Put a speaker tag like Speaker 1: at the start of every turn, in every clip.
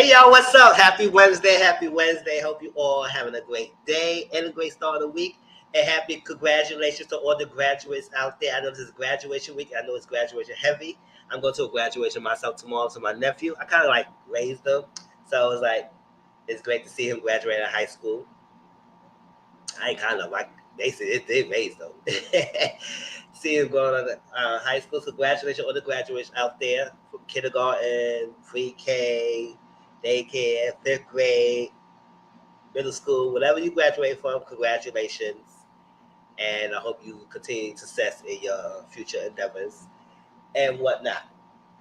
Speaker 1: Hey y'all, what's up? Happy Wednesday, happy Wednesday. Hope you all having a great day and a great start of the week. And happy congratulations to all the graduates out there. I know this is graduation week. I know it's graduation heavy. I'm going to a graduation myself tomorrow to my nephew. I kind of like raised him. So it's like, it's great to see him graduate out of high school. I kind of like, they raised him. See him going to high school. So congratulations to all the graduates out there from kindergarten, pre-K, daycare, 5th grade, middle school, whatever you graduate from, congratulations. And I hope you continue success in your future endeavors and whatnot.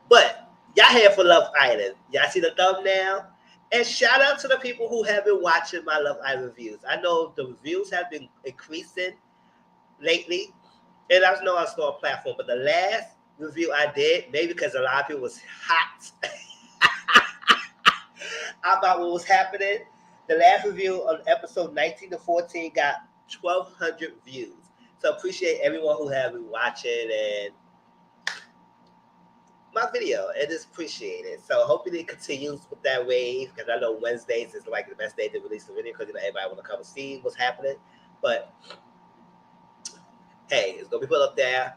Speaker 1: But y'all here for Love Island. Y'all see the thumbnail? And shout out to the people who have been watching my Love Island reviews. I know the reviews have been increasing lately. And I know I saw a platform, but the last review I did, maybe because a lot of people was hot about what was happening. The last review on episode 19 to 14 got 1,200 views. So appreciate everyone who have been watching and my video. It is appreciated. So hopefully it continues with that wave because I know Wednesdays is like the best day to release the video because everybody want to come and see what's happening. But hey, it's gonna be put up there,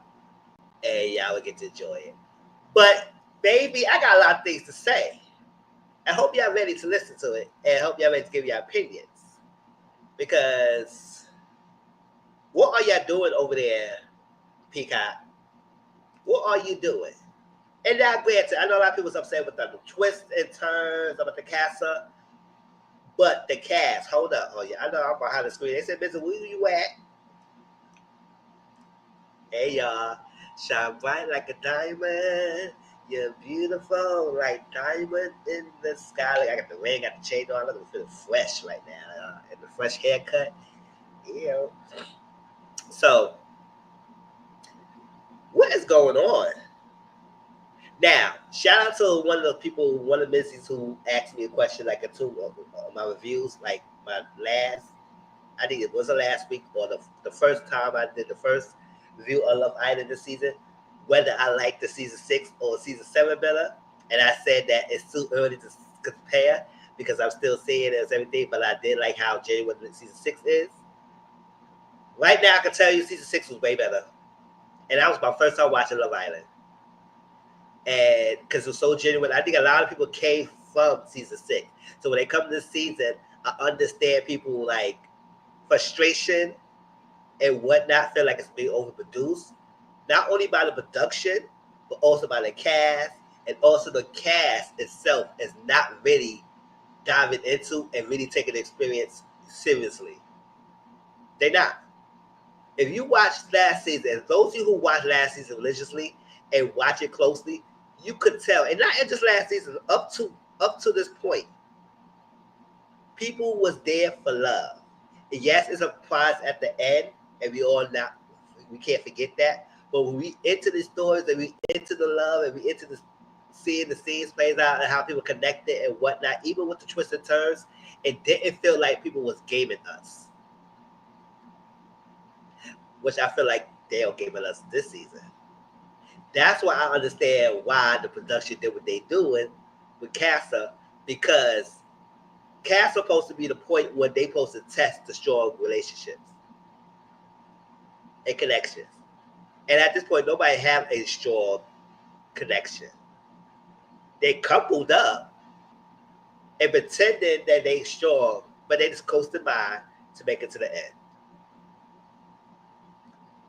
Speaker 1: and y'all will get to enjoy it. But baby, I got a lot of things to say. I hope y'all ready to listen to it, and I hope y'all ready to give your opinions. Because what are y'all doing over there, Peacock? What are you doing? And now, granted, I know a lot of people's upset with the twists and turns about the Casa, but the cast, hold up, I know I'm behind the screen. They said, Mizzle, where you at? Hey y'all, shine bright like a diamond. You're beautiful like diamond in the sky. Like I got the ring, got the chain on. I'm feeling fresh right now. And the fresh haircut. So, what is going on? Now, shout out to one of the people, one of the Mizzle'S who asked me a question like a two of my reviews, like my last, I think it was the last week or the first time I did the first review of Love Island this season, whether I like the season 6 or season 7 better. And I said that it's too early to compare because I'm still seeing it as everything, but I did like how genuine season 6 is. Right now, I can tell you season 6 was way better. And that was my first time watching Love Island. And because it was so genuine, I think a lot of people came from season 6. So when they come to this season, I understand people like frustration and whatnot, feel like it's being overproduced, not only by the production, but also by the cast, and also the cast itself is not really diving into and really taking the experience seriously. They're not. If you watched last season, those of you who watched last season religiously and watch it closely, you could tell, and not just last season, up to this point, people was there for love. And yes, it's a prize at the end, and we can't forget that. But when we into the stories and we into the love and we into the seeing the scenes plays out and how people connected and whatnot, even with the twists and turns, it didn't feel like people was gaming us. Which I feel like they are gaming us this season. That's why I understand why the production did what they doing with Casa, because Casa supposed to be the point where they supposed to test the strong relationships and connections. And at this point, nobody have a strong connection. They coupled up and pretended that they strong, but they just coasted by to make it to the end.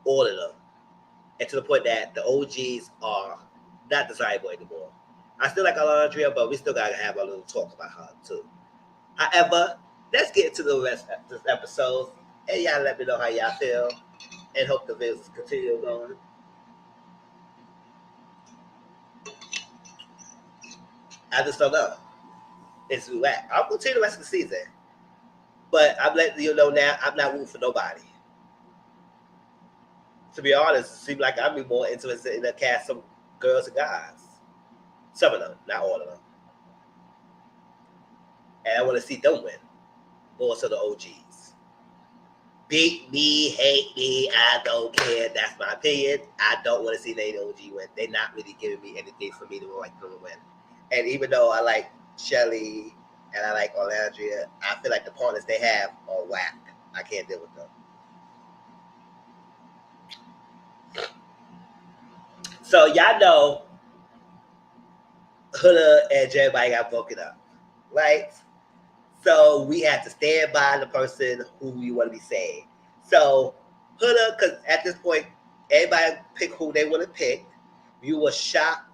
Speaker 1: All of them. And to the point that the OGs are not desirable anymore. I still like Alondria, but we still gotta have a little talk about her too. However, let's get into the rest of this episode. And y'all let me know how y'all feel. And hope the videos continue going. I just don't know. It's whack. I'll continue the rest of the season. But I'm letting you know now, I'm not rooting for nobody. To be honest, it seems like I'm more interested in the cast of girls and guys. Some of them, not all of them. And I want to see them win. More so the OGs. Beat me, hate me, I don't care. That's my opinion. I don't want to see the OG win. They're not really giving me anything for me to like them to win. And even though I like Shelly, and I like Orlandria. I feel like the partners they have are whack. I can't deal with them. So y'all know Huda and Jeremiah got broken up, right? So we have to stand by the person who we want to be saying. So Huda, because at this point, everybody pick who they want to pick. You were shocked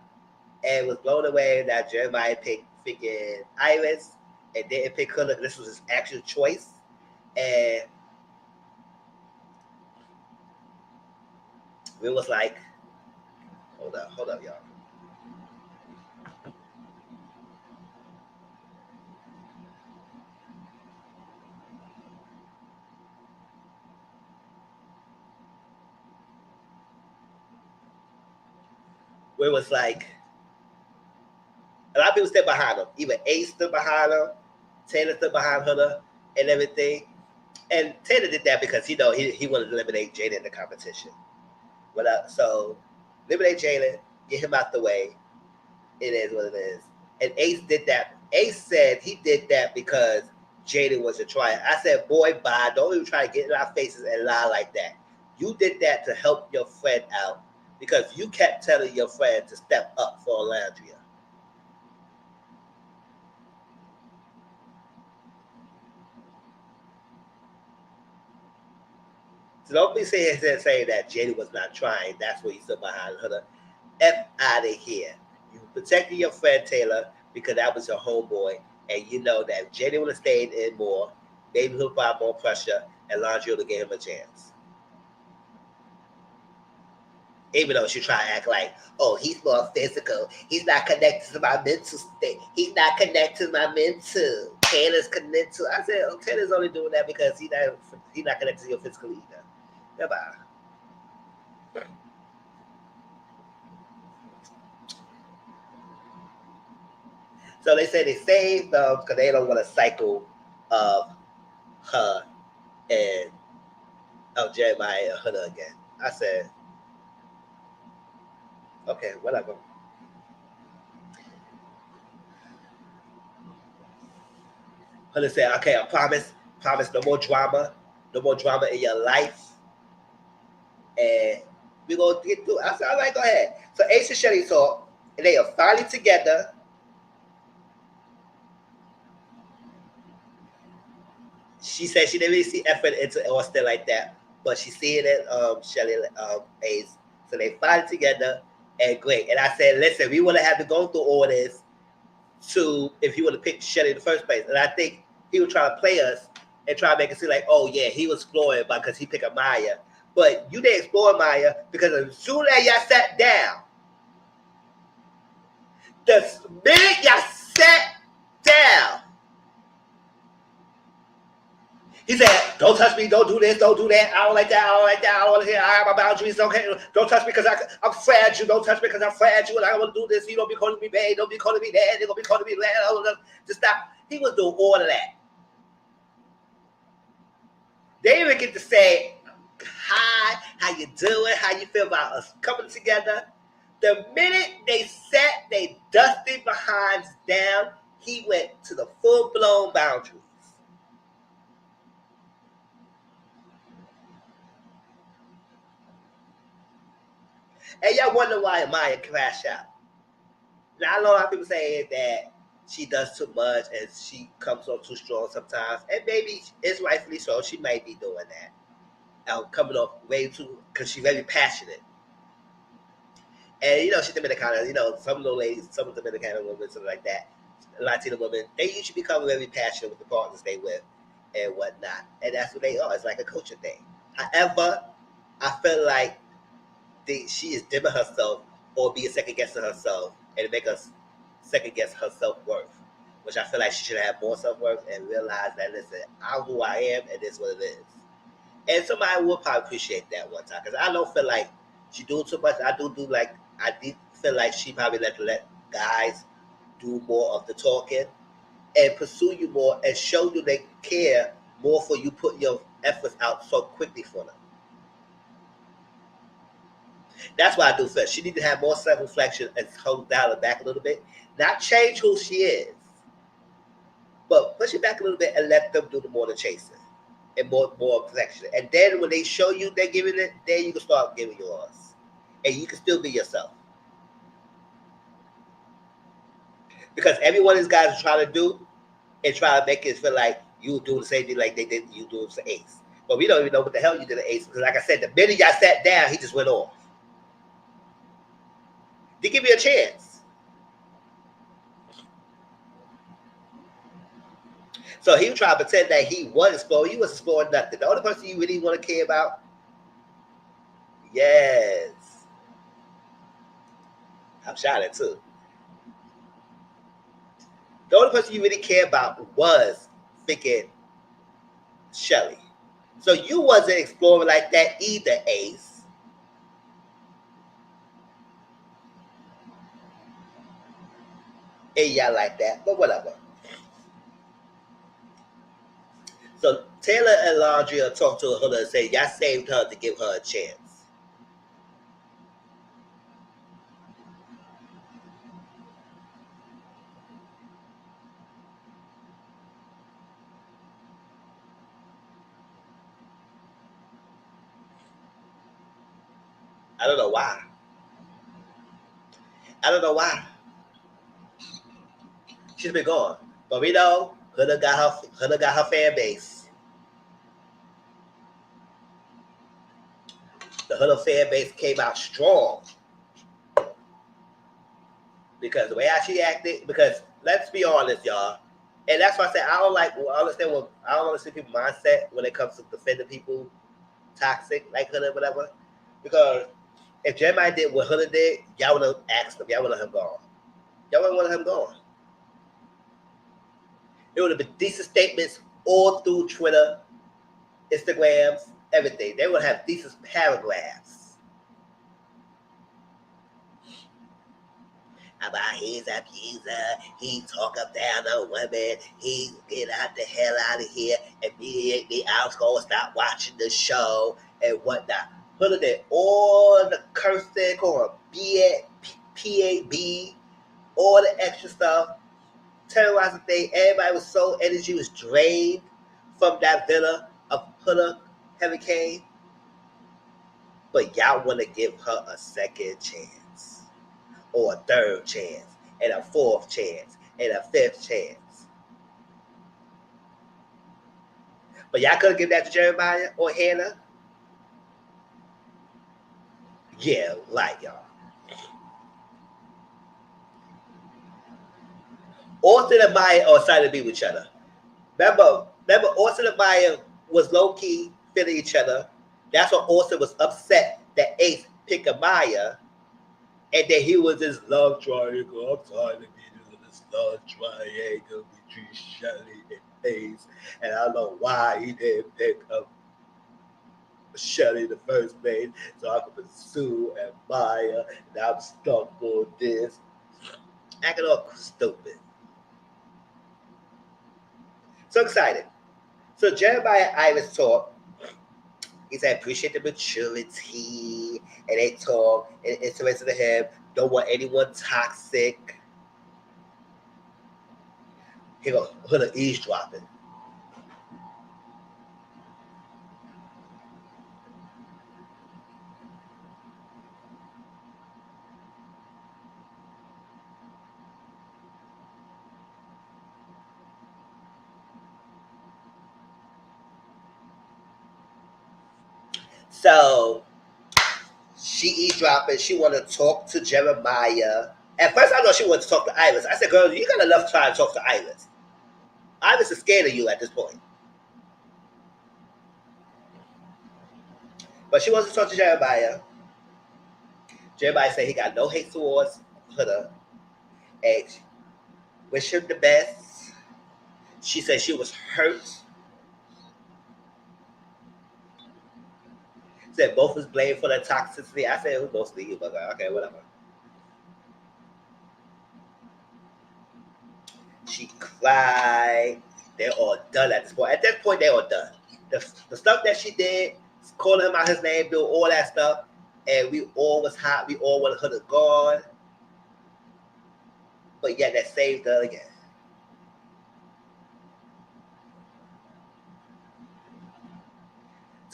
Speaker 1: and was blown away that Jeremiah picked freaking Iris and didn't pick Huda. This was his actual choice. And we was like, hold up, y'all. We was like, a lot of people stood behind him. Even Ace stood behind him, Taylor stood behind Huda and everything. And Taylor did that because he wanted to eliminate Jada in the competition. So eliminate Jalen, get him out the way. It is what it is. And Ace did that. Ace said he did that because Jaden was a trier. I said, boy, bye. Don't even try to get in our faces and lie like that. You did that to help your friend out because you kept telling your friend to step up for Orlandria. So don't be saying that Jaden was not trying. That's what he stood behind her. F out of here. You protected your friend Taylor because that was your homeboy, and you know that if Jaden would have stayed in more, maybe he'll put more pressure, and Laundry would have gave him a chance. Even though she try to act like, oh, he's more physical. He's not connected to my mental state. He's not connected to my mental. Taylor's connected to. I said, oh, Taylor's only doing that because he's not connected to your physical either. Goodbye. So they say they saved them because they don't want a cycle of her and of Jeremiah and Huda again. I said, okay, whatever. Huda said, okay, I promise no more drama in your life. And we're going to get through it. I said, all right, go ahead. So Ace and Shelly talk, and they are finally together. She said she didn't really see effort into Austin like that, but she see it at Shelly Ace. So they finally together and great. And I said, listen, we would have had to go through all this to if he would have picked Shelly in the first place. And I think he would try to play us and try to make it seem like, oh yeah, he was exploring because he picked a Maya. But you didn't explore Maya because as soon as y'all sat down, the minute y'all sat down, he said, don't touch me, don't do this, don't do that, I don't like that, I don't like that, I don't want to hear, I have my boundaries, okay, don't touch me because I'm fragile, don't touch me because I'm fragile, and I don't want to do this, you don't be calling me babe, don't be calling me dad, they're going to be calling me dad, just stop. He was doing all of that. They didn't even get to say, hi, how you doing, how you feel about us coming together. The minute they sat they dusty behinds down, he went to the full-blown boundaries. And y'all wonder why Maya crashed out. Now, I know a lot of people say that she does too much and she comes on too strong sometimes. And maybe it's rightfully so. She might be doing that. Coming off way too, because she's very passionate. And, she's Dominican. Some of the ladies, some of the Dominican women, something like that, Latino women, they usually become very passionate with the partners they with and whatnot. And that's what they are. It's like a culture thing. However, I feel like she is dimming herself or being second guessing herself and make us second guess her self worth, which I feel like she should have more self worth and realize that listen, I'm who I am and this is what it is. And somebody will probably appreciate that one time because I don't feel like she doing too much. I did feel like she probably let guys do more of the talking and pursue you more and show you they care more for you putting your efforts out so quickly for them. That's why I do feel she need to have more self reflection and hold down her back a little bit. Not change who she is, But push it back a little bit and let them do the more the chasing and more protection. And then when they show you they're giving it, then you can start giving yours. And you can still be yourself. Because every one of these guys are trying to do and try to make it feel like you do the same thing like they did you do it for Ace. But we don't even know what the hell you did to Ace. Because like I said, the minute y'all sat down, he just went off. They give me a chance. So he was trying to pretend that he was exploring. He was exploring nothing. The only person you really want to care about, yes. I'm shining too. The only person you really care about was freaking Shelly. So you wasn't exploring like that either, Ace. And y'all like that, but whatever. So Taylor and Landria talked to her and said, y'all saved her to give her a chance. I don't know why. I don't know why. She's been gone. But we know Huda got her fan base. The Huda fan base came out strong. Because the way she acted, because let's be honest, y'all. And that's why I said I don't understand people's mindset when it comes to defending people toxic like Huda, whatever. Because if Jeremiah did what Huda did, y'all would have asked him, y'all would have him gone. Y'all would have wanted him gone. It would have been decent statements all through Twitter, Instagrams, everything. They would have decent paragraphs about his abuser, he talk up down on women, he get out the hell out of here, immediately I was going to stop watching the show and whatnot. Put it in all the cursing, called PAB, all the extra stuff. Terrorizing thing, everybody was so energy was drained from that villa of Huda Heavy Cane. But y'all want to give her a second chance, or a third chance, and a fourth chance, and a fifth chance. But y'all couldn't give that to Jeremiah or Hannah? Yeah, like y'all. Austin and Maya are excited to be with each other. Remember, Austin and Maya was low-key feeling each other. That's why Austin was upset that Ace picked Maya, and then he was this love triangle. I'm tired of being in this love triangle between Shelly and Ace, and I don't know why he didn't pick up Shelly in the first place, so I could pursue and Maya, and I'm stuck on this. Acting all stupid. So excited. So Jeremiah Iris talk. He said, appreciate the maturity. And they talk. And interested in him. Don't want anyone toxic. He go, Huda eavesdropping. So she eavesdropping. She want to talk to Jeremiah. At first, I thought she wanted to talk to Iris. I said, girl, you got enough time to talk to Iris. Iris is scared of you at this point. But she wants to talk to Jeremiah. Jeremiah said he got no hate towards Huda. And wish him the best. She said she was hurt. Said both was blamed for the toxicity. I said, who's mostly you? But okay, whatever. She cried. They're all done at this point. At this point, they're all done. The stuff that she did, calling him out his name, doing all that stuff, and we all was hot. We all wanted her to gone. But yeah, that saved her again.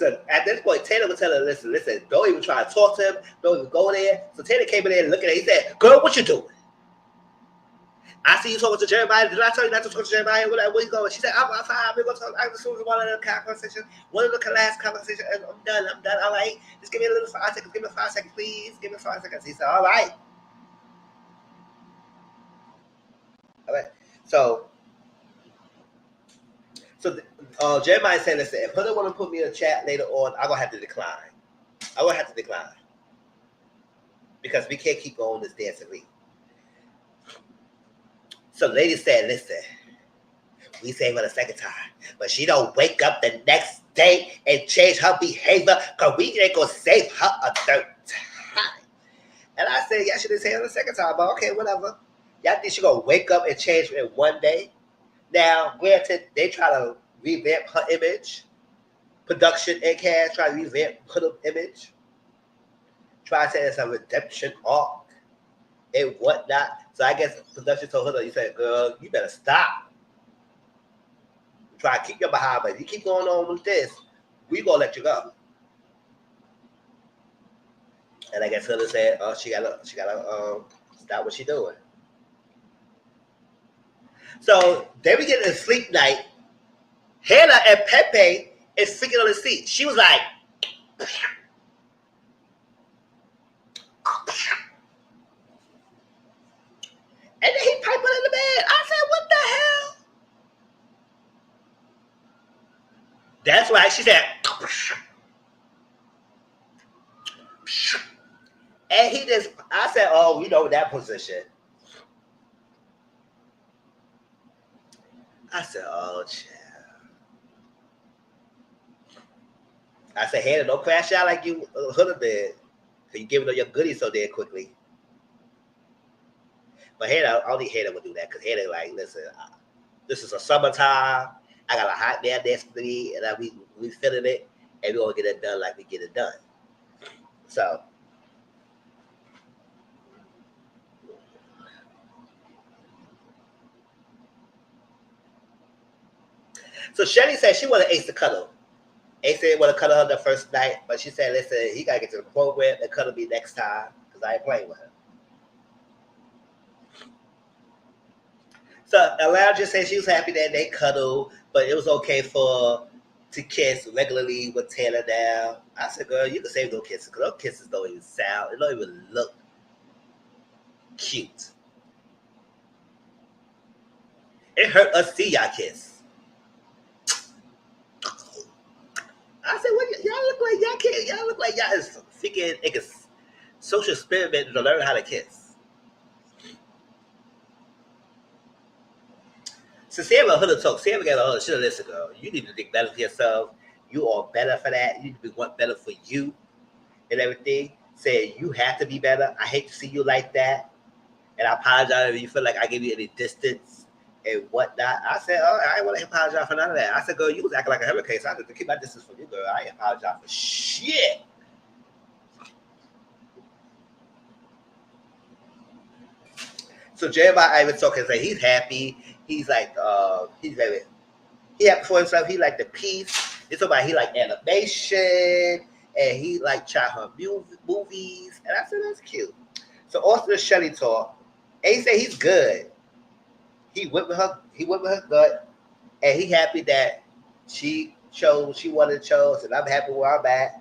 Speaker 1: So at this point, Taylor would tell her, listen, don't even try to talk to him. Don't even go there. So Taylor came in there and looking at him. He said, girl, what you doing? I see you talking to Jeremiah. Did I tell you not to talk to Jeremiah? Where you going? She said, I'm fine. We're going to talk. I just was one of the conversation. One of the last conversation. And I'm done. All right. Just give me a little 5 seconds. Give me 5 seconds, please. Give me 5 seconds. He said, all right. All right. So Jeremiah said, listen, if Hunter want to put me in a chat later on, I'm going to have to decline. Because we can't keep going this dancing league. So the lady said, listen, we saved her the second time, but she don't wake up the next day and change her behavior because we ain't going to save her a third time. And I said, yeah, she didn't save her the second time, but okay, whatever. Y'all think she going to wake up and change in one day? Now, granted, they try to revamp her image. Production and cast try to revamp her image. Try to say it's a redemption arc and whatnot. So I guess production told her, you said, girl, you better stop. Try to keep your behind, but if you keep going on with this, we gonna let you go. And I guess Hunter said, oh, she gotta stop what she doing. So then we get a sleep night. Hannah and Pepe is freaking on the seat. She was like, and then he piped her in the bed. I said, what the hell? That's right. She said, and he just, I said, oh, you know that position. I said, oh, child. I said, Hannah, don't crash out like you Hunter did. Because you giving up your goodies so damn quickly. But Hannah, only Hannah would do that because Hannah like, listen, this is a summertime. I got a hot man dance for me, and we feeling it, and we gonna get it done like we get it done. So Shelly said she wanted Ace to cuddle. Ace didn't want to cuddle her the first night, but she said, listen, he got to get to the program and cuddle me next time because I ain't playing with her. So Alana just said she was happy that they cuddled, but it was okay to kiss regularly with Taylor now. I said, girl, you can save those kisses because those kisses don't even sound, it don't even look cute. It hurt us see y'all kiss. I said, what, y'all look like y'all can't. Y'all look like y'all is freaking like a social experiment to learn how to kiss. So Sarah Hunter talk. Sarah got a Hunter. She'll listen, girl. You need to think better for yourself. You are better for that. You need to want better for you and everything. Say you have to be better. I hate to see you like that, and I apologize if you feel like I gave you any distance and whatnot. I said, oh, I ain't want to apologize for none of that. I said, girl, you was acting like a hurricane, so I had to keep my distance from you, girl. I ain't apologize for shit. So Jeremiah even talking, say he's happy. He's like, he happy for himself. He like the peace. It's about he like animation, and he like childhood movies. And I said, that's cute. So Austin and Shelly talk, and he said he's good. He went with her gut, and he happy that she chose what she wanted to chose, and I'm happy where I'm at.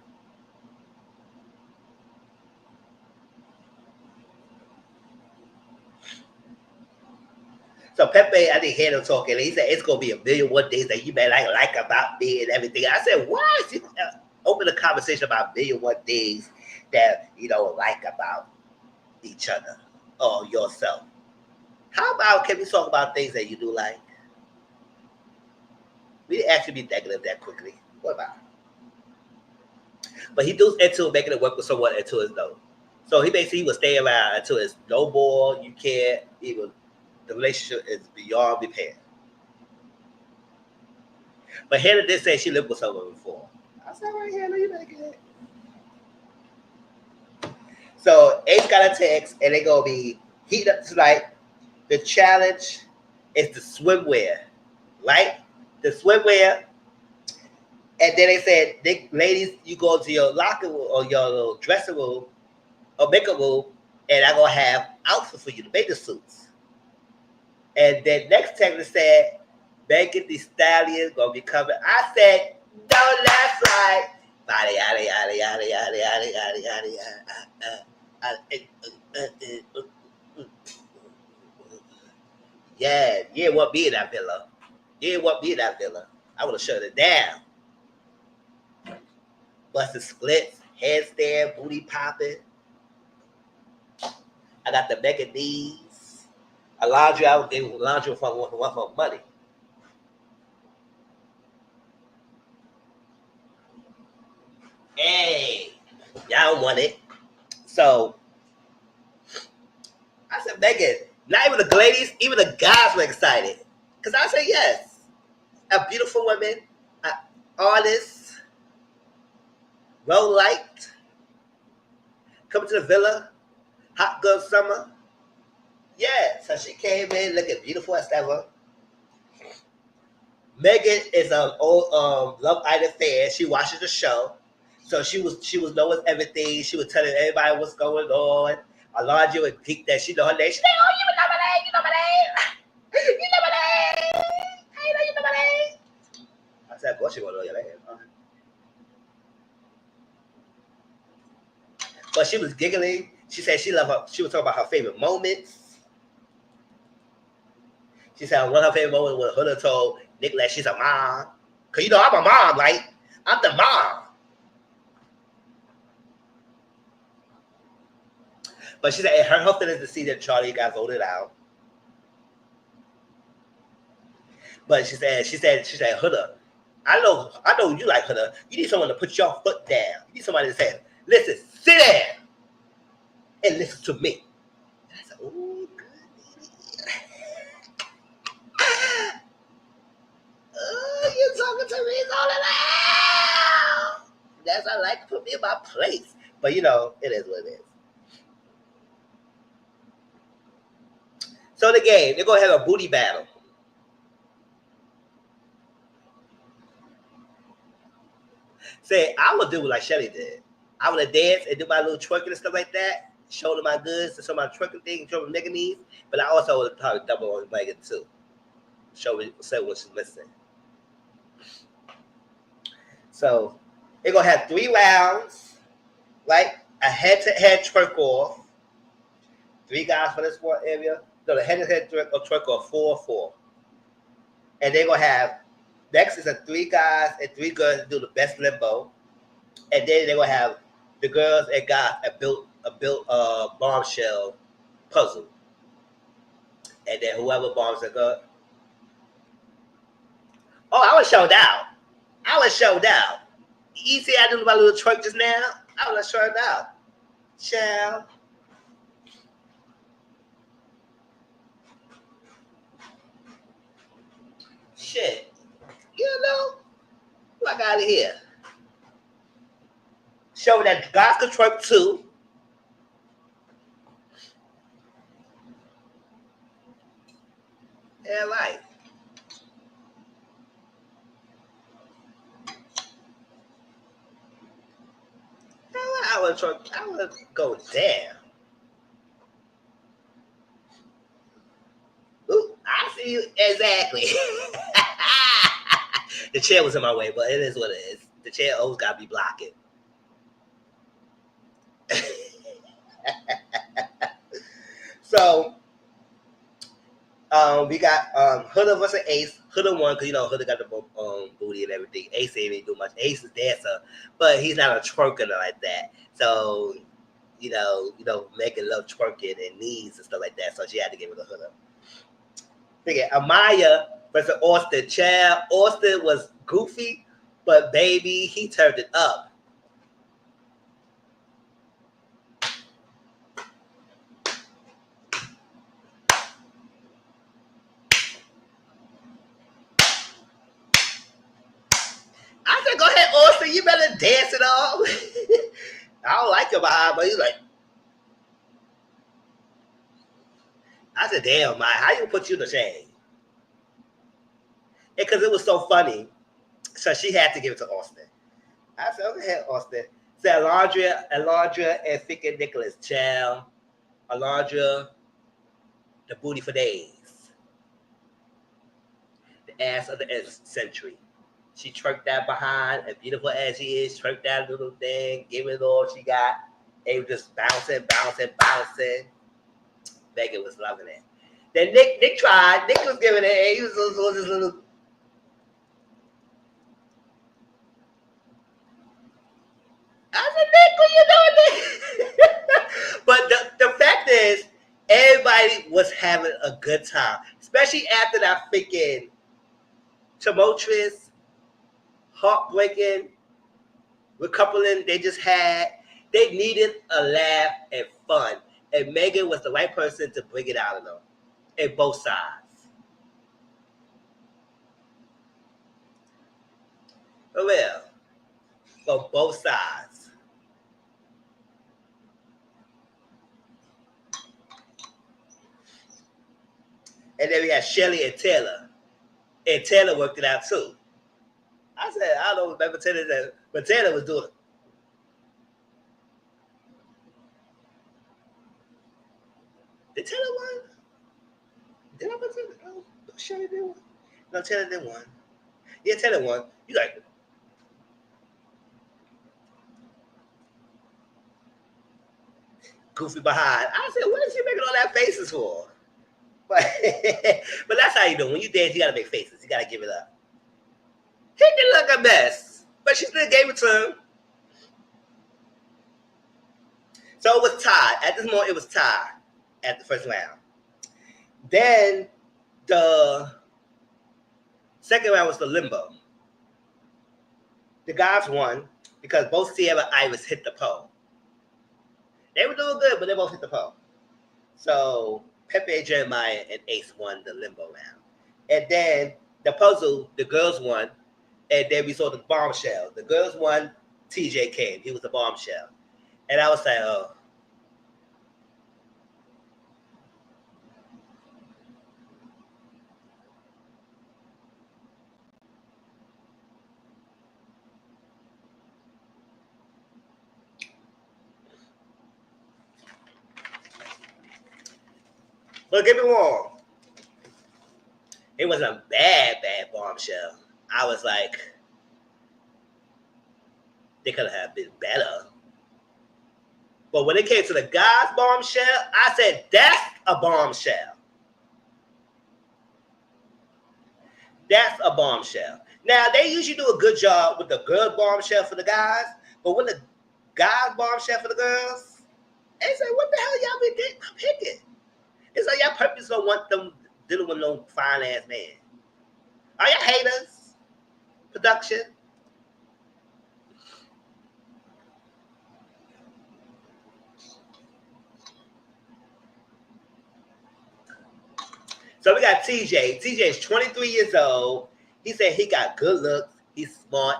Speaker 1: So Pepe, I didn't hear him talking. He said it's gonna be 1,000,001 things that you may like about me and everything. I said, why? Open a conversation about 1,000,001 things that you don't like about each other or yourself. How about can we talk about things that you do like? We didn't actually be negative that quickly. What about? But he does into making it work with someone until it's no. So he basically will stay around until it's no more. You can't even. The relationship is beyond repair. But Hannah did say she lived with someone before. I said, right, Hannah, you make it. So Ace got a text, and they gonna be heating up tonight. The challenge is the swimwear, right? The swimwear, And then they said, ladies, you go to your locker room or your little dressing room or makeup room, and I'm gonna have outfits for you, the bathing suits. And then next text said, Megan Thee Stallion gonna be coming. I said, no, that's right. Yada yada yada yada yada yada yada yada yada. Yeah, you ain't want me in that villa. You ain't want me in that villa. I would have shut it down. Busted splits, headstand, booty popping. I got the mega knees. A laundry, I would give laundry for money. Hey, y'all want it. So I said, Megan, not even the ladies, even the guys were excited. Because I said, yes, a beautiful woman, an artist, well liked, coming to the villa, hot girl summer. Yeah, so she came in looking beautiful as ever. Megan is an old Love Island fan. She watches the show. So she was knowing everything. She was telling everybody what's going on. Alondra would geek that she know her name. She like, oh, you know my name, you know my name. You know my name. I know you know my name. I said, of course you want to know your name. But she was giggling. She said she loved her. She was talking about her favorite moments. She said one of her favorite moments when Huda told Nick that she's a mom. Because you know I'm a mom, like, I'm the mom. But she said it hurt her feelings to see that Charlie got voted out. But she said, Huda, I know you like Huda. You need someone to put your foot down. You need somebody to say, listen, sit down and listen to me. And I said, oh, good. Oh, you're talking to me all around. That's I like to put me in my place. But you know, it is what it is. So the game, they're gonna have a booty battle. Say, I would do like Shelly did. I would have danced and do my little twerking and stuff like that. Show them my goods, show my twerking thing, show them nigga knees. But I also would probably double on Megan too. Say what she's missing. So they're gonna have 3 rounds, right? A head-to-head twerk off. 3 guys for this one area. No, the head-to-head twerk off 4-4. And they're gonna have next is a 3 guys and 3 girls do the best limbo. And then they're gonna have the girls and guys that built a bombshell puzzle. And then whoever bombs the girl. Oh, I was showed out. You see I did my little twerk just now? I was showed out. Child. Shit. You know? Fuck out of here. Show that guys can twerk too. Yeah, right. I would go down. Ooh, I see you exactly. The chair was in my way, but it is what it is. The chair always gotta be blocking. So we got Huda versus Ace. Huda won because you know Huda got the booty and everything. Ace ain't even do much. Ace is dancer, but he's not a twerker like that. So you know, Megan love twerking and knees and stuff like that. So she had to give it to Huda. Figure Amaya versus Austin. Child, Austin was goofy, but baby, he turned it up. I said, go ahead, Austin, you better dance it all. I don't like your behind, but he's like, I said, damn, Maya, how you put you to shame? Because it was so funny. So she had to give it to Austin. I said, okay, Austin. Said Alondra, and freaking Nicholas. Child. Alondra, the booty for days. The ass of the century. She twerked that behind, as beautiful as she is, twerked that little thing, gave it all she got. They were just bouncing, bouncing, bouncing. Megan was loving it. Then Nick tried. Nick was giving it. He was this little. I said, Nick, what you doing, Nick? But the fact is, everybody was having a good time, especially after that freaking tumultuous, heartbreaking recoupling they just had. They needed a laugh and fun, and Megan was the right person to bring it out of them, in both sides. For real, for both sides. And then we had Shelly and Taylor. And Taylor worked it out too. I said, I don't remember Taylor that, but Taylor was doing it. Did Taylor win? Did I put Taylor? No, Shelly didn't win. No, Taylor didn't win. Yeah, Taylor won. You like goofy behind. I said, what is she making all that faces for? But, but that's how you do. When you dance, you gotta make faces. You gotta give it up. He didn't look a mess, but she still gave it to him. So it was tied. At this moment, it was tied at the first round. Then the second round was the limbo. The guys won because both Sierra and Iris hit the pole. They were doing good, but they both hit the pole. So Pepe, Jeremiah, and Ace won the limbo round. And then the puzzle, the girls won. And then we saw the bombshell. The girls won. TJ came. He was the bombshell. And I was like, oh. But get me wrong. It was a bad bombshell. I was like, they could have been better. But when it came to the guys' bombshell, I said, that's a bombshell. That's a bombshell. Now, they usually do a good job with the girl bombshell for the guys, but when the guys bombshell for the girls, they say, what the hell y'all been picking? It's like y'all purpose don't want them dealing with no fine-ass man. Are y'all haters? Production? So we got TJ. TJ is 23 years old. He said he got good looks, he's smart,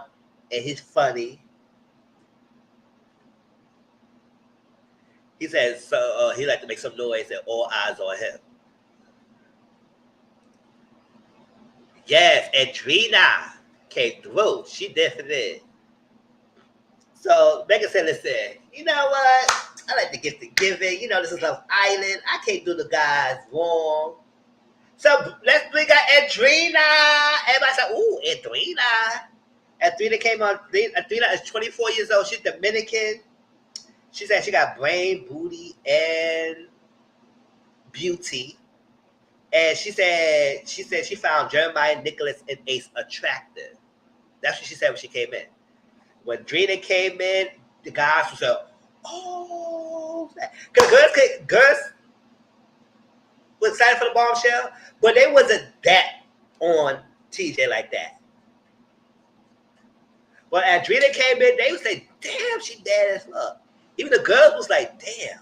Speaker 1: and he's funny. He says so, he like to make some noise and all eyes on him. Yes, Adrina came through. She definitely did. So Megan said, listen, you know what? I like to give the giving. You know, this is Love Island. I can't do the guys wrong. So let's bring out Adrina. Everybody said, ooh, Adrina. Adrina came on. Adrina is 24 years old. She's Dominican. She said she got brain, booty, and beauty. And she said she found Jeremiah, Nicholas, and Ace attractive. That's what she said when she came in. When Drina came in, the guys was like, oh, because girls was excited for the bombshell, but they wasn't that on TJ like that. But as Drina came in, they would say, damn, she bad as fuck. Even the girls was like, damn.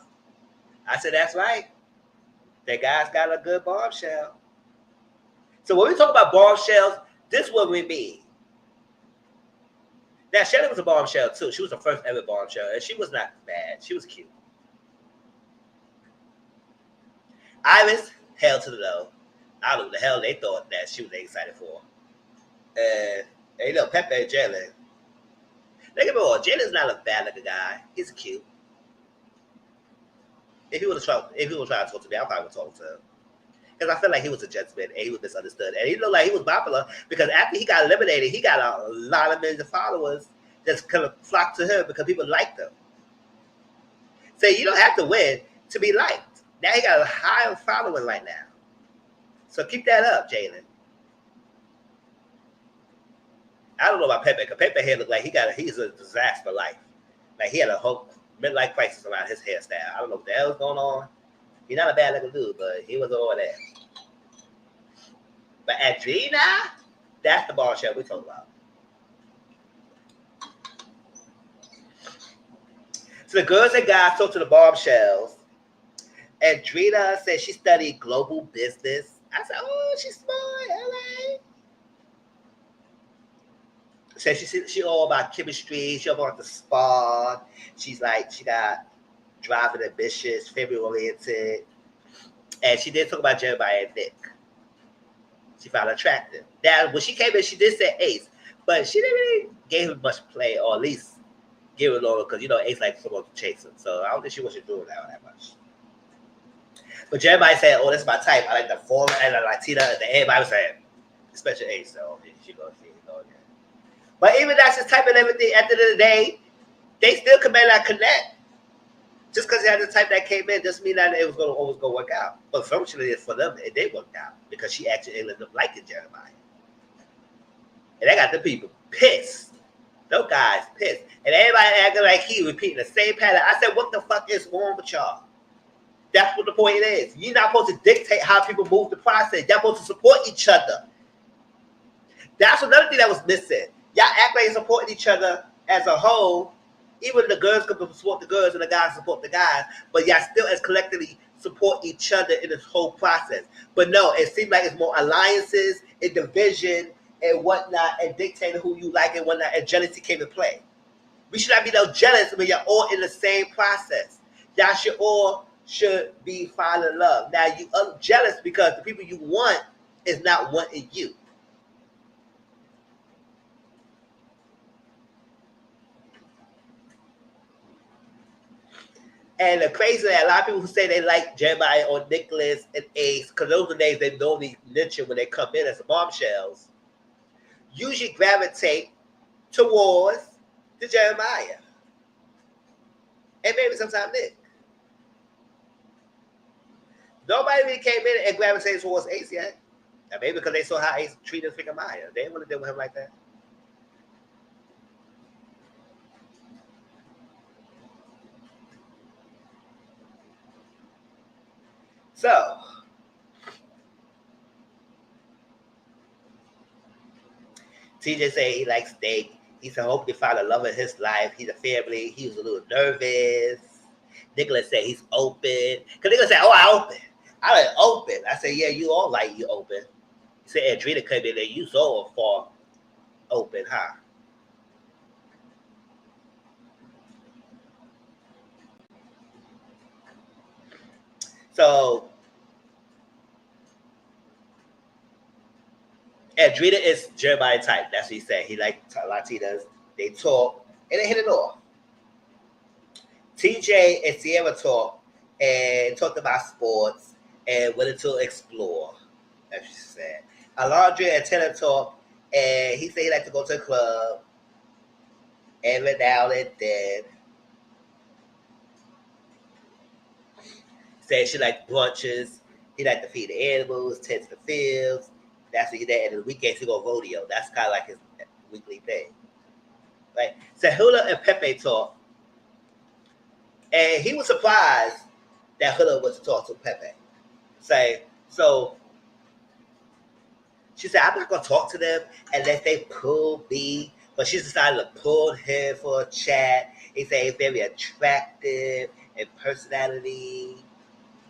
Speaker 1: I said, that's right. That guy's got a good bombshell. So when we talk about bombshells, this is what we mean. Now, Shelly was a bombshell, too. She was the first ever bombshell, and she was not bad. She was cute. Iris, hell to the no. I don't know the hell they thought that she was excited for. And you know, Pepe and Jalen. Look at me all. Jalen's not a bad looking guy. He's cute. If he would have tried to talk to me, I probably would talk to him. Because I feel like he was a gentleman and he was misunderstood. And he looked like he was popular because after he got eliminated, he got a lot of millions of followers that's kind of flocked to him because people liked him. So you don't have to win to be liked. Now he got a high following right now. So keep that up, Jalen. I don't know about Pepe, because Pepe hair looked like he's a disaster for life. Like he had a whole midlife crisis around his hairstyle. I don't know what the hell was going on. He's not a bad looking dude, but he was all that. But Adrina, that's the bombshell we talking about. So the girls and guys talk to the bombshells. Adrina said she studied global business. I said, oh, she's smart, LA. Said she all about chemistry. She all about the spa. She's like, she got driving ambitious, family oriented. And she did talk about Jeremiah and Nick. She found attractive. Now, when she came in, she did say Ace, but she didn't really give him much play, or at least give it over, because, you know, Ace likes someone to chase him. So I don't think she was doing that much. But Jeremiah said, oh, that's my type. I like the former and the Latina. And everybody was saying, especially Ace, so she goes, yeah. But even that's his type and everything, at the end of the day, they still may not connect. Just because they had the type that came in doesn't mean that it was going to always go work out. But fortunately for them, it did work out because she actually ended up liking Jeremiah. And they got the people pissed. Those guys pissed. And everybody acting like he repeating the same pattern. I said, what the fuck is wrong with y'all? That's what the point is. You're not supposed to dictate how people move the process. Y'all supposed to support each other. That's another thing that was missing. Y'all act like you're supporting each other as a whole. Even the girls can support the girls and the guys support the guys, but y'all still as collectively support each other in this whole process. But no, it seems like it's more alliances and division and whatnot and dictating who you like and whatnot, and jealousy came into play. We should not be no jealous when you're all in the same process. Y'all should be finding love. Now you are jealous because the people you want is not wanting you. And the crazy that a lot of people who say they like Jeremiah or Nicholas and Ace, because those are names they normally mention when they come in as bombshells, usually gravitate towards the Jeremiah. And maybe sometimes Nick. Nobody really came in and gravitated towards Ace yet. Now maybe because they saw how Ace treated freaking Maya. They didn't want to deal with him like that. So, TJ said he likes steak. He said, hope to find a love in his life. He's a family. He was a little nervous. Nicholas said he's open. Because Nicholas said, oh, I open. I like open. I said, yeah, you all like you open. He said, Adrina came in there. You so far open, huh? So, Adrina is Jeremiah type. That's what he said. He liked Latinas. They talk and they hit it off. TJ and Sierra talked and talked about sports and wanted to explore, as she said. Alondra and Taylor talked and he said he liked to go to a club and went out and then said she liked brunches. He liked to feed the animals, tend to the fields. That's what he did. And the weekends he go rodeo. That's kind of like his weekly thing. Right? So Hula and Pepe talked. And he was surprised that Hula was to talk to Pepe. Say, so she said, I'm not going to talk to them unless they pull me. But she decided to pull him for a chat. He said he's very attractive in personality.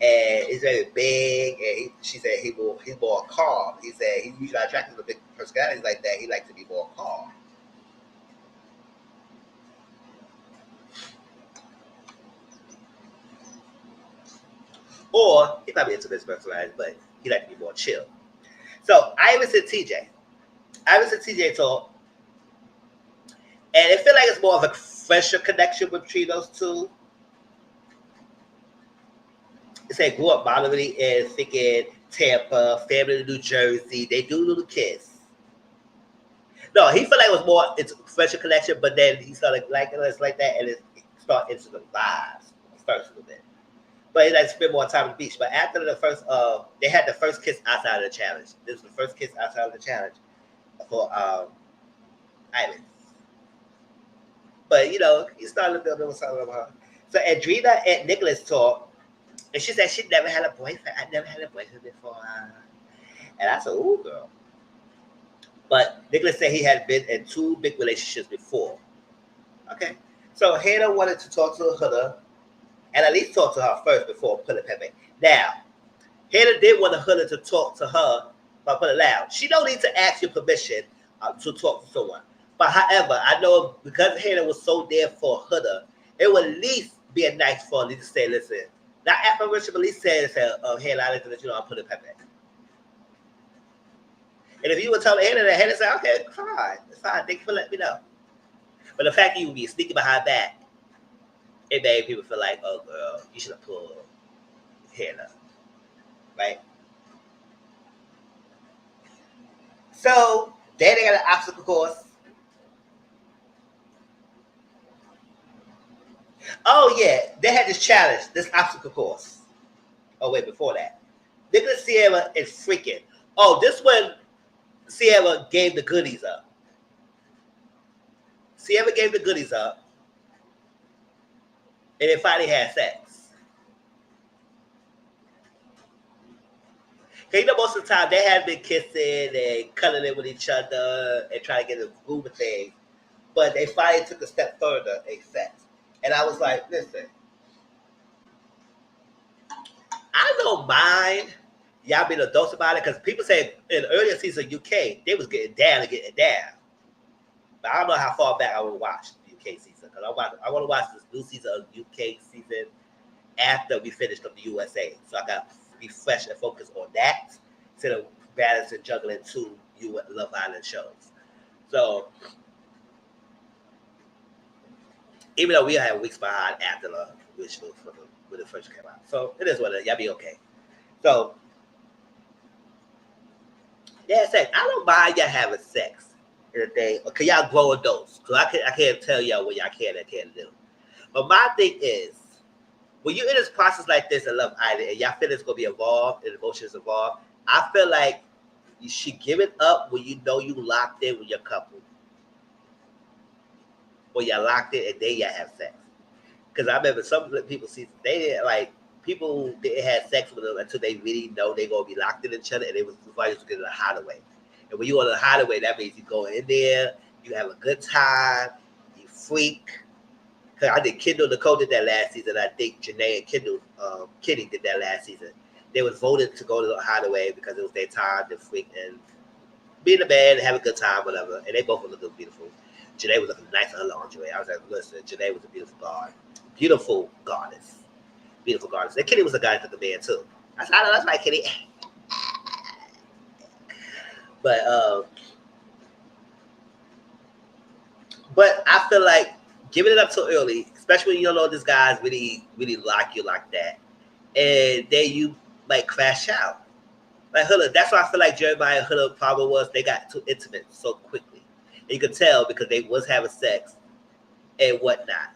Speaker 1: And he's very big. And she said he's more calm. He said he's usually attracted to big personalities like that. He likes to be more calm. Or he probably into his personality, but he likes to be more chill. So Iris and TJ. Iris and TJ talk. And it feel like it's more of a fresher connection between those two. It said grew up moderately in thinking Tampa, family in New Jersey. They do a little kiss. No, he felt like it was more it's a fresher connection, but then he started liking us like that, and it started into the vibes first a little bit. But he like spend more time on the beach. But after the first, they had the first kiss outside of the challenge. This was the first kiss outside of the challenge for Island. But you know, he started to build a little something about her. So Adrena and Nicholas talked, and she said she never had a boyfriend. I never had a boyfriend before. And I said, "Ooh, girl." But Nicholas said he had been in 2 big relationships before. Okay. So Hannah wanted to talk to Huda and at least talk to her first before putting Pepe. Now, Hannah did want Huda to talk to her, but put it loud. She don't need to ask your permission to talk to someone. But however, I know because Hannah was so there for Huda, it would at least be a nice for her to say, listen, not ask permission, but at least say, Hannah, I need to let you know I'm putting Pepe. And if you would tell Hannah that, Hannah said, okay, fine. It's fine. Thank you for letting me know. But the fact that you would be sneaking behind back, it made people feel like, oh, girl, you should have pulled Hannah. Right? So, then they got an obstacle course. Oh, yeah. They had this challenge, this obstacle course. Oh, wait, before that. Nicholas, Sierra, and freaking. Oh, this one, Sierra gave the goodies up. Sierra gave the goodies up. And they finally had sex. Because you know, most of the time they had been kissing and cuddling with each other and trying to get a groove of things. But they finally took a step further and sex. And I was like, listen, I don't mind y'all being adults about it because people say in the earlier season of UK, they was getting down and getting down. But I don't know how far back I would watch the UK season because I want to watch this new season of UK season after we finished up the USA. So I got to be fresh and focused on that instead of balancing juggling 2 Love Island shows. So even though we had weeks behind after the original when it first came out. So it is what it is. Y'all be okay. So yeah, sex. I don't mind y'all having sex in a day. Cause y'all grow adults. Cause I can't tell y'all what y'all can and can't do. But my thing is, when you're in this process like this in Love Island and y'all feel it's gonna be involved and emotions involved, I feel like you should give it up when you know you locked in with your couple. When you're locked in and then y'all have sex. Because I remember some people see they didn't like people didn't have sex with them until they really know they're gonna be locked in each other and they was invited to get in a hideaway. And when you on a hideaway, that means you go in there, you have a good time, you freak. Cause I think Kendall Nicole did that last season. I think Janae and Kitty did that last season. They was voted to go to the hideaway because it was their time to freak and be in the bed and have a good time, whatever. And they both were looking beautiful. Janae was looking nice in her lingerie. I was like, listen, Janae was a beautiful god. Beautiful goddess. Beautiful goddess. And Kitty was a guy that took a man too. I said, I know that's my Kitty. But I feel like giving it up so early, especially when you don't know this guy's really, really like you like that, and then you like crash out. Like Huda, that's why I feel like Jeremiah and Huda problem was they got too intimate so quickly. And you could tell because they was having sex and whatnot.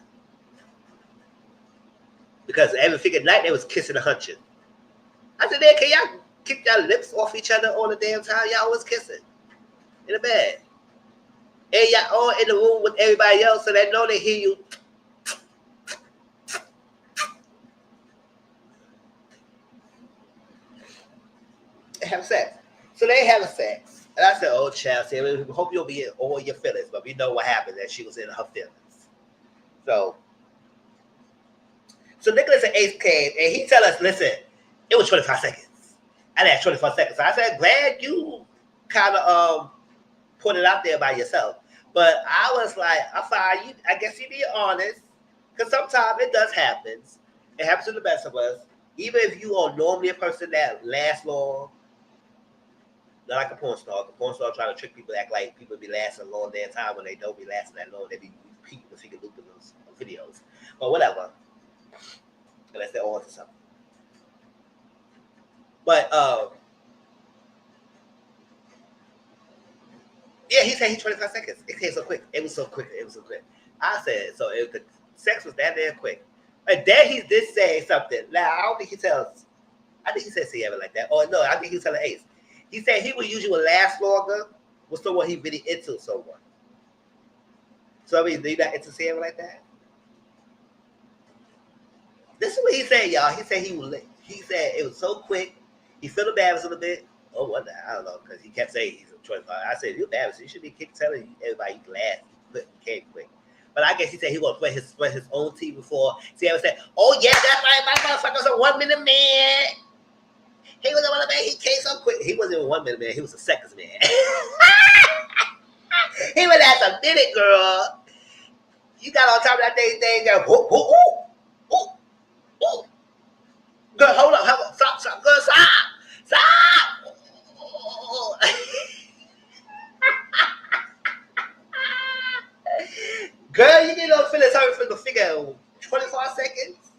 Speaker 1: Because every freaking night they was kissing and hunching. I said, can y'all kick y'all lips off each other all the damn time? Y'all was kissing in the bed. And y'all all in the room with everybody else so they know they hear you. They have sex. So they having sex. And I said, oh, Chelsea, we hope you'll be in all your feelings. But we know what happened, that she was in her feelings. So Nicholas and Ace came, and he tell us, listen, it was 25 seconds. I had 25 seconds. So I said, glad you kind of put it out there by yourself. But I was like, I'm fine. I guess you be honest. Because sometimes it does happen. It happens to the best of us. Even if you are normally a person that lasts long, Not like a porn star. The porn star try to trick people, act like people be lasting a long damn time when they don't be lasting that long. They be peeking the finger looping those videos. But whatever. Unless they're on to something. But yeah, he said he 25 seconds. It came so quick. It was so quick. It was so quick. I said so. The sex was that damn quick. And then he did say something. Now I don't think he tells. I think he said Sierra like that. Or no, I think he was telling Ace. He said he would usually last longer with someone he really into someone. So I mean, you not into Sierra like that? This is what he said, y'all. He said he said it was so quick. He felt embarrassed a little bit. Oh, what? I don't know, because he kept saying he's a 25. I said, you're embarrassed. You should be telling everybody you can last. But he came quick. But I guess he said he was going to spread his own tea before. Sierra said, oh, yeah, that's right. My motherfucker was a 1 minute man. He was a 1 minute man. He came so quick. He wasn't even 1 minute man. He was a seconds man. He was at a minute, girl. You got on top of that thing, girl. Whoop, whoop, whoop, whoop, whoop. Girl, hold up. Stop, girl, stop. Stop. Girl, you get no feelings hurt from the figure 24 seconds.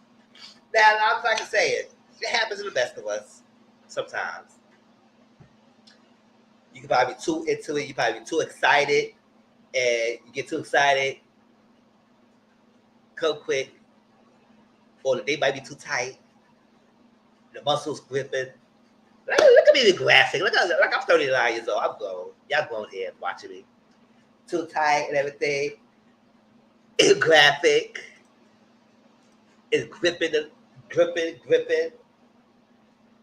Speaker 1: Now, I'm like saying, it happens to the best of us sometimes. You can probably be too into it. You probably be too excited. And you get too excited. Come quick. Or the day might be too tight. The muscles gripping. Look at me, the graphic. Look, I'm 39 years old. I'm grown. Y'all grown here watching me. Too tight and everything. It's graphic. It's gripping.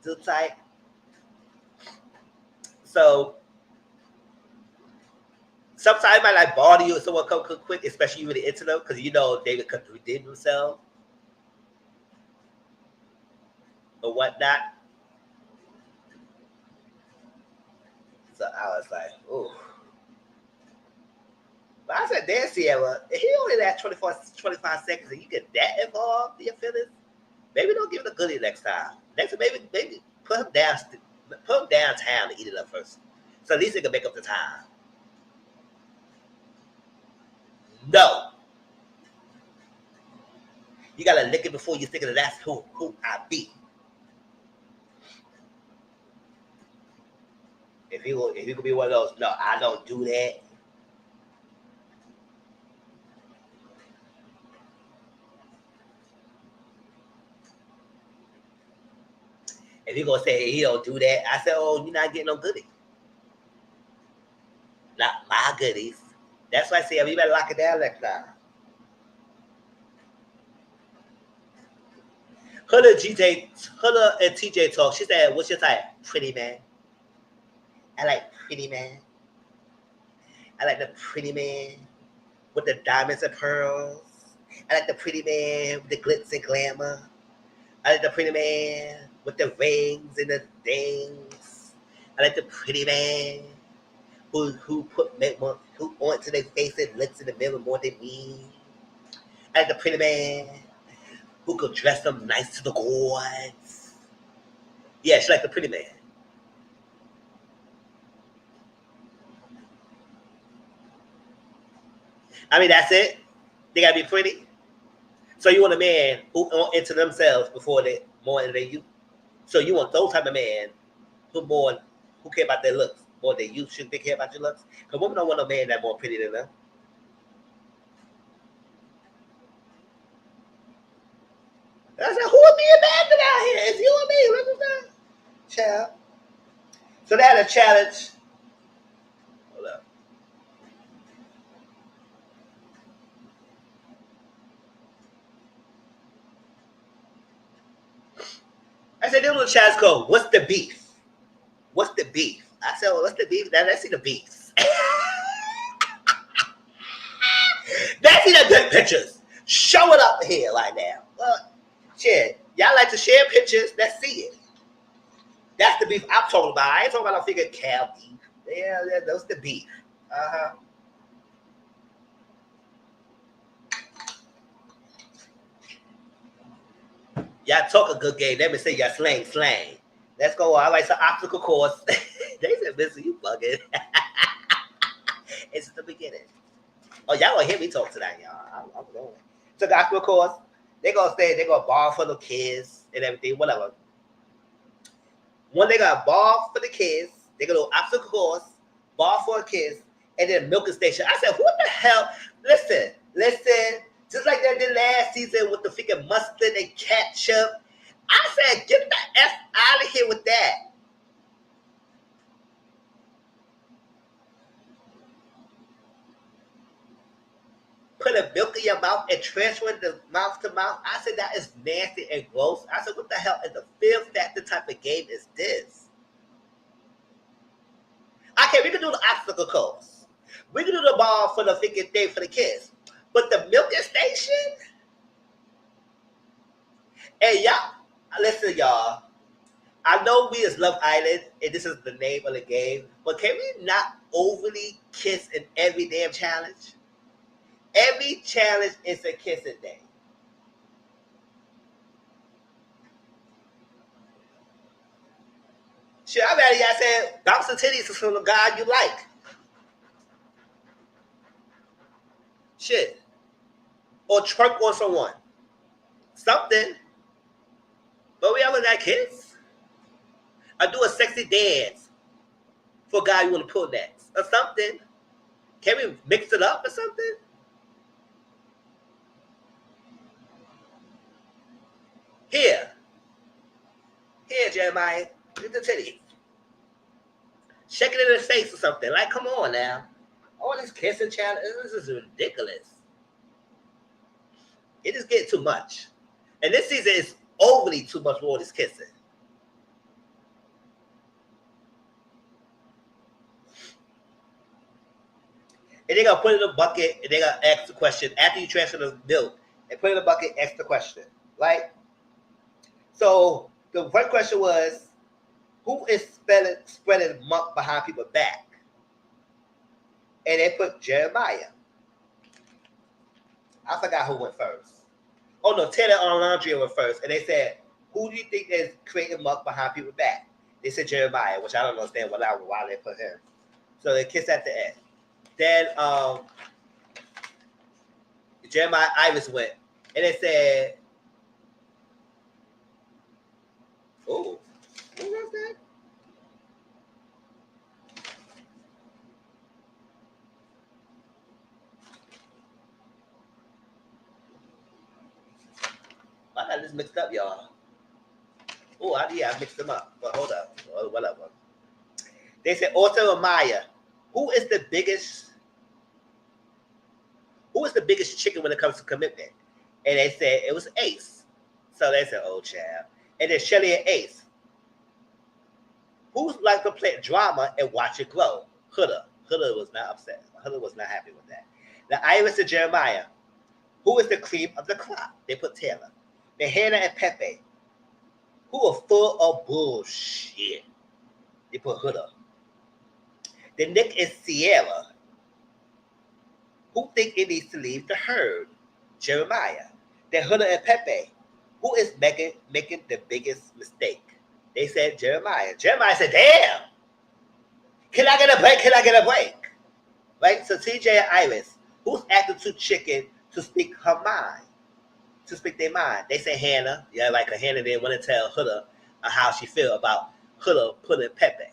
Speaker 1: Too tight. So sometimes it might like bother you if someone come quick, especially you really into them, because you know they could redeem themselves or whatnot. So I was like, ooh. But I said, damn, Sierra, if he only last 25 seconds and you get that involved in your feelings, maybe don't give it a goodie next time. Next time, maybe put him downtown to eat it up first. So at least they can make up the time. No. You gotta lick it before you think of that's who I be. If you could be one of those, no, I don't do that. If you gonna say he don't do that, I said, oh, you're not getting no goodies. Not my goodies. That's why I say you better lock it down next time. Hunter and TJ talk. She said, what's your type? Pretty man. I like pretty man. I like the pretty man with the diamonds and pearls. I like the pretty man with the glitz and glamour. I like the pretty man with the rings and the things. I like the pretty man who onto their face and looks in the mirror more than me. I like the pretty man who could dress them nice to the gods. Yeah, she like the pretty man. I mean, that's it. They gotta be pretty. So you want a man who into themselves before they more than you. So you want those type of man who care about their looks more than you should care about your looks. Because women don't want a man that more pretty than them. I said, who would be abandoned out here? It's you and me. Look at that. Child. So they had a challenge. Hold up. I said, this little challenge called, what's the beef? What's the beef? I said, well, what's the beef? Now, let's see the beefs. Let's see the good pictures. Show it up here right now. Well, shit. Y'all like to share pictures. Let's see it. That's the beef I'm talking about. I ain't talking about no figure cow beef. Yeah, that's the beef. Uh-huh. Y'all talk a good game. Let me say y'all slang. Let's go on. All right, so obstacle course. They said, Missy, you bugging. It's the beginning. Oh, y'all gonna hear me talk tonight, y'all. I'm going. So the obstacle course, they gonna stay, they gonna ball for the kids and everything, whatever. When they got ball for the kids, they gonna do obstacle course, ball for the kids, and then milking station. I said, what the hell? Listen. Just like they did last season with the freaking mustard and ketchup. I said, get the F out of here with that. Put a milk in your mouth and transfer it the mouth to mouth. I said, that is nasty and gross. I said, what the hell in the fear factor type of game is this? Okay, we can do the obstacle course. We can do the ball for the freaking thing for the kids. But the milking station? And y'all, listen, y'all. I know we is Love Island, and this is the name of the game, but can we not overly kiss in every damn challenge? Every challenge is a kissing day. Shit, I rather y'all say bounce the titties to some guy you like. Shit. Or twerk on someone. Something. But we ever not kiss? Or do a sexy dance for a guy you want to pull next. Or something. Can we mix it up or something? Here, Jeremiah, get the titty. Shake it in his face or something. Like, come on now. All this kissing challenge, this is ridiculous. It is getting too much. And this season is overly too much for all this kissing. And they're going to put it in a bucket and they're going to ask the question after you transfer the milk and put it in a bucket, ask the question. Right? So the first question was, who is spreading muck behind people's back? And they put Jeremiah. I forgot who went first. Oh no, Taylor on Laundry went first. And they said, who do you think is creating muck behind people's back? They said Jeremiah, which I don't understand why they put him. So they kissed at the end. Then Jeremiah Iris went. And they said, oh, who was that? I got this mixed up, y'all. Oh, I mixed them up. But hold up. Whatever. They said Orta or Maya. Who is the biggest chicken when it comes to commitment? And they said it was Ace. So they said, oh, child. And then Shelly and Ace. Who's like to play drama and watch it grow? Huda. Huda was not upset. Huda was not happy with that. The Iris and Jeremiah. Who is the cream of the crop? They put Taylor. The Hannah and Pepe. Who are full of bullshit? They put Huda. The Nick and Sierra. Who think it needs to leave the herd? Jeremiah. The Huda and Pepe. Who is making the biggest mistake? They said Jeremiah. Jeremiah said, damn. Can I get a break? Can I get a break? Right? So TJ and Iris. Who's acting too chicken to speak her mind? To speak their mind. They say Hannah. Yeah, like a Hannah didn't want to tell Huda how she feel about Huda putting Pepe.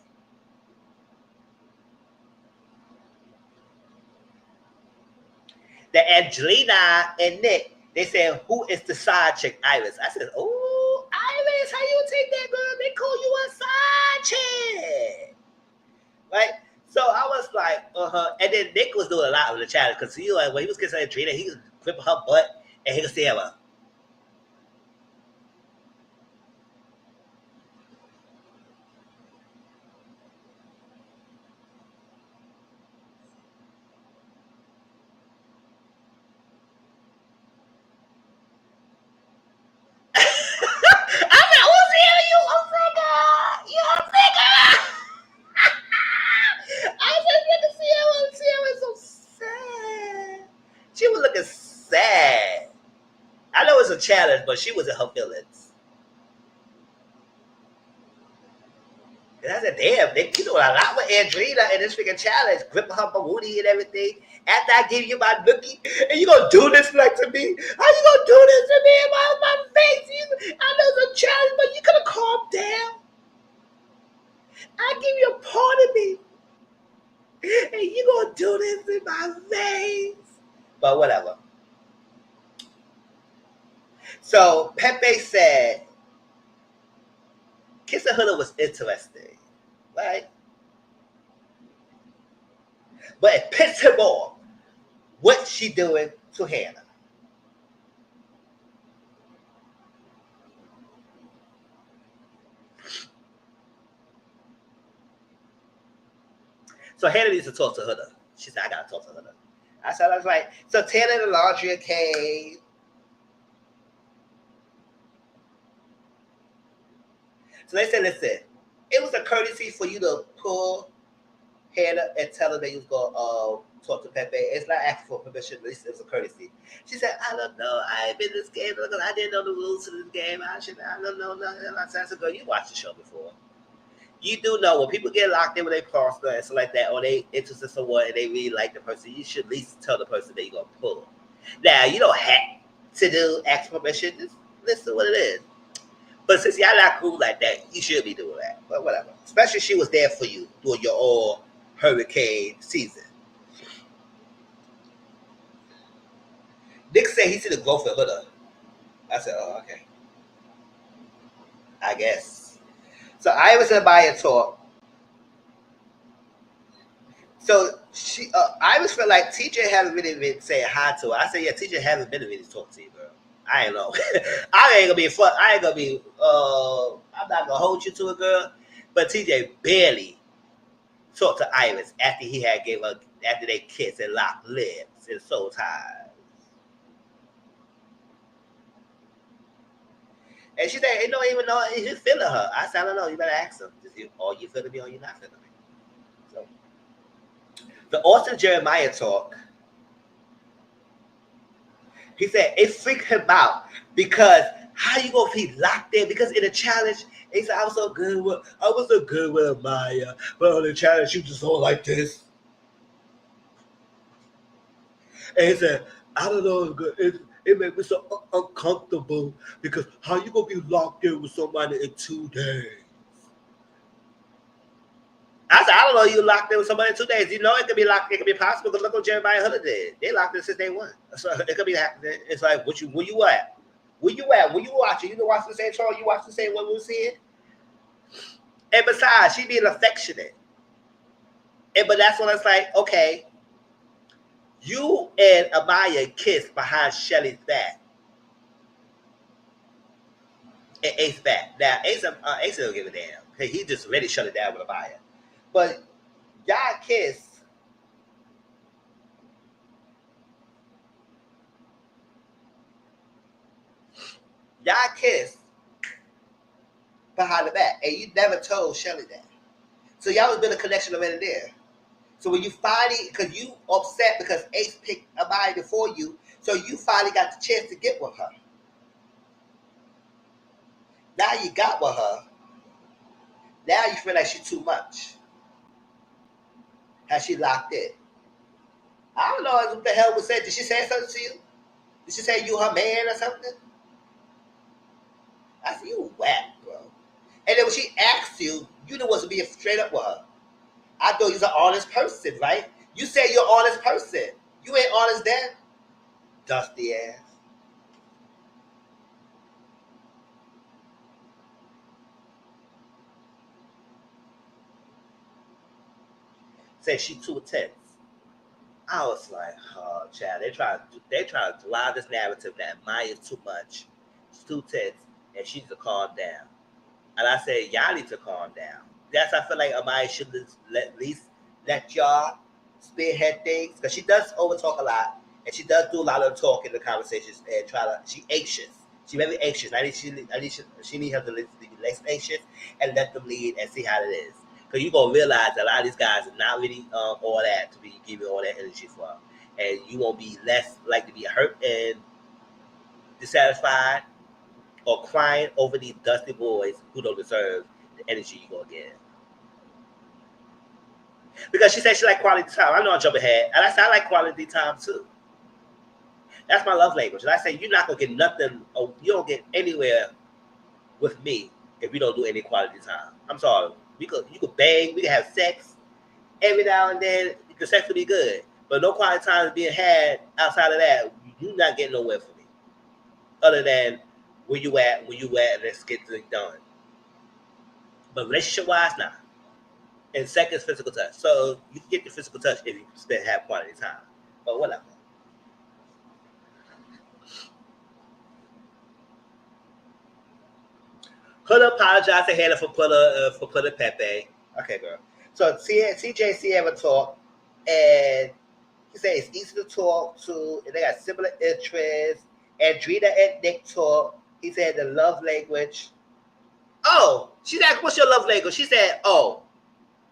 Speaker 1: The Angelina and Nick, they said, who is the side chick? Iris. I said, oh, Iris, how you take that, girl? They call you a side chick. Right? So I was like, And then Nick was doing a lot of the challenge because when he was kissing Angelina, he was gripping her butt and he was saying, I said, oh, Sierra, you a figure. You a figure. I said, look at Sierra. Sierra is so sad. She was looking sad. I know it's a challenge, but she was in her feelings. damn, they you know a lot with Andrina in this freaking challenge, gripping her booty and everything. After I give you my nookie, and you gonna do this like to me? How you gonna do this to me in my face? I know it's a challenge, but you could have calmed down. I give you a part of me, and you gonna do this in my face? But whatever. So Pepe said, Kissing Hunter was interesting, right? But it pissed him off. What's she doing to Hannah? So Hannah needs to talk to Hunter. She said, I gotta talk to Hunter. I said, that's right. So Taylor and Laundry came. So they said, listen, it was a courtesy for you to pull Hannah and tell her that you was going to talk to Pepe. It's not asking for permission, at least it was a courtesy. She said, I don't know. I ain't been in this game because I didn't know the rules of this game. I don't know nothing. I said, girl, you watched the show before. You do know when people get locked in with a partner and stuff like that, or they interested in someone and they really like the person, you should at least tell the person that you're going to pull. Now, you don't have to ask permission. Just listen to what it is. But since y'all not cool like that, you should be doing that. But whatever. Especially she was there for you during your all hurricane season. Nick said he see the growth in Huda. I said, oh, okay. I guess. So I was in buy a talk. So I was feel like TJ haven't really been saying hi to her. I said, yeah, TJ haven't been really talking to you, girl. I ain't know. I ain't gonna be fun. I ain't gonna be. I'm not gonna hold you to a girl. But TJ barely talked to Iris after he had gave her after they kissed and locked lips and soul ties. And she said, "Ain't no even know he's feeling her." I said, "I don't know. You better ask him. Are you feeling me or you not feeling me?" So the Austin Jeremiah talk. He said it freaked him out because how you gonna be locked in? Because in a challenge, he said I was so good with Amaya, but on the challenge you just don't like this. And he said, I don't know, it made me so uncomfortable because how you gonna be locked in with somebody in 2 days? I said, I don't know you locked in with somebody in 2 days. You know it could be locked, it could be possible because look what Jeremiah Hunter did. They locked in since day one. So it could be happening. It's like where you at? Where you at? Where you watching? You don't watch the same show, you watch the same one we were seeing? And besides, she being affectionate. But that's when it's like, okay, you and Amaya kissed behind Shelly's back. And Ace back. Now, Ace don't give a damn. He just ready to shut it down with Amaya. But y'all kiss. Y'all kiss behind the back. And you never told Shelly that. So y'all was been a connection already there. So when you finally, because you upset because Ace picked Amaya before you, so you finally got the chance to get with her. Now you got with her. Now you feel like she's too much. Has she locked in? I don't know what the hell was said. Did she say something to you? Did she say you her man or something? I said, you whack, bro. And then when she asked you, you know what to be straight up with her. I thought you was an honest person, right? You said you're an honest person. You ain't honest then. Dusty ass. Said she too intense. I was like, oh, child, they try to drive this narrative that Maya's too much, she's too tense, and she needs to calm down. And I said, y'all need to calm down. That's I feel like Amaya should at least let y'all spearhead things because she does overtalk a lot and she does do a lot of talk in the conversations and she anxious. She very anxious. She need her to be less anxious and let them lead and see how it is. Because you're gonna realize a lot of these guys are not really all that to be giving all that energy for, and you won't be less like to be hurt and dissatisfied or crying over these dusty boys who don't deserve the energy you're gonna get. Because she said she like quality time. I know I'm jumping ahead. And I said I like quality time too. That's my love language. And I say you're not gonna get nothing, or you don't get anywhere with me if we don't do any quality time. I'm sorry. You could bang, we can have sex every now and then. The sex will be good, but no quality time is being had outside of that. You're not getting nowhere for me, other than where you at, and let's get things done. But relationship wise, nah. And second is physical touch. So you can get the physical touch if you have quality time. But whatever. Could apologize to Hannah for putting Pepe. Okay, girl. So CJ Sierra talk, and he said it's easy to talk to, and they got similar interests. Andrina and Nick talk. He said the love language. Oh, she asked, "What's your love language?" She said, "Oh,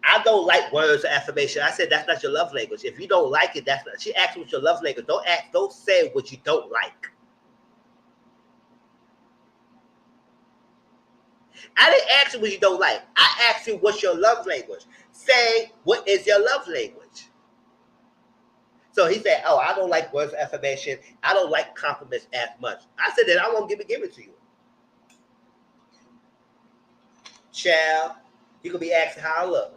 Speaker 1: I don't like words of affirmation." I said, "That's not your love language. If you don't like it, that's not." She asked, "What's your love language?" Don't say what you don't like. I didn't ask you what you don't like. I asked you what's your love language. Say what is your love language. So he said, "Oh, I don't like words of affirmation. I don't like compliments as much." I said, "Then I won't give it to you." Child, you could be asking how I look.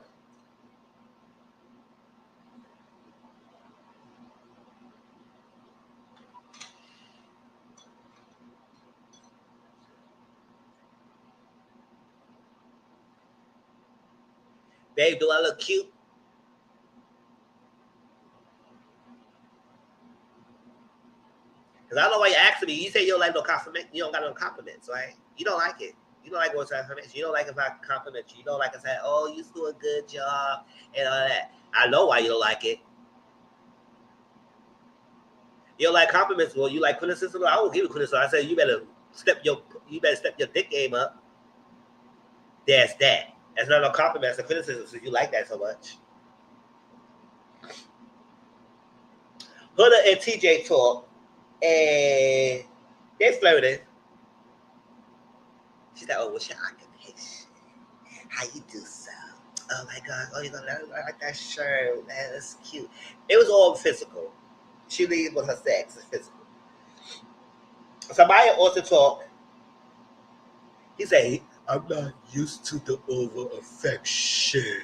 Speaker 1: Babe, do I look cute? Because I don't know why you're asking me. You say you don't like no compliment. You don't got no compliments, right? You don't like it. You don't like words of affirmation. You don't like if I compliment you. You don't like if I say, "Oh, you do a good job," and all that. I know why you don't like it. You don't like compliments. Well, you like criticism. I won't give you criticism. I say you better step your dick game up. That's that. That's not no compliment. That's a criticism. So you like that so much. Huda and TJ talk, and they flirted. She's like, "Oh, what's your occupation? How you do so? Oh my God! Oh, you like that shirt? That's cute." It was all physical. She leads with her sex. It's physical. Somebody also talk. He said, "I'm not used to the over affection."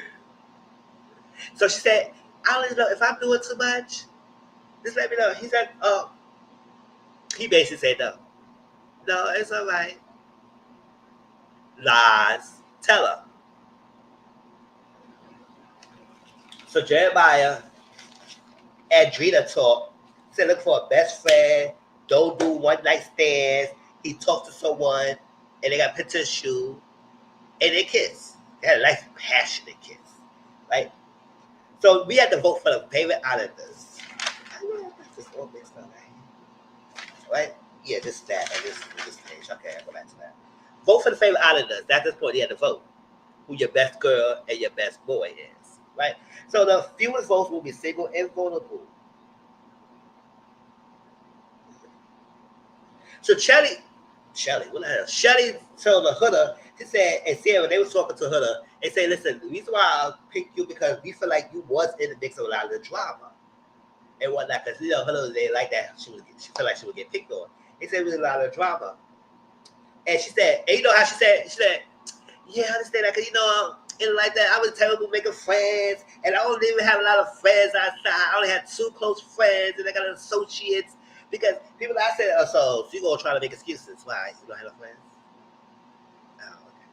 Speaker 1: So she said, "I don't even know if I'm doing too much. Just let me know." He said, "Oh." He basically said, "No, no, it's all right." Lies. Tell her. So Jeremiah and Drina talk. He said, "Look for a best friend. Don't do one night stands." He talked to someone, and they got put to his shoe, and they kiss. They had a nice, passionate kiss, right? So we had to vote for the favorite islanders. This all mixed up, right? Yeah, just that. This page. Okay, I'll go back to that. Vote for the favorite islanders. At this point, you had to vote who your best girl and your best boy is, right? So the fewest votes will be single and vulnerable. So what the hell? Shelly told the Huda, she said, and Sarah, they was talking to Huda, and say, "Listen, the reason why I picked you because we feel like you was in the mix of a lot of the drama and whatnot, because Huda, they like that she felt like she would get picked on." He said, "There's a lot of drama," and she said, and you know how she said, "Yeah, I understand that, because and like that, I was terrible making friends, and I don't even have a lot of friends outside. I only had 2 close friends, and I got associates because people." I said, "Oh, so you gonna try to make excuses why you don't have no friends?" Oh, okay.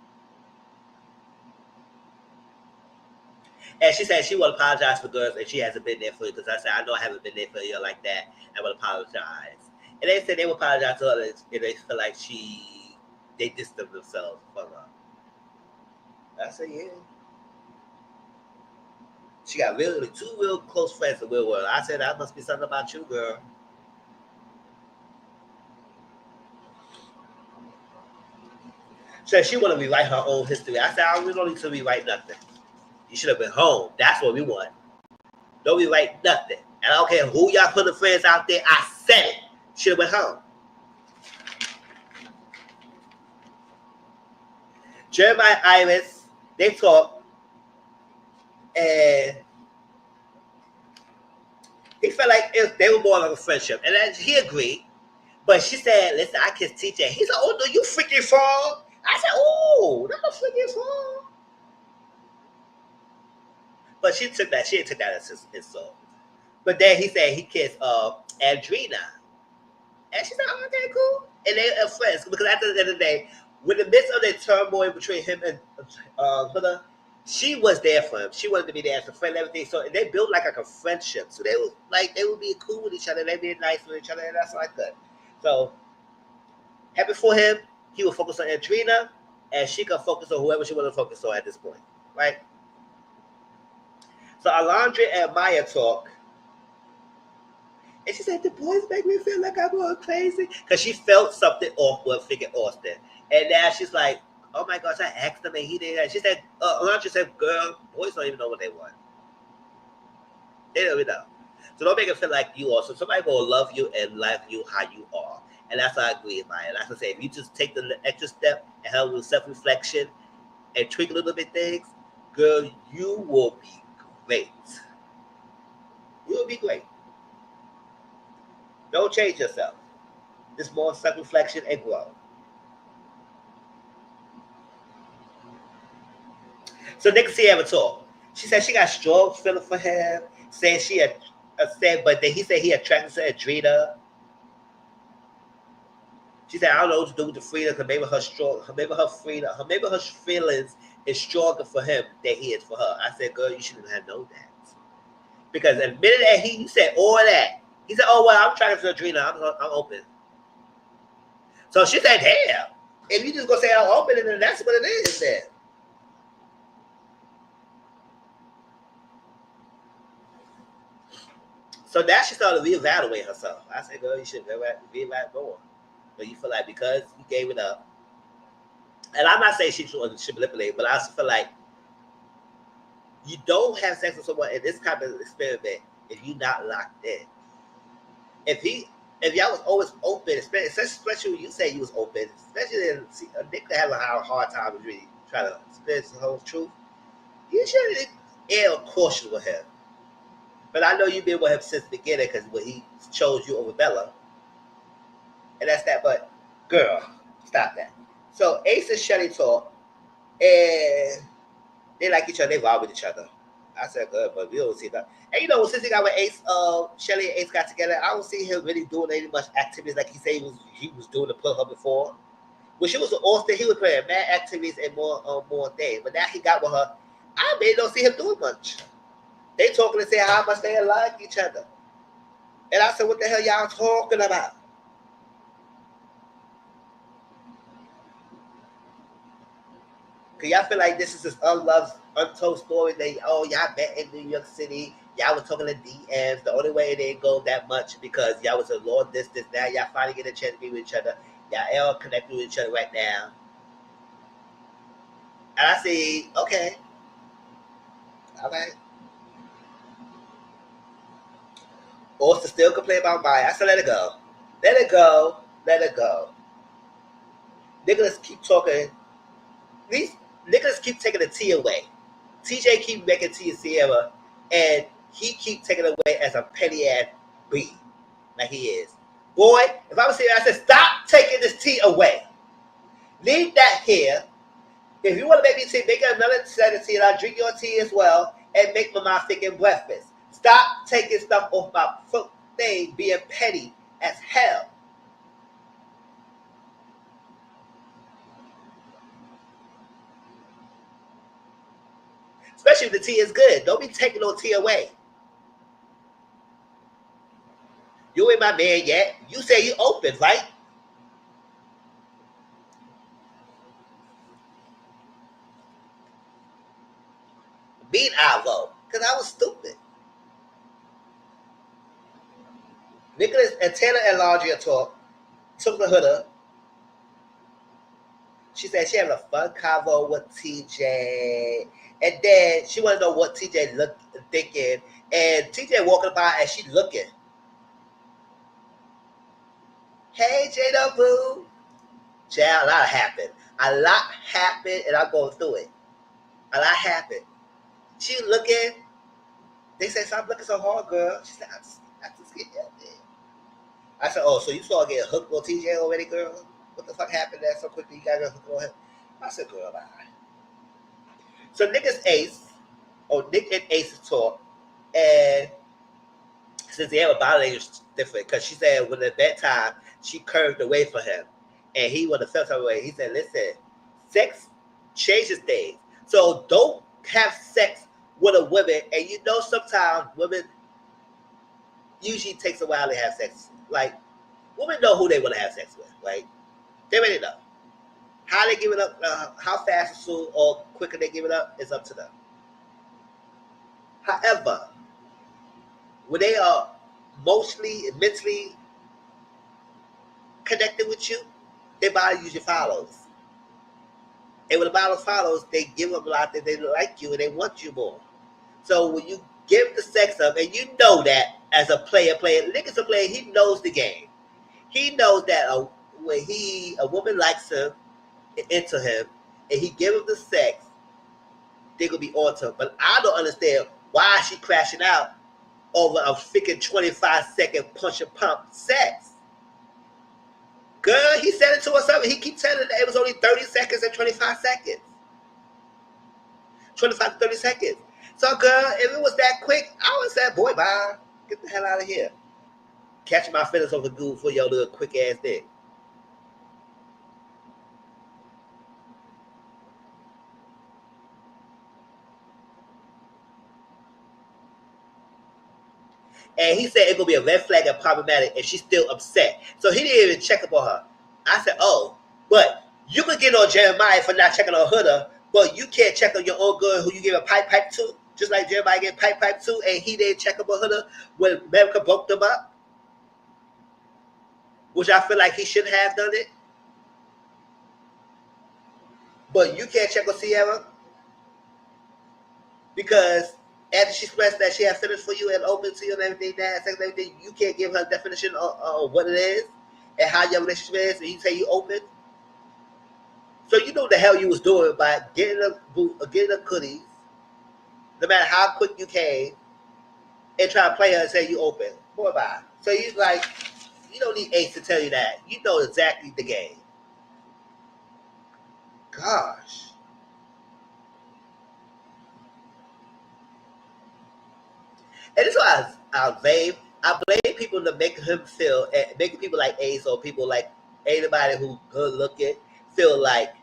Speaker 1: And she said she will apologize for girls, and she hasn't been there for you because I said I know I haven't been there for you like that. I will apologize, and they said they will apologize to others if they feel like they distance themselves from her. I said, yeah. She got really 2 real close friends in the real world. I said that must be something about you, girl. So she want to rewrite her own history. I said, we don't need to rewrite nothing. You should have been home. That's what we want. Don't rewrite nothing. And I don't care who y'all put the friends out there. I said it. Should have been home. Jeremiah Iris, they talk, and felt like they were more like a friendship, and then he agreed. But she said, "Listen, I kissed TJ." He said, "Oh, no, you freaking frog!" I said, "Oh, not a freaking frog." But she took that. She didn't take that as his insult. But then he said he kissed Andrina, and she said, "Oh, okay, cool." And they are friends because at the end of the day, with the midst of the turmoil between him and Huda, she was there for him. She wanted to be there as a friend and everything. So they built like a friendship. So they would be cool with each other. They be nice with each other, and that's like good. So happy for him. He will focus on Andrina, and she can focus on whoever she want to focus on at this point, right? So Alondra and Maya talk, and she said, "The boys make me feel like I'm going crazy," because she felt something off with freaking Austin, and now she's like, "Oh my gosh, I asked him and he did." She said, "Alondra said, girl, boys don't even know what they want. They don't even know. So don't make it feel like you are. So somebody will love you and like you how you are." And that's what I agree with Maya. That's what I say. If you just take the extra step and have a little self-reflection and tweak a little bit things, girl, you will be great. You will be great. Don't change yourself. Just more self-reflection and grow. So Nick Sierra talk. She said she got strong feeling for him. Saying she had said, but then he said he attracted to Adrena. She said, "I don't know what to do with the freedom because maybe her strong, maybe her freedom, maybe her feelings is stronger for him than he is for her." I said, "Girl, you shouldn't have known that." Because the minute that he said all that, he said, "Oh well, I'm attracted to Adrena. I'm open." So she said, "Damn, if you just gonna say I'm open, then that's what it is then." So now she started reevaluating herself. I said, "Girl, you should reevaluate more." But you feel like because you gave it up, and I'm not saying she should manipulate, but I also feel like you don't have sex with someone in this kind of experiment if you're not locked in. If y'all was always open, especially when you say you was open, especially in Nick have a hard time with really trying to experience the whole truth, you should err cautious with him. But I know you've been with him since the beginning because when he chose you over Bella, and that's that. But girl, stop that. So Ace and Shelly talk, and they like each other. They vibe with each other. I said good, but we don't see that. And you know, since he got with Ace, Shelly and Ace got together, I don't see him really doing any much activities like he said he was doing to put her before. When she was with Austin, he was playing mad activities and more things. But now he got with her, I really don't see him doing much. They talking and saying how much they like each other. And I said, what the hell y'all talking about? Cause y'all feel like this is this unloved, untold story that y'all met in New York City. Y'all was talking to DMs. The only way it didn't go that much because y'all was a long distance. Now y'all finally get a chance to be with each other. Y'all all connected with each other right now. And I say, okay, all right. Austin still complain about Maya. I said, let it go. Let it go. Let it go. Nicholas keep talking. These Nicholas keep taking the tea away. TJ keep making tea of Sierra, and he keep taking it away as a petty ass B, like he is. Boy, if I was here, I said, stop taking this tea away. Leave that here. If you want to make me tea, make another set of tea, and I'll drink your tea as well, and make my freaking breakfast. Stop taking stuff off my foot thing, being petty as hell. Especially if the tea is good. Don't be taking no tea away. You ain't my man yet. You say you open, right? Beat Ivo. Because I was stupid. Nicholas and Taylor and Laundria took the hood up. She said she having a fun convo with TJ. And then she want to know what TJ thinking. And TJ walking by and she looking. Hey, Jada Boo. Child, a lot happened. A lot happened and I'm going through it. A lot happened. She looking. They said, stop looking so hard, girl. She said, just get that thing. I said, oh, so you saw get hooked on TJ already, girl? What the fuck happened there so quickly? You got to hook on him. I said, girl, bye. So Nick is Ace, or Nick and Ace talk, and since they have a body language different, because she said when at that time she curved away from him, and he would have felt her way. He said, "Listen, sex changes things, so don't have sex with a woman." And you know, sometimes women usually takes a while to have sex. Like women know who they want to have sex with. Like they already know how they give it up, how fast or soon or quicker they give it up is up to them. However, when they are emotionally and mentally connected with you, their body usually follows. And when the body follows, they give them a lot that they like you and they want you more. So when you give the sex up, and you know that as a player, Nick is a player, he knows the game. He knows that when a woman likes him, into him, and he give him the sex, they're gonna be on to him. But I don't understand why she crashing out over a freaking 25-second punch and pump sex. Girl, he said it to herself. He keeps telling her that it was only 30 seconds and 25 seconds. 25 to 30 seconds. So, girl, if it was that quick, I would have said, boy, bye. Get the hell out of here. Catching my feelings over the Google for your little quick-ass thing. And he said it's going to be a red flag and problematic, and she's still upset. So he didn't even check up on her. I said, oh, but you could get on Jeremiah for not checking on her, but you can't check on your own girl who you gave a pipe to, just like Jeremiah gave pipe to, and he didn't check up on her when America broke them up, which I feel like he should have done it. But you can't check on Sierra because after she expressed that she had feelings for you and open to you and everything, that sex and everything, you can't give her a definition of what it is and how your relationship is, and you say you open. So you know what the hell you was doing by getting a cooties, no matter how quick you came, and try to play her and say you open. Boy, bye. So he's like, you don't need Ace to tell you that. You know exactly the game. Gosh. And this is why I blame people to make him feel, making people like Ace or people like anybody who good looking feel like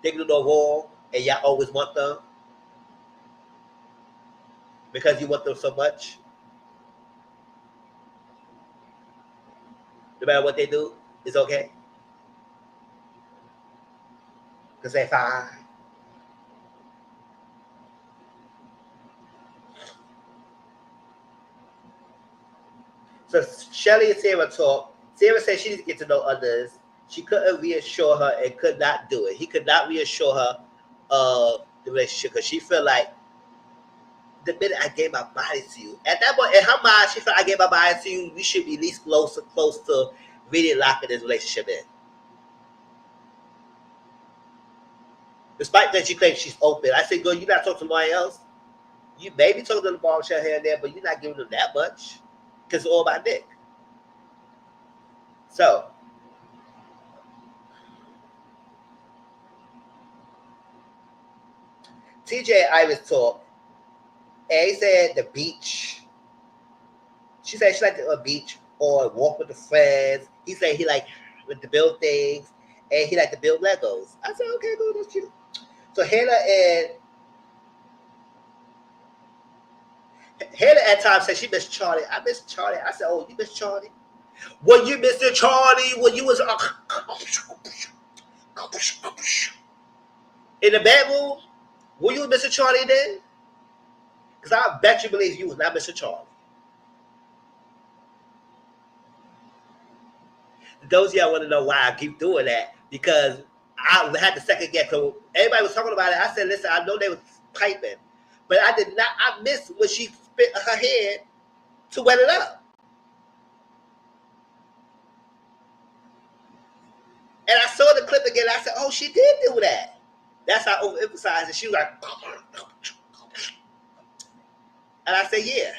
Speaker 1: they can do no wrong and y'all always want them because you want them so much. No matter what they do, it's okay. Because they're fine. So Shelly and Sarah talk. Sarah said she needs to get to know others. She couldn't reassure her and could not do it. He could not reassure her of the relationship because she felt like the minute I gave my body to you, at that point in her mind, she felt I gave my body to you. We should be at least close to really locking this relationship in. Despite that, she claims she's open. I said, girl, you not talking to somebody else. You maybe talking to the bombshell here and there, but you're not giving them that much because it's all about dick. So, TJ and Iris talk, and he said the beach. She said she liked a beach or walk with the friends. He said he liked to build things, and he liked to build Legos. I said, okay, good, that's cute. So Hannah at times said she missed Charlie. I miss Charlie. I said, oh, you miss Charlie? When you missed Charlie, when you was in the bedroom, were you Mr. Charlie then? Because I bet you believe you was not Mr. Charlie. Those of y'all want to know why I keep doing that, because I had to second guess. So everybody was talking about it. I said, listen, I know they was piping, but I did not. I missed when she spit her head to wet it up. And I saw the clip again. I said, oh, she did do that. That's how I overemphasized it. She was like, and I said, yeah.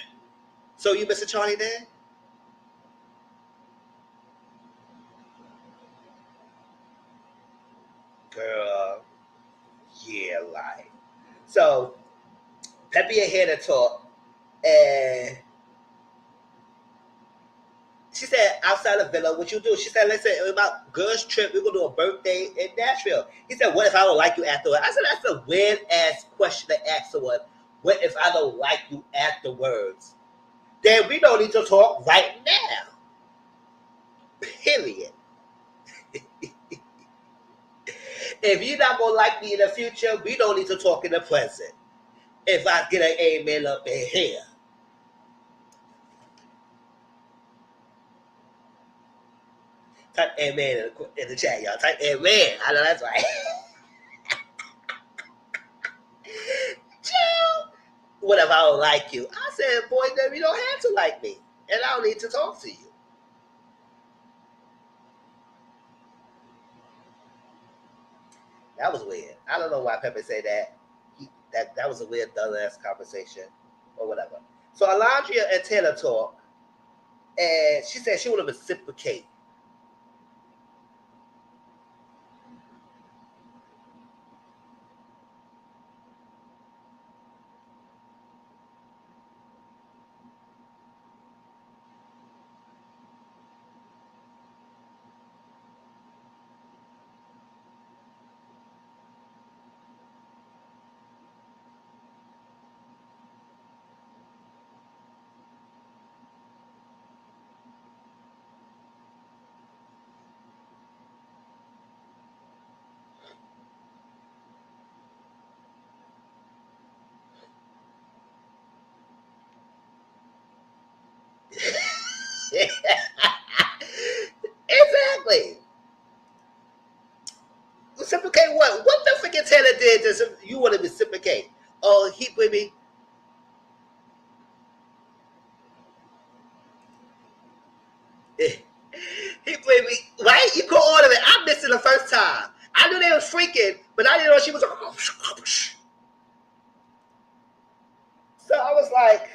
Speaker 1: So you Mr. Charlie then? Girl, yeah, like. So Peppy and Hannah talk, and she said, outside of Villa, what you do? She said, listen, about girls' trip, we're going to do a birthday in Nashville. He said, what if I don't like you afterward? I said, that's a weird-ass question to ask someone. What if I don't like you afterwards? Then we don't need to talk right now. Period. If you're not going to like me in the future, we don't need to talk in the present. If I get an amen up in here. Type amen in the chat, y'all. Type amen. I know that's right. Chill. What if I don't like you? I said, boy, then you don't have to like me. And I don't need to talk to you. That was weird. I don't know why Pepe said that. That was a weird, dumb-ass conversation. Or whatever. So Alondria and Taylor talk. And she said she want to reciprocate. Exactly. Reciprocate what? What the freaking Taylor did to you want to reciprocate? Oh, he baby. He played me right. You call all of it. I missed it the first time. I knew they was freaking, but I didn't know she was. So I was like,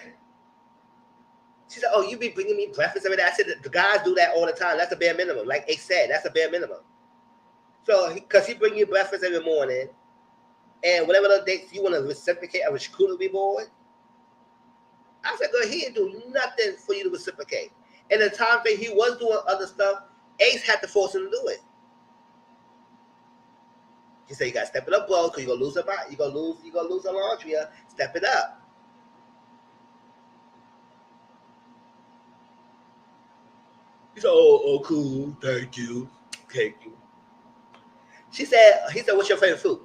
Speaker 1: she said, "Oh, you be bringing me breakfast every day." I said, "The guys do that all the time. That's a bare minimum." Like Ace said, that's a bare minimum. So, because he bring you breakfast every morning, and whatever the dates you want to reciprocate a recruiter board, I said, "Girl, he didn't do nothing for you to reciprocate." And the time that he was doing other stuff, Ace had to force him to do it. He said, "You got to step it up, bro, because you're gonna lose a body. You're gonna lose a laundry. Step it up." He said, "Oh, cool, thank you, thank you." He said, "What's your favorite food?"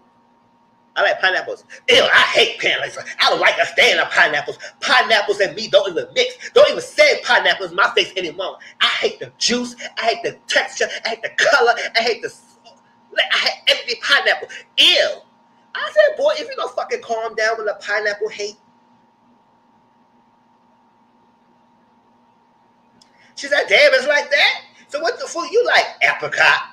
Speaker 1: I like pineapples. Ew, I hate pineapples. I don't like a stand of pineapples. Pineapples and me don't even mix. Don't even say pineapples in my face anymore. I hate the juice. I hate the texture. I hate the color. I hate everything pineapple. Ew. I said, boy, if you don't fucking calm down with the pineapple hate. She said, damn, it's like that? So what the food you like? Apricot.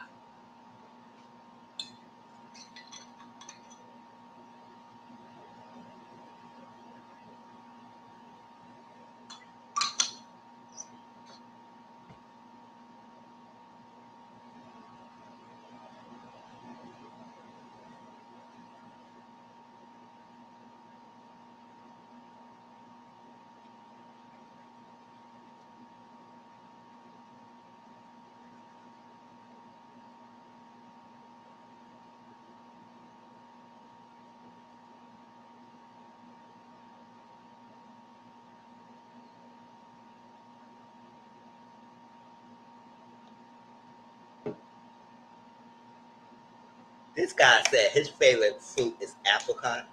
Speaker 1: This guy said his favorite fruit is apricot.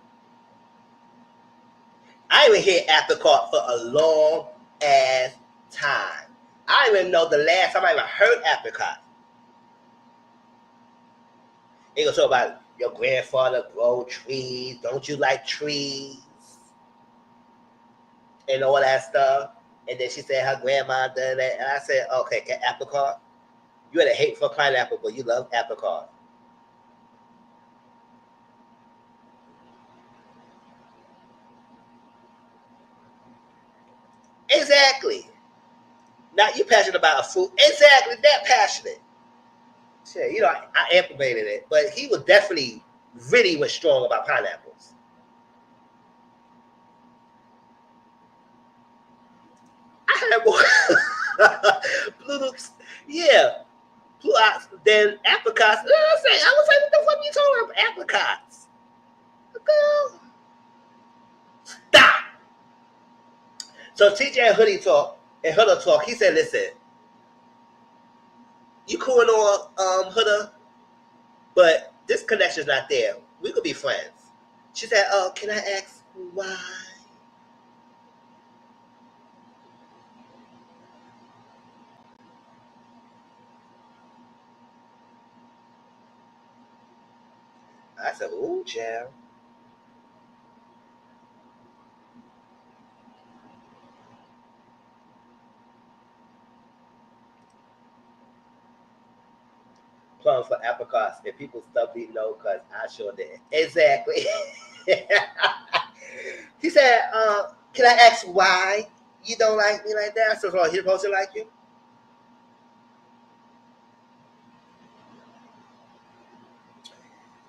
Speaker 1: I ain't even hear apricot for a long ass time. I don't even know the last time I ever heard apricot. He gonna talk about your grandfather grow trees. Don't you like trees? And all that stuff. And then she said her grandma done that. And I said, okay, apricot. You had a hate for pineapple, but you love apricot. Exactly. Not you passionate about a food. Exactly, that passionate. Shit, you know, I implemented it, but he was definitely really was strong about pineapples. I had more blue loops. Yeah, blue then apricots. I was like, what the fuck are you talking about? Apricots. Girl, stop. So TJ and Hoodie talk and Huda talk. He said, "Listen, you cool and all, Huda, but this connection's not there. We could be friends." She said, "Oh, can I ask why?" I said, "Ooh, child." Plums for apricots. If people stubbornly know, because I sure did. Exactly. He said, "Can I ask why you don't like me like that?" I said, "Oh, he's supposed to like you."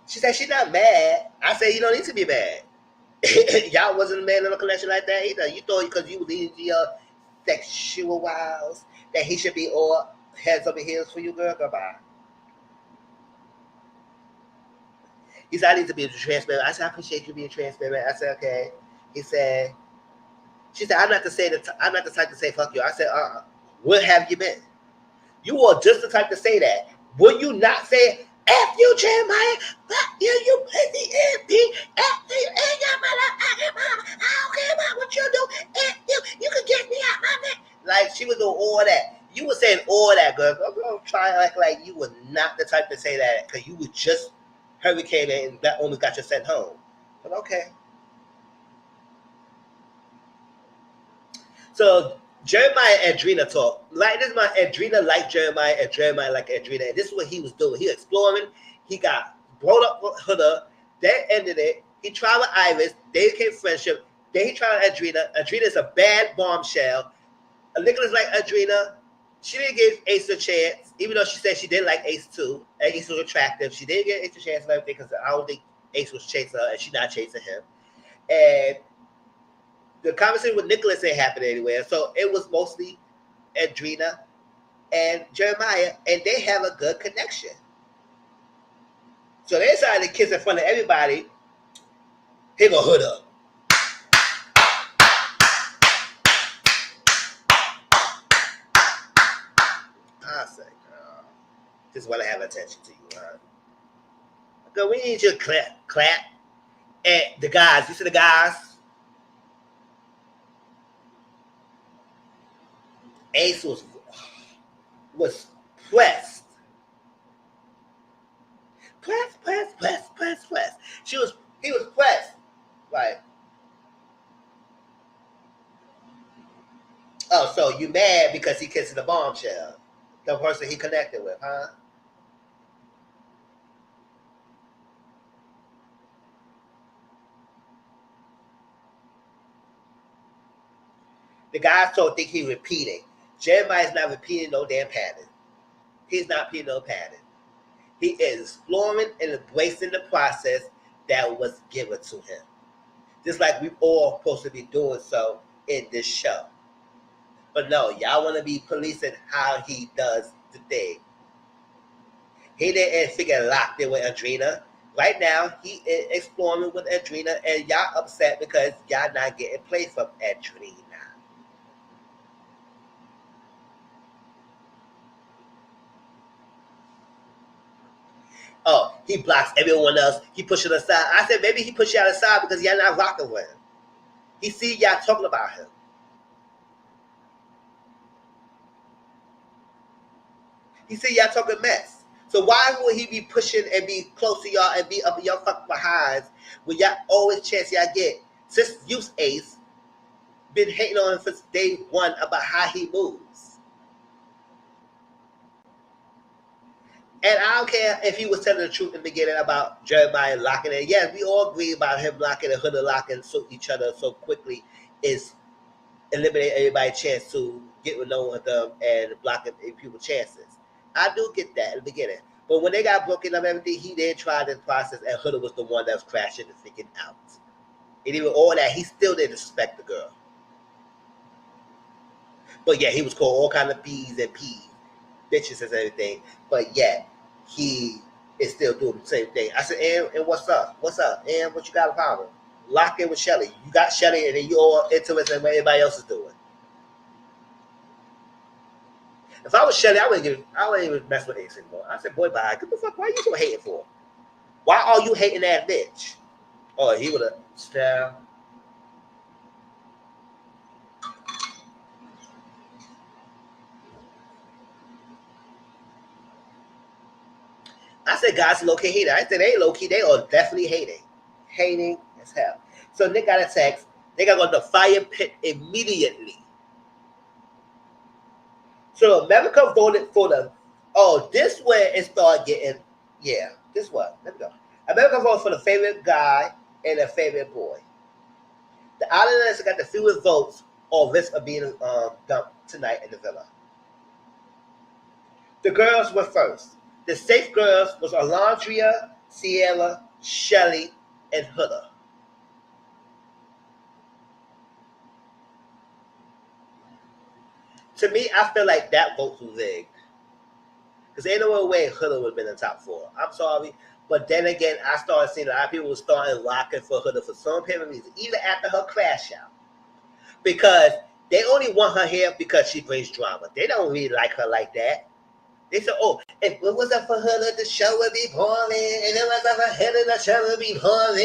Speaker 1: She said, "She's not mad." I said, "You don't need to be mad." Y'all wasn't a man in a connection like that either. You thought because you was into your sexual wiles that he should be all heads over heels for you, girl. Goodbye. He said, "I need to be transparent." I said, "I appreciate you being transparent." I said, "Okay." He said, she said, I'm not the type to say fuck you." I said, "Where have you been? You are just the type to say that. Will you not say F you, Jeremiah? Fuck you, you pussy MP. F you, and your mother, I don't care about what you do. F you, you can get me out my neck." Like she was doing all that. You were saying all that, girl. I'm trying to act like you were not the type to say that because you was just hurricane and that almost got you sent home. But okay. So Jeremiah and Adrena talk. Like this is my Adrena like Jeremiah and Jeremiah like Adrena. And this is what he was doing. He was exploring. He got brought up with Huda. That ended it. He tried with Iris. They became friendship. Then he tried with Adrena. Adrena is a bad bombshell. Nicholas like Adrena. She didn't give Ace a chance, even though she said she did like Ace too. And Ace was attractive. She didn't get Ace a chance and everything because I don't think Ace was chasing her and she's not chasing him. And the conversation with Nicholas ain't happening anywhere. So it was mostly Adrena and Jeremiah, and they have a good connection. So they decided to kiss in front of everybody. He go hood up. I say, girl, just want to have attention to you, huh? Girl, we need you to clap, clap. And the guys, you see the guys? Ace was pressed. Pressed. He was pressed. Like, oh, so you mad because he kissing the bombshell, the person he connected with, huh? The guys don't think he repeating. Jeremiah's not repeating no damn pattern. He's not repeating no pattern. He is exploring and embracing the process that was given to him. Just like we all supposed to be doing so in this show. But no, y'all want to be policing how he does the thing. He didn't figure locked in with Adrena. Right now, he is exploring with Adrena, and y'all upset because y'all not getting play from Adrena. Oh, he blocks everyone else. He pushes it aside. I said maybe he pushed y'all aside because y'all not rocking with him. He see y'all talking about him. He see y'all talking mess. So why would he be pushing and be close to y'all and be up in y'all fucking behinds when y'all always chance y'all get? Since youth Ace been hating on him since day one about how he moves. And I don't care if he was telling the truth in the beginning about Jeremiah locking it. Yes, we all agree about him locking and Huda locking so each other so quickly is eliminate everybody's chance to get to know them and blocking people's chances. I do get that in the beginning. But when they got broken up everything, he did try this process, and Huda was the one that was crashing and freaking out. And even all that, he still didn't disrespect the girl. But yeah, he was called all kind of B's and P's, bitches and everything. But yet, he is still doing the same thing. I said, and what's up? What's up? And what you got a problem? Lock in with Shelly. You got Shelly, and then you all interested in what everybody else is doing. If I was Shelly, I wouldn't even mess with Ace anymore. I said, boy, bye. Get the fuck. Why are you so hating for? Why are you hating that bitch? Oh, he would have stabbed. I said guys low key hating. I said they ain't low key. They are definitely hating. Hating as hell. So Nick got a text. They got to go to the fire pit immediately. So America voted for the. Oh, this where it started getting. Yeah, this what. Let me go. America voted for the favorite guy and the favorite boy. The Islanders got the fewest votes on risk of being dumped tonight in the villa. The girls were first. The safe girls was Alondria, Sierra, Shelly, and Huda. To me, I feel like that vote was rigged. Because ain't no way Huda would have been in the top four. I'm sorry. But then again, I started seeing a lot of people were starting rocking for Huda for some apparent reason, even after her crash out. Because they only want her here because she brings drama. They don't really like her like that. They said, oh, if it wasn't for her, the show would be boring. If it wasn't for her, the show would be boring.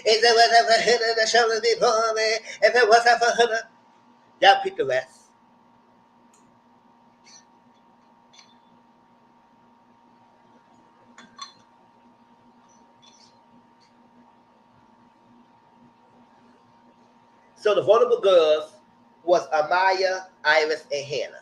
Speaker 1: If it wasn't for her, the show would be boring. If it wasn't for her, y'all pick the rest. So the vulnerable girls was Amaya, Iris, and Hannah.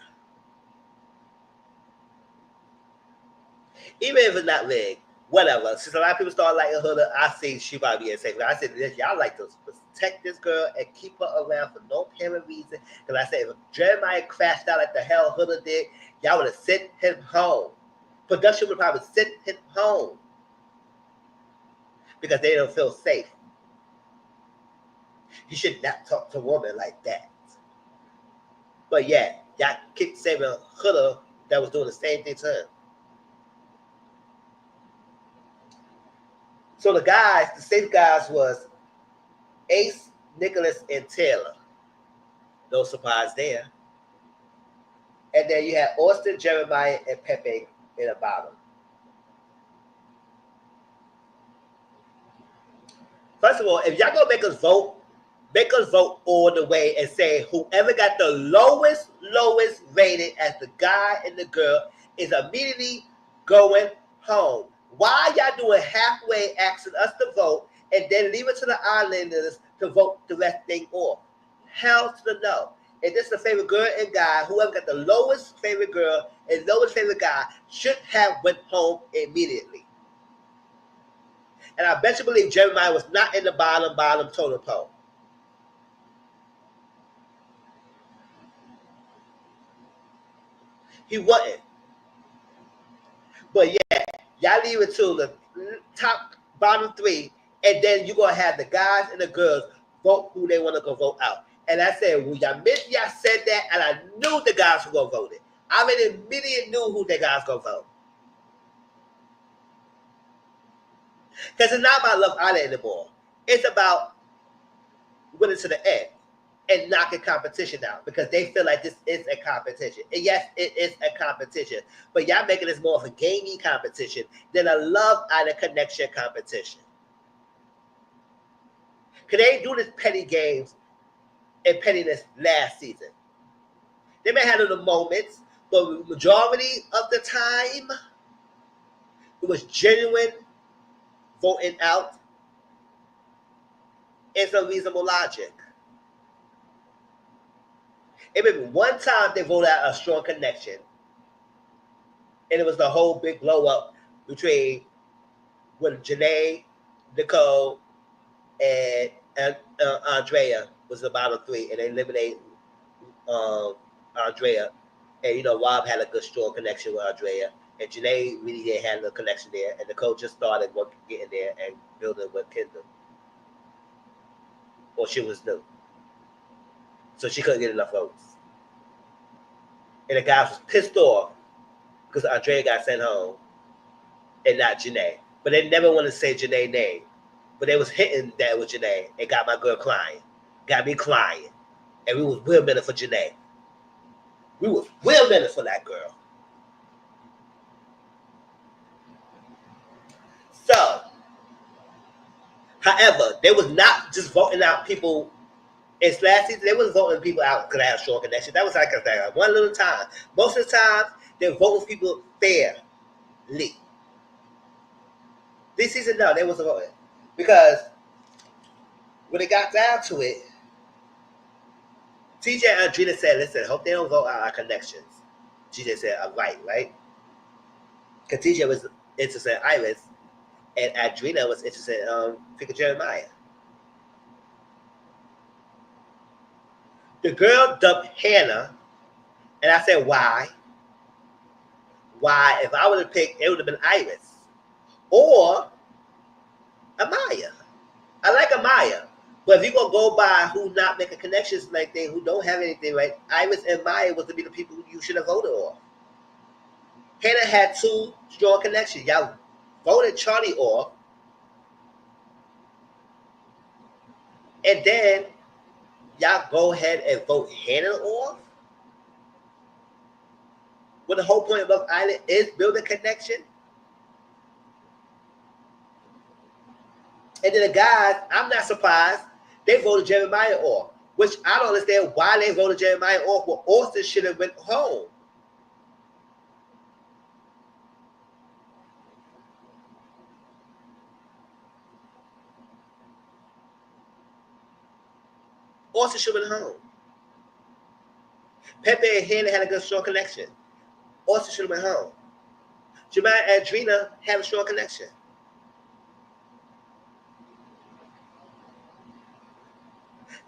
Speaker 1: Even if it's not rigged, whatever. Since a lot of people start liking her, I see she probably be safe. I said, y'all like to protect this girl and keep her around for no apparent reason. Because I said, if Jeremiah crashed out like the hell Huda did, y'all would have sent him home. Production would probably send him home because they don't feel safe. He should not talk to a woman like that. But yeah, y'all keep saving Huda that was doing the same thing to him. So the guys, the safe guys was Ace, Nicholas, and Taylor. No surprise there. And then you had Austin, Jeremiah, and Pepe in the bottom. First of all, if y'all gonna make us vote all the way and say whoever got the lowest rated as the guy and the girl is immediately going home. Why y'all doing halfway asking us to vote and then leave it to the Islanders to vote the rest thing off? Hell to the no. If this is the favorite girl and guy, whoever got the lowest favorite girl and lowest favorite guy should have went home immediately. And I bet you believe Jeremiah was not in the bottom totem pole. He wasn't. But yeah, y'all leave it to the top bottom three, and then you're gonna have the guys and the girls vote who they want to go vote out. And I said, well, y'all said that, and I knew the guys were gonna vote it. I immediately knew who the guys gonna vote. Because it's not about Love Island anymore. It's about winning to the end and knocking competition out because they feel like this is a competition. And yes, it is a competition, but y'all making this more of a gaming competition than a Love Island connection competition. Because they do this petty games and pettiness last season. They may have little moments, but the majority of the time, it was genuine voting out and some reasonable logic. It may be one time they voted out a strong connection, and it was the whole big blow up between when Janae, Nicole, and Andrea was the bottom three, and they eliminated Andrea, and Rob had a good strong connection with Andrea, and Janae really didn't have no connection there, and Nicole just started getting there and building with Kendall, or she was new, so she couldn't get enough votes, and the guys was pissed off because Andrea got sent home, and not Janae, but they never wanted to say Janae's name, but they was hitting that it was Janae, and got my girl crying, got me crying, and we was real minute for Janae. We was real minute for that girl. So, however, they was not just voting out people. It's last season, they was voting people out because they had a strong connection. That was like one little time. Most of the time, they were voting people fairly. This season, no, they wasn't voting. Because when it got down to it, TJ and Andrea said, listen, hope they don't vote out our connections. TJ said, I'm right? Because TJ was interested in Iris, and Adrena was interested in Fika Jeremiah. The girl dubbed Hannah, and I said, why? Why? If I would have picked, it would have been Iris or Amaya. I like Amaya, but if you're going to go by who not making connections like they, who don't have anything, right? Iris and Maya was to be the people who you should have voted off. Hannah had two strong connections. Y'all voted Charlie off, and then y'all go ahead and vote Hannah off? When the whole point of Love Island is building connection? And then the guys, I'm not surprised, they voted Jeremiah off, which I don't understand why they voted Jeremiah off, but Austin should have went home. Austin should have went home. Pepe and Hannah had a good strong connection. Austin should have went home. Jemima and Adrena had a strong connection.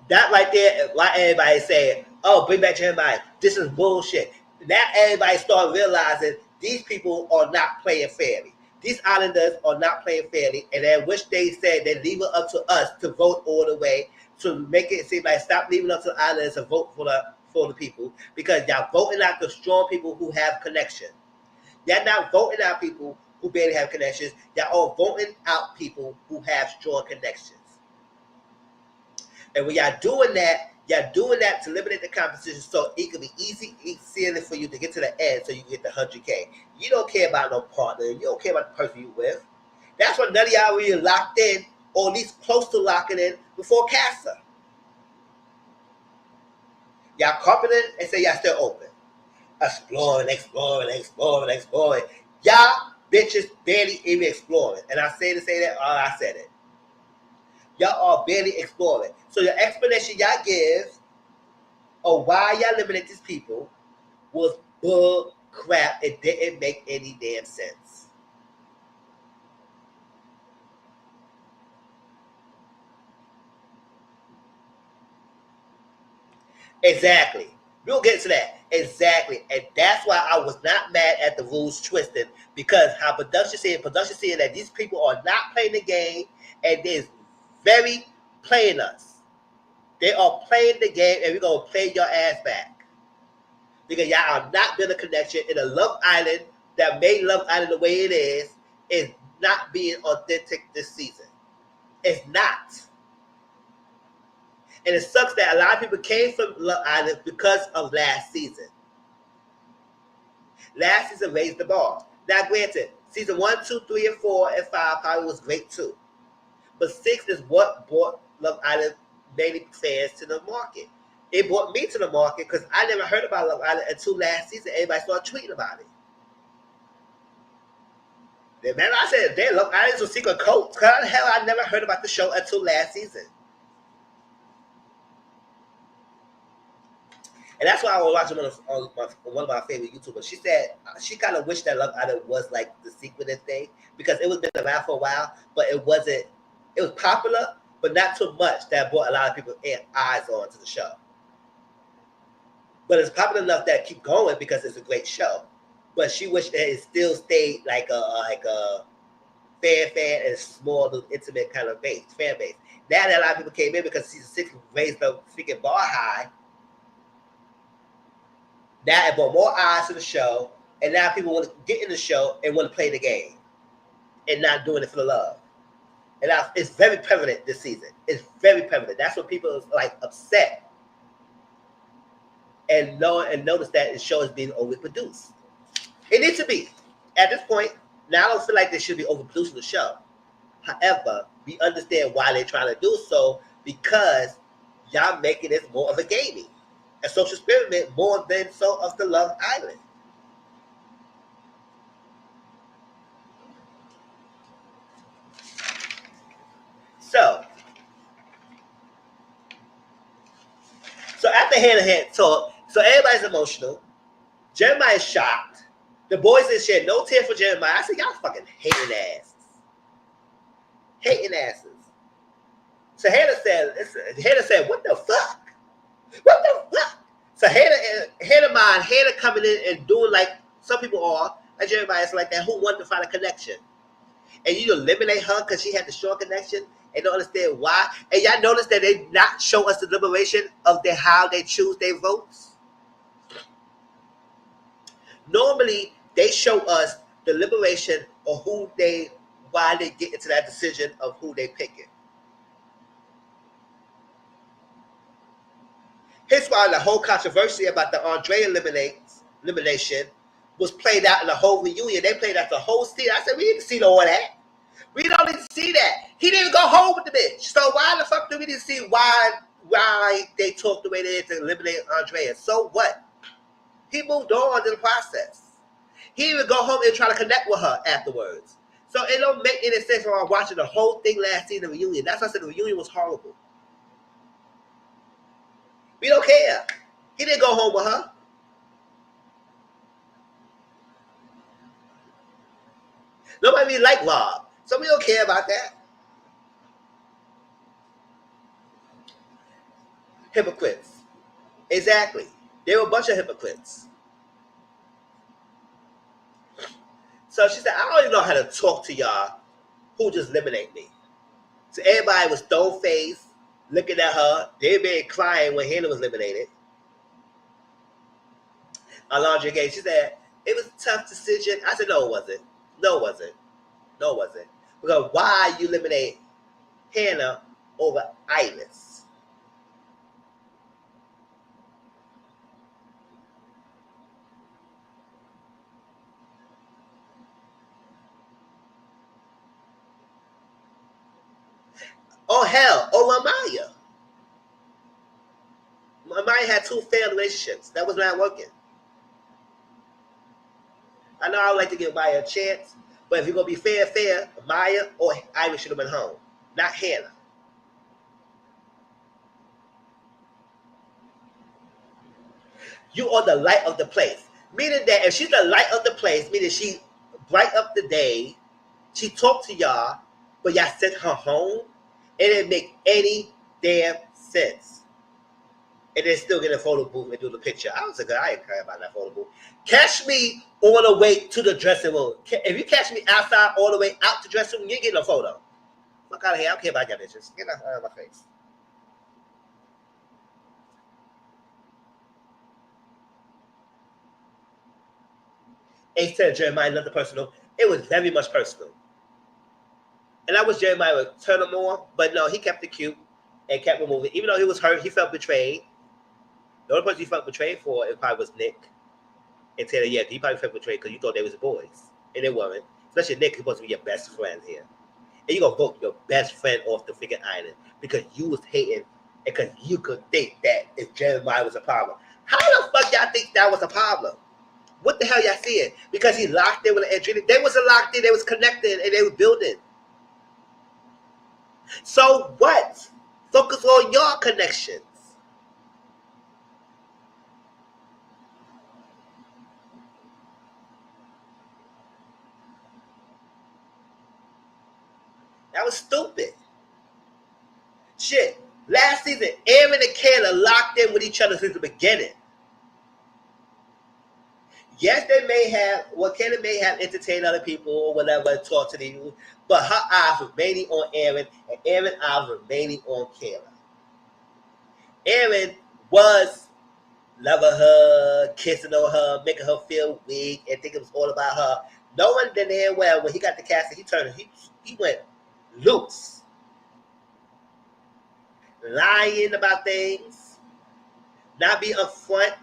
Speaker 1: That right there, why everybody saying, oh, bring back Jeremiah. This is bullshit. Now everybody start realizing these people are not playing fairly. These Islanders are not playing fairly, and I wish they said they leave it up to us to vote all the way, to make it seem like stop leaving up to the Islanders to vote for the people, because y'all voting out the strong people who have connection. Y'all not voting out people who barely have connections. Y'all all voting out people who have strong connections. And when y'all doing that to eliminate the competition so it can be easier for you to get to the end so you can get the 100K. You don't care about no partner. You don't care about the person you with. That's why none of y'all really locked in, or at least close to locking in before Casa. Y'all carpeting and say y'all still open. Exploring. Y'all bitches barely even exploring. And I say that, I said it. Y'all are barely exploring. So your explanation y'all give of why y'all eliminate these people was bull crap. It didn't make any damn sense. Exactly. We'll get to that. Exactly. And that's why I was not mad at the rules twisted, because how production said that these people are not playing the game, and they're very playing us. They are playing the game, and we're going to play your ass back. Because y'all are not building a connection in a Love Island that made Love Island the way it is not being authentic this season. It's not. And it sucks that a lot of people came from Love Island because of last season. Last season raised the bar. Now, granted, season 1, 2, 3, and 4, and 5 probably was great too. But 6 is what brought Love Island many fans to the market. It brought me to the market because I never heard about Love Island until last season. Everybody started tweeting about it. Remember I said, damn, Love Island's a secret cult. How the hell I never heard about the show until last season. And that's why I was watching one of my favorite YouTubers. She said she kind of wished that Love Island was like the secretive thing, because it was been around for a while, but it wasn't. It was popular, but not too much that brought a lot of people eyes on to the show. but it's popular enough that keep going because it's a great show. But she wished that it still stayed like a fan and small, little intimate kind of fan base. Now that a lot of people came in because season 6 raised the freaking bar high. Now it brought more eyes to the show, and now people want to get in the show and want to play the game, and not doing it for the love. And it's very prevalent this season. It's very prevalent. That's what people are like upset, and notice that the show is being overproduced. It needs to be at this point. Now I don't feel like they should be overproducing the show. However, we understand why they're trying to do so, because y'all making this more of a gaming, a social experiment more than so of the Love Island. So after hand-to-hand talk, so everybody's emotional. Jeremiah is shocked. The boys didn't shed no tear for Jeremiah. I said, y'all fucking hating asses. Hating asses. So Hannah said, what the fuck? What the fuck? So Hannah coming in and doing like some people are, like Jeremiah's like that, who wanted to find a connection. And you eliminate her because she had the short connection and don't understand why. And y'all notice that they not show us the liberation of how they choose their votes. Normally, they show us the liberation of why they get into that decision of who they picking. Here's why the whole controversy about the Andre elimination was played out in the whole reunion. They played out the whole scene. I said, we didn't see all that. We don't need to see that. He didn't go home with the bitch. So why the fuck do we need to see why they talked the way they did to eliminate Andrea? So what? He moved on in the process. He would go home and try to connect with her afterwards. So it don't make any sense when I'm watching the whole thing last season of the reunion. That's why I said the reunion was horrible. We don't care. He didn't go home with her. Nobody really like Rob. So we don't care about that. Hypocrites. Exactly. They were a bunch of hypocrites. So she said, I don't even know how to talk to y'all who just eliminate me. So everybody was stone-faced, looking at her. They been crying when Hannah was eliminated. Alondra Gay, she said, it was a tough decision. I said, no, it wasn't. No, it wasn't. No, it wasn't. Because why you eliminate Hannah over Iris? Oh, hell. Oh, Amaya. Amaya had 2 failed relationships. That was not working. I know I would like to give Maya a chance, but if you're going to be fair, Maya or Iris should have been home, not Hannah. You are the light of the place. Meaning that if she's the light of the place, meaning she bright up the day, she talked to y'all, but y'all sent her home, it didn't make any damn sense. And then still get a photo booth and do the picture. I was like, I ain't care about that photo booth. Catch me on the way to the dressing room. If you catch me outside all the way out the dressing room, you ain't getting a photo. Fuck out of here. I don't care about that bitches. Get out of my face. Instead of Jeremiah, nothing personal. It was very much personal. And I wish Jeremiah would turn him more, but no, he kept it cute and kept it moving. Even though he was hurt, he felt betrayed. The only person he felt betrayed for it probably was Nick. And Taylor, yeah, he probably felt betrayed because you thought they was boys. And they weren't. Especially Nick, who's supposed to be your best friend here. And you're going to vote your best friend off the freaking island because you was hating and because you could think that if Jeremiah was a problem. How the fuck y'all think that was a problem? What the hell y'all seeing? Because he locked in with an entry. They wasn't locked in. They was connected and they were building. So what? Focus on your connections. That was stupid. Shit. Last season, Aaron and Kayla locked in with each other since the beginning. Yes, they may have, well, Kayla may have entertained other people or whatever, talk to them, but her eyes were mainly on Aaron, and Aaron's eyes were mainly on Kayla. Aaron was loving her, kissing on her, making her feel weak, and think it was all about her. No one did there well when he got the casting. He went loose, lying about things, not being upfront,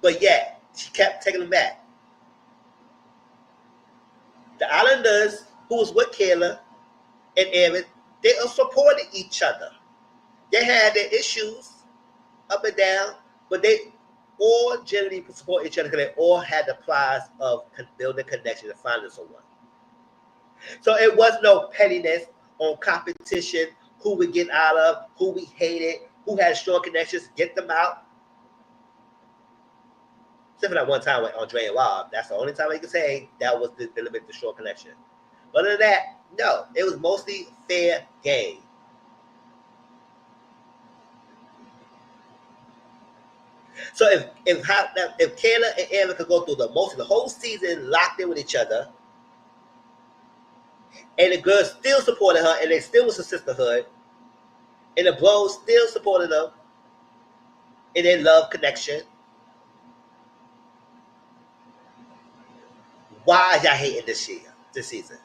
Speaker 1: but yet she kept taking them back. The Islanders, who was with Kayla and Aaron, they supported each other. They had their issues up and down, but they all generally support each other because they all had the prize of building connection and finding someone. So it was no pettiness on competition, who we get out of, who we hated, who had strong connections, get them out. Except for that one time with Andre and Rob. That's the only time I can say that was the limit to strong connection. Other than that, no. It was mostly fair game. So if Kayla and Aaron could go through the whole season locked in with each other, and the girls still supported her, and they still was a sisterhood, and the bros still supported them in their love connection, why y'all hating this season?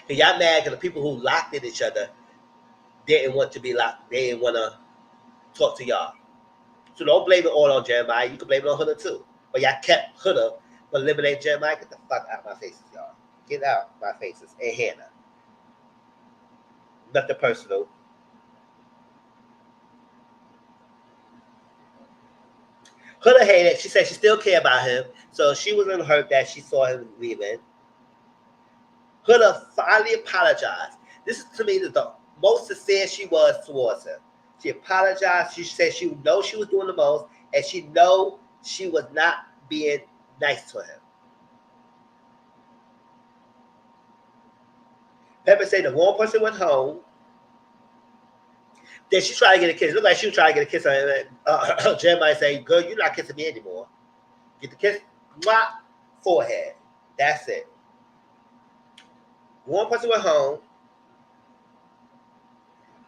Speaker 1: Cause y'all mad because the people who locked in each other didn't want to be locked. They didn't want to talk to y'all. So don't blame it all on Jeremiah. You can blame it on Huda too. But y'all kept Huda but eliminate Jeremiah. Get the fuck out of my faces, y'all. Get out my faces. And Hannah. Nothing personal. Huda hated. She said she still cared about him. So she was in hurt that she saw him leaving. Huda finally apologized. This is to me the most sincere she was towards him. She apologized. She said she know she was doing the most, and she know she was not being nice to him. Pepper said the wrong person went home. Then she tried to get a kiss. It looked like she was trying to get a kiss. Jeremiah said, "Girl, you're not kissing me anymore. Get the kiss, mwah, forehead. That's it." One person went home.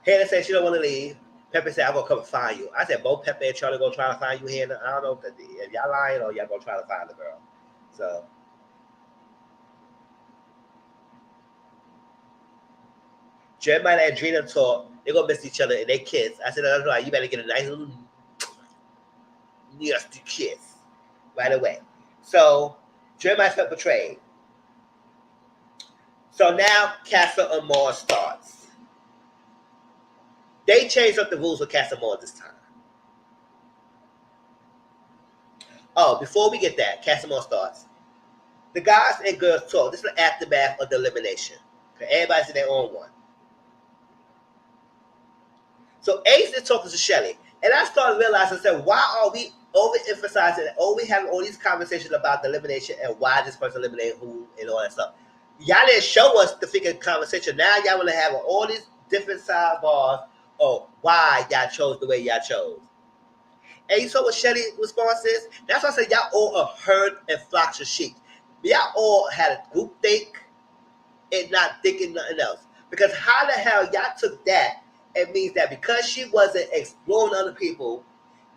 Speaker 1: Hannah said she don't want to leave. Pepe said, "I'm gonna come and find you." I said, both Pepe and Charlie gonna try to find you, Hannah. I don't know if y'all lying or y'all gonna try to find the girl. So Jeremiah and Adrena talk. They're gonna miss each other and they kiss. I said, "That's right. You better get a nice little nasty kiss right away." So Jeremiah felt betrayed. So now Casa Amor starts. They changed up the rules with Casa Amor this time. Oh, before we get that, Casa Amor starts. The guys and girls talk. This is the aftermath of the elimination. Everybody's in their own one. So Ace is talking to Shelly. And I started realizing, I said, why are we overemphasizing, always having all these conversations about the elimination and why this person eliminated who and all that stuff? Y'all didn't show us the freaking conversation. Now y'all want to have all these different sidebars of why y'all chose the way y'all chose. And you saw what Shelly's response is? That's why I said y'all all a herd and flocks of sheep. Y'all all had a group think and not thinking nothing else. Because how the hell y'all took that? It means that because she wasn't exploring other people,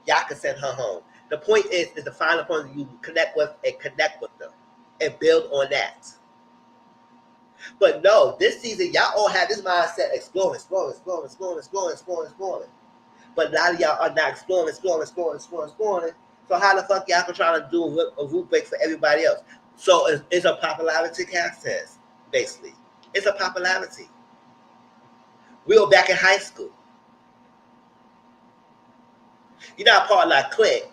Speaker 1: y'all can send her home. The point is to find a person you connect with and connect with them and build on that. But no, this season, y'all all have this mindset, exploring. But a lot of y'all are not exploring. So how the fuck y'all can try to do a root break for everybody else? So it's a popularity contest, basically. It's a popularity. We were back in high school. You're not part of that clique.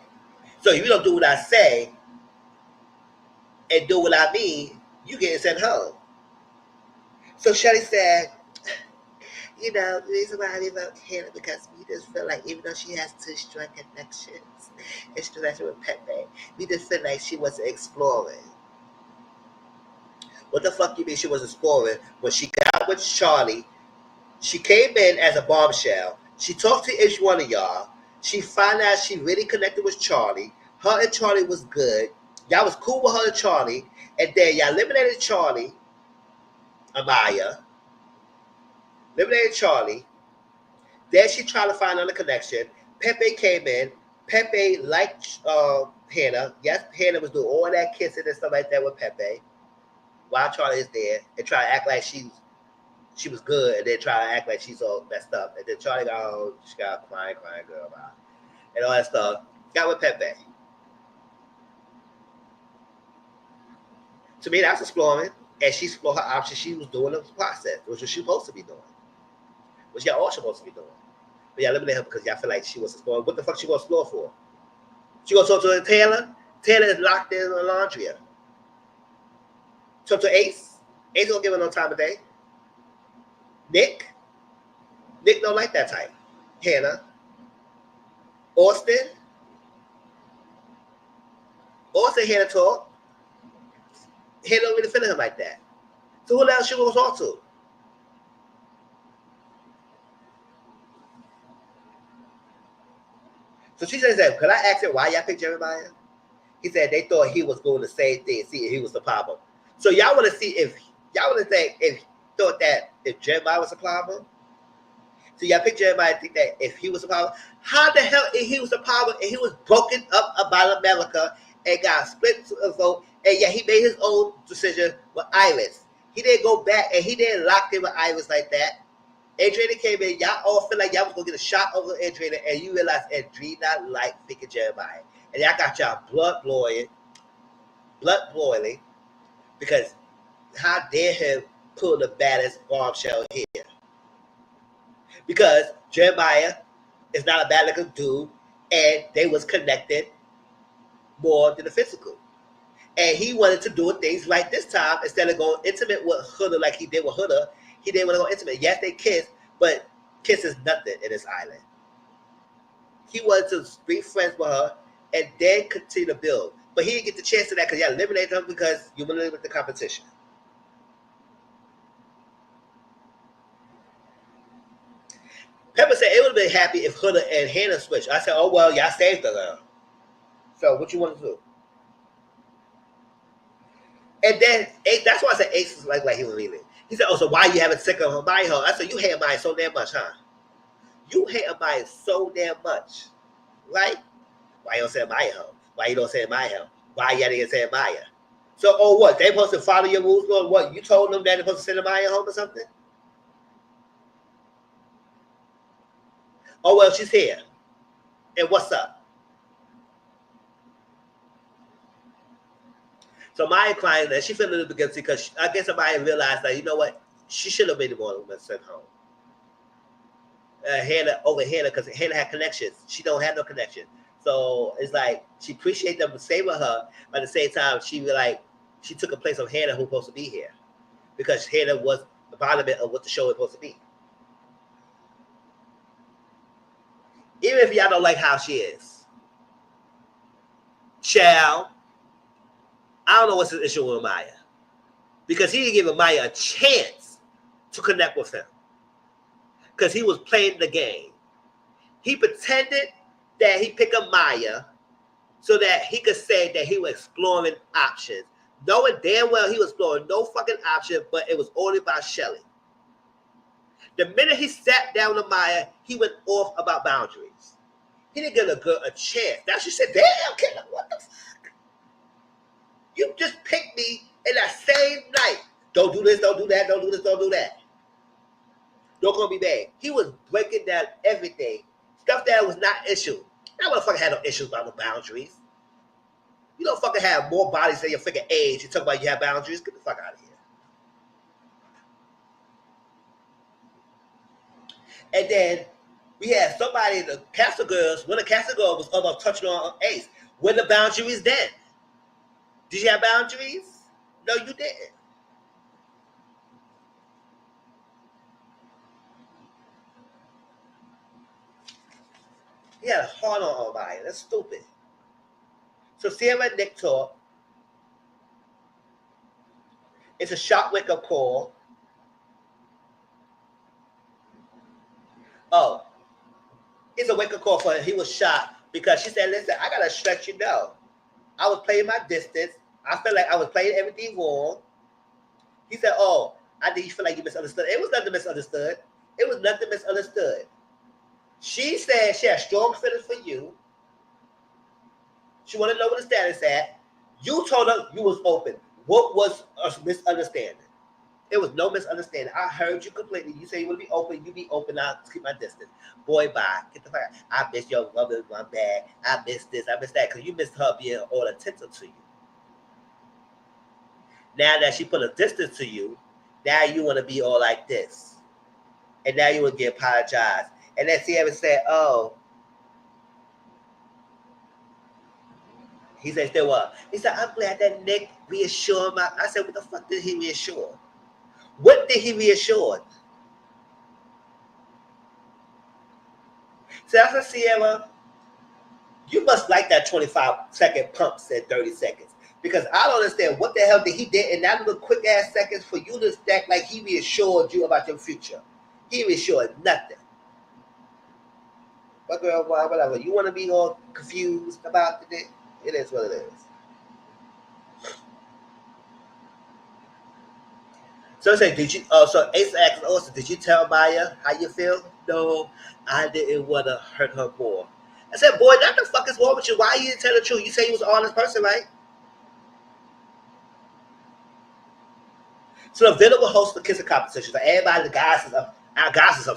Speaker 1: So if you don't do what I say and do what I mean, you get sent home. So Shelly said, the reason why we vote Hannah because we just feel like even though she has two strong connections, it's connection with Pepe, we just feel like she wasn't exploring. What the fuck you mean she was exploring? When she got with Charlie, she came in as a bombshell. She talked to each one of y'all. She found out she really connected with Charlie. Her and Charlie was good. Y'all was cool with her and Charlie. And then y'all eliminated Charlie, Amaya. Eliminated Charlie. Then she tried to find another connection. Pepe came in. Pepe liked Hannah. Yes, Hannah was doing all that kissing and stuff like that with Pepe. While Charlie is there and try to act like she was good, and then try to act like she's all messed up. And then Charlie got home, she got crying girl about it, and all that stuff. Got with Pepe. To me, that's exploring, and she explored her options. She was doing the process, which was she supposed to be doing, which y'all all supposed to be doing. But y'all eliminate her because y'all feel like she was exploring. What the fuck she gonna explore for? She gonna talk to Taylor? Taylor is locked in Alondria. Talk to Ace? Ace don't give her no time of day. Nick don't like that type. Hannah. Austin, Hannah talk. Hannah don't really feel him like that. So who else she gonna talk to? So she says that, could I ask her why y'all picked Jeremiah? He said they thought he was doing the same thing, see if he was the problem. So y'all want to see if thought that if Jeremiah was a problem. So y'all picked Jeremiah and think that if he was a problem. How the hell if he was a problem and he was broken up about America and got split to a vote, and yeah, he made his own decision with Iris. He didn't go back and he didn't lock in with Iris like that. Adriana came in, y'all all feel like y'all was gonna get a shot over Adriana, and you realize Adriana liked picking Jeremiah. And y'all got y'all blood boiling, because how dare him pull the baddest bombshell here? Because Jeremiah is not a bad looking dude, and they was connected more than the physical. And he wanted to do things right this time instead of going intimate with Huda like he did with Huda. He didn't want to go intimate. Yes, they kissed, but kiss is nothing in this island. He wanted to be friends with her and then continue to build. But he didn't get the chance to that because y'all eliminated him because you want to limit the competition. Pepper said it would have been happy if Huda and Hannah switched. I said, oh, well, y'all saved her girl. So what you want to do? And then that's why I said Ace is like he was leaving. He said, oh, so why you haven't sick of her Maya? I said, you hate Maya so damn much, huh? You hate Maya so damn much, right? Why you don't say Maya home? Why you don't say Maya home? Why you didn't say Maya? So, oh, what? They supposed to follow your rules? Or what? You told them that they're supposed to send Maya home or something? Oh, well, she's here. And what's up? So Maya crying, and she feeling a little bit guilty because I guess Maya realized that, you know what? She should have been the one who was sent home. Hannah because Hannah had connections. She don't have no connection. So it's like she appreciates them to stay with her, but at the same time, she took a place of Hannah who's supposed to be here. Because Hannah was the bottom of what the show was supposed to be. Even if y'all don't like how she is. Child, I don't know what's the issue with Maya. Because he didn't give Maya a chance to connect with him. Because he was playing the game. He pretended that he picked up Maya so that he could say that he was exploring options. Knowing damn well he was exploring no fucking option, but it was only about Shelly. The minute he sat down with Maya, he went off about boundaries. He didn't give a girl a chance. Now she said, damn, kid, what the fuck? You just picked me in that same night. Don't do this, don't do that, don't do this, don't do that. Don't call me bad. He was breaking down everything. Stuff that was not issue. That motherfucker had no issues about no boundaries. You don't fucking have more bodies than your freaking age. You talk about you have boundaries. Get the fuck out of here. And then we had somebody, the Castle Girls, when the Castle Girl was almost touching on Ace. When the boundaries then? Did you have boundaries? No, you didn't. He had a heart on Maya. That's stupid. So Sarah and Nick talk. It's a shock wake-up call. Oh. It's a wake-up call for him. He was shocked because she said, listen, I gotta let you know. I was playing my distance. I felt like I was playing everything wrong. He said, oh, I think you feel like you misunderstood. It was nothing misunderstood. It was nothing misunderstood. She said she had strong feelings for you. She wanted to know what the status at. You told her you was open. What was a misunderstanding? There was no misunderstanding. I heard you completely. You say you want to be open. You be open. I'll keep my distance. Boy, bye. Get the fuck out. I miss your mother, my bag. I miss this. I miss that. Because you missed her being all attentive to you. Now that she put a distance to you, now you want to be all like this. And now you want to get apologized. And then Sierra said, oh. He said, still what? He said, I'm glad that Nick reassured my. I said, what the fuck did he reassure? What did he reassure? So I said, Sierra, you must like that 25-second pump said 30 seconds. Because I don't understand what the hell did he did in that little quick ass seconds for you to act like he reassured you about your future. He reassured nothing. But girl, whatever. You want to be all confused about it? It is what it is. So I say, did you? Oh, so Ace asked also, did you tell Maya how you feel? No, I didn't want to hurt her more. I said, boy, what the fuck is wrong with you? Why you didn't tell the truth? You say you was an honest person, right? So the video will host the kissing competition. So everybody, the guys is up. Our guys is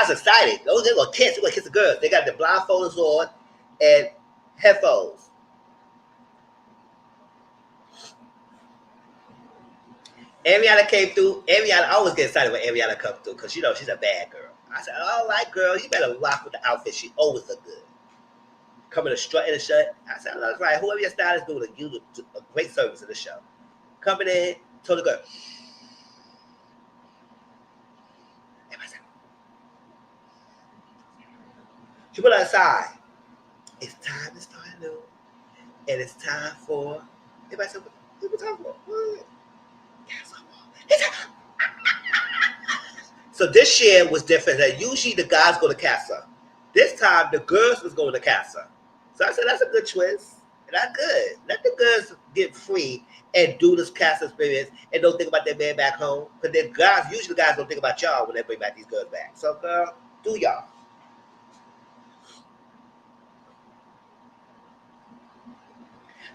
Speaker 1: excited. Those they're gonna kiss. They're gonna kiss the girls. They got the blindfolds on and headphones. Ariana came through. Ariana, I always get excited when Ariana comes through because you know she's a bad girl. I said, all right, girl, you better rock with the outfit. She always look good. Coming to strut in the shirt. I said, that's right. Whoever your stylist doing, you do a great service in the show. Coming in, told the girl. She put her aside. It's time to start new. And it's time for. Everybody said, what we talking about? What? Casa Amor. So this year was different. That usually the guys go to Casa. This time the girls was going to Casa. So I said, that's a good twist. And that's good. Let the girls get free and do this Casa experience and don't think about their man back home. Because the guys, usually the guys don't think about y'all when they bring back these girls back. So girl, do y'all.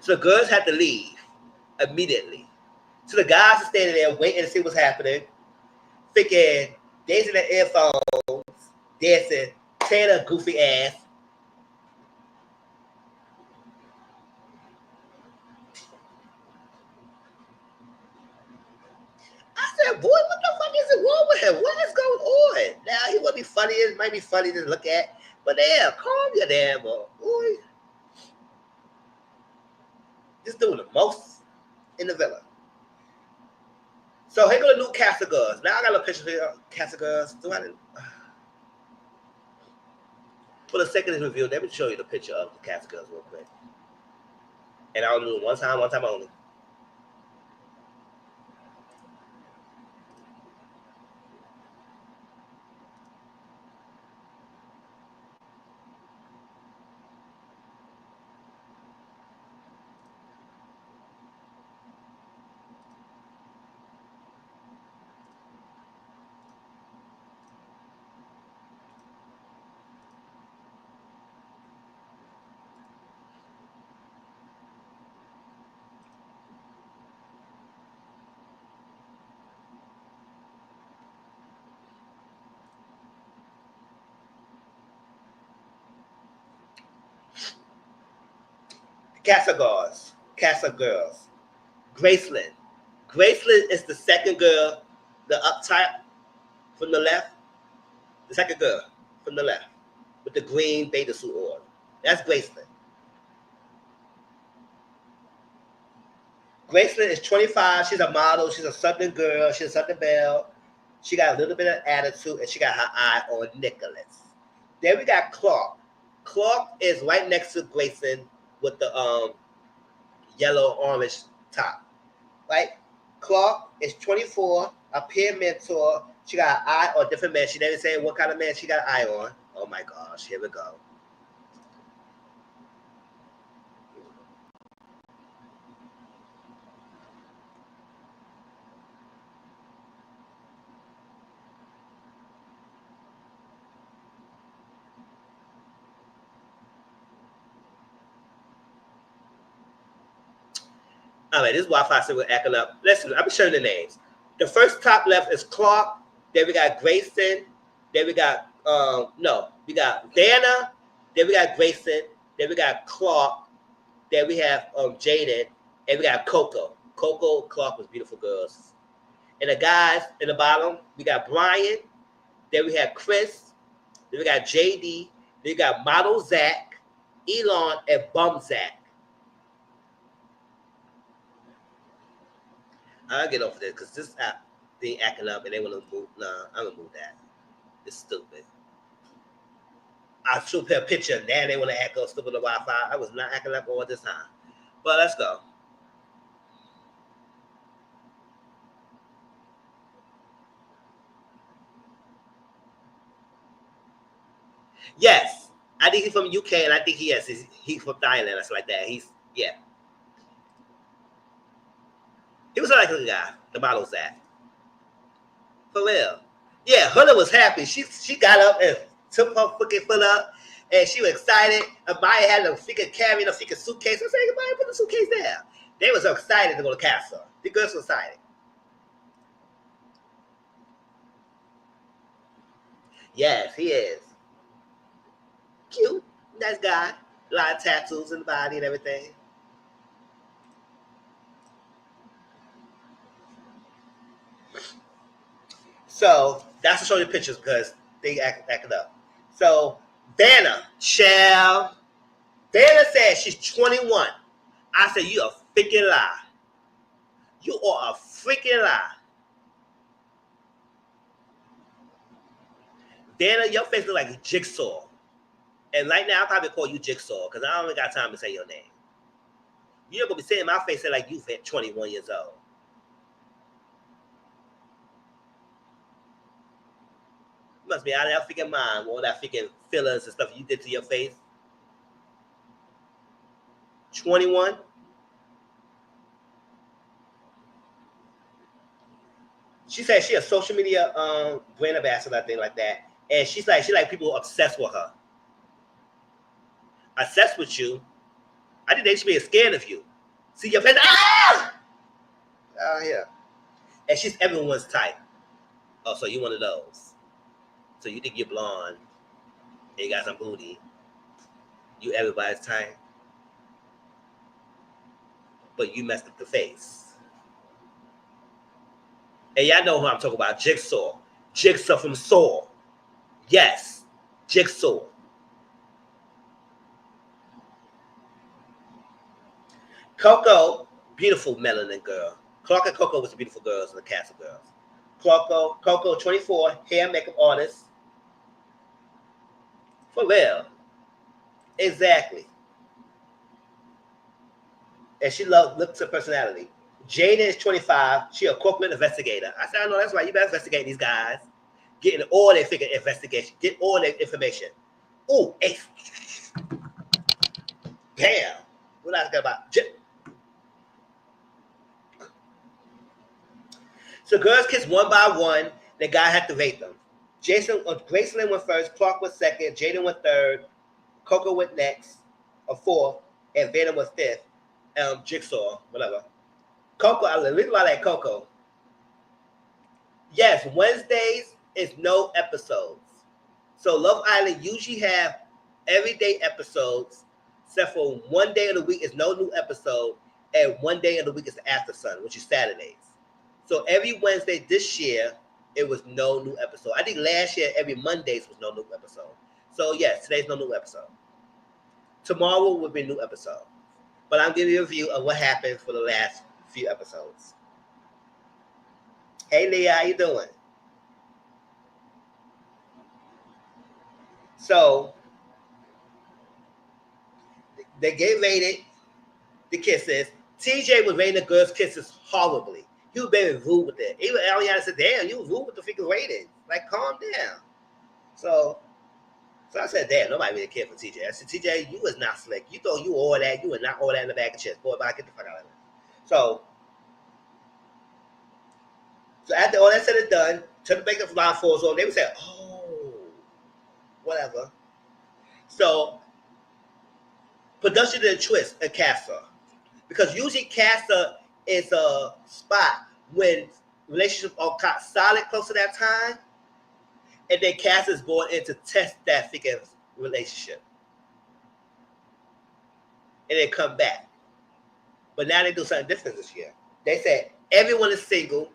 Speaker 1: So the girls had to leave immediately. So the guys are standing there waiting to see what's happening, thinking they's in their earphones, dancing, tearing a goofy ass. I said, boy, what the fuck is it wrong with him? What is going on? Now, he would be funny. It might be funny to look at. But damn, calm your damn boy. Just doing the most in the villa. So here go the new Casa girls. Now I got a picture here. Casa girls. For the sake of this review, let me show you the picture of the Casa girls real quick. And I'll do it one time only. Casa girls. Graceland. Graceland is the second girl, the up top from the left. The second girl from the left with the green beta suit on. That's Graceland. Graceland is 25. She's a model. She's a Southern girl. She's a Southern belle. She got a little bit of attitude, and she got her eye on Nicholas. Then we got Clark. Clark is right next to Graceland with the yellow orange top. Right? Clark is 24, a peer mentor. She got an eye on different men. She never said what kind of man she got an eye on. my gosh, here we go. All right, this Wi-Fi said we're acting up. Listen, I'm showing the names. The first top left is Clark. Then we got Grayson. Then we got we got Vanna. Then we got Grayson. Then we got Clark. Then we have Jaden, and we got Coco. Coco, Clark was beautiful girls. And the guys in the bottom, we got Brian. Then we have Chris. Then we got JD. Then we got Model Zach, Elon, and Bum Zach. I'll get over this because this app they acting up and they want to move. Nah, I'm gonna move that. It's stupid. I should put a picture. Now they want to act up stupid on Wi-Fi. I was not acting up all this time. But let's go. Yes, I think he's from UK, and I think he's from Thailand or something like that. Yeah. He was like a guy. The model's that. For real. Yeah, Hunter was happy. She got up and took her fucking foot up, and she was excited. And Maya had a freaking carrying a freaking suitcase. I said, Maya, put the suitcase there. They were so excited to go to Casa. The girls were excited. Yes, he is. Cute. Nice guy. A lot of tattoos in the body and everything. So that's to show you pictures because they acted up. So Vanna, Vanna said she's 21. I said, you a freaking lie. You are a freaking lie. Vanna, your face looks like a jigsaw. And right now, I'll probably call you Jigsaw because I don't got time to say your name. You're going to be saying my face like you're 21 years old. You must be out of that freaking mind with all that freaking fillers and stuff you did to your face. 21? She said she a social media brand ambassador, I think like that. And she like people obsessed with her. Obsessed with you. I think they should be scared of you. See your face. Ah! Oh, yeah. And she's everyone's type. Oh, so you one of those. So you think you're blonde. And you got some booty. You everybody's type. But you messed up the face. And y'all know who I'm talking about. Jigsaw. Jigsaw from Saw. Yes. Jigsaw. Coco, beautiful melanin girl. Clark and Coco was the beautiful girls in the cast of girls. Coco, 24, hair makeup artist. For real. Exactly. And she looks her personality. Jada is 25. She a corporate investigator. I said, I know that's right. You better investigate these guys. Getting all their freaking investigation. Get all their information. Ooh, hey. Damn. What I talking about? So girls kiss one by one. The guy had to rate them. Graceland went first. Clark was second. Jaden went third. Coco went next, or fourth, and Vanna was fifth. Jigsaw, whatever. Coco, I like Coco. Yes, Wednesdays is no episodes. So Love Island usually have everyday episodes, except for one day of the week is no new episode, and one day of the week is After Sun, which is Saturdays. So every Wednesday this year, it was no new episode. I think last year, every Mondays was no new episode. So yes, today's no new episode. Tomorrow will be a new episode. But I'm giving you a review of what happened for the last few episodes. Hey, Leah, how you doing? So, they get rated the kisses. TJ was rating the girls' kisses horribly. He was very rude with it. Even Eliana said, damn, you was rude with the freaking ratings. Like, calm down. So, So I said, damn, nobody really cared for TJ. I said, TJ, you was not slick. You thought you all that. You were not all that in the bag of chips. Boy, bye, get the fuck out of here. So after all that said and done, took the makeup line falls on, they would say, oh, whatever. So production did a twist at Casa. Because usually Casa is a spot when relationships are solid close to that time, and then Casa is going in to test that freaking relationship. And then come back. But now they do something different this year. They said everyone is single,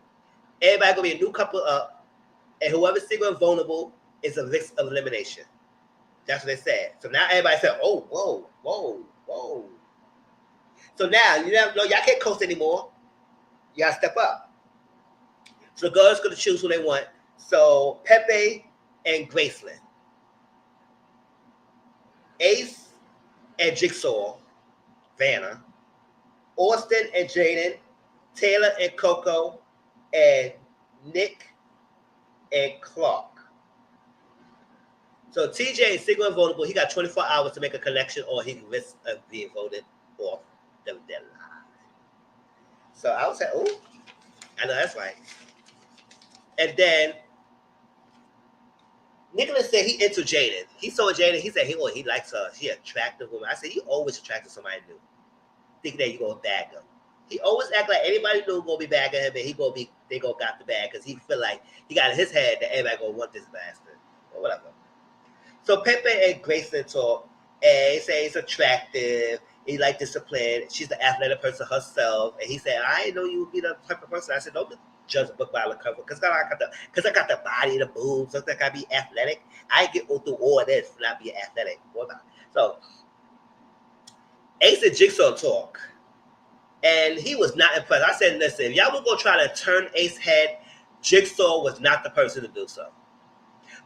Speaker 1: everybody gonna be a new couple up, and whoever's single and vulnerable is a risk of elimination. That's what they said. So now everybody said, oh, whoa, whoa, whoa. So now you know y'all can't coast anymore. You gotta step up. So the girls gonna choose who they want. So Pepe and Graceland, Ace and Jigsaw, Vanna, Austin and Jaden, Taylor and Coco, and Nick and Clark. So TJ is single and vulnerable. He got 24 hours to make a connection, or he can risk of being voted off the deadline. So I would say, oh, I know that's right. And then Nicholas said he into Jaden. He saw Jaden. He said he likes her. She an attractive woman. I said you always attracted somebody new. Thinking that you gonna bag him. He always act like anybody new gonna be bagging him, and they gonna got the bag because he feel like he got in his head that everybody gonna want this bastard or whatever. So Pepe and Grayson talk, and he say he's attractive. He like discipline. She's the athletic person herself, and he said, "I didn't know you would be the type of person." I said, "Don't judge a book by the cover, because I got the body, the boobs. So I gotta be athletic. I get through all this and not be athletic. What about?" So Ace and Jigsaw talk, and he was not impressed. I said, "Listen, if y'all were gonna try to turn Ace's head, Jigsaw was not the person to do so."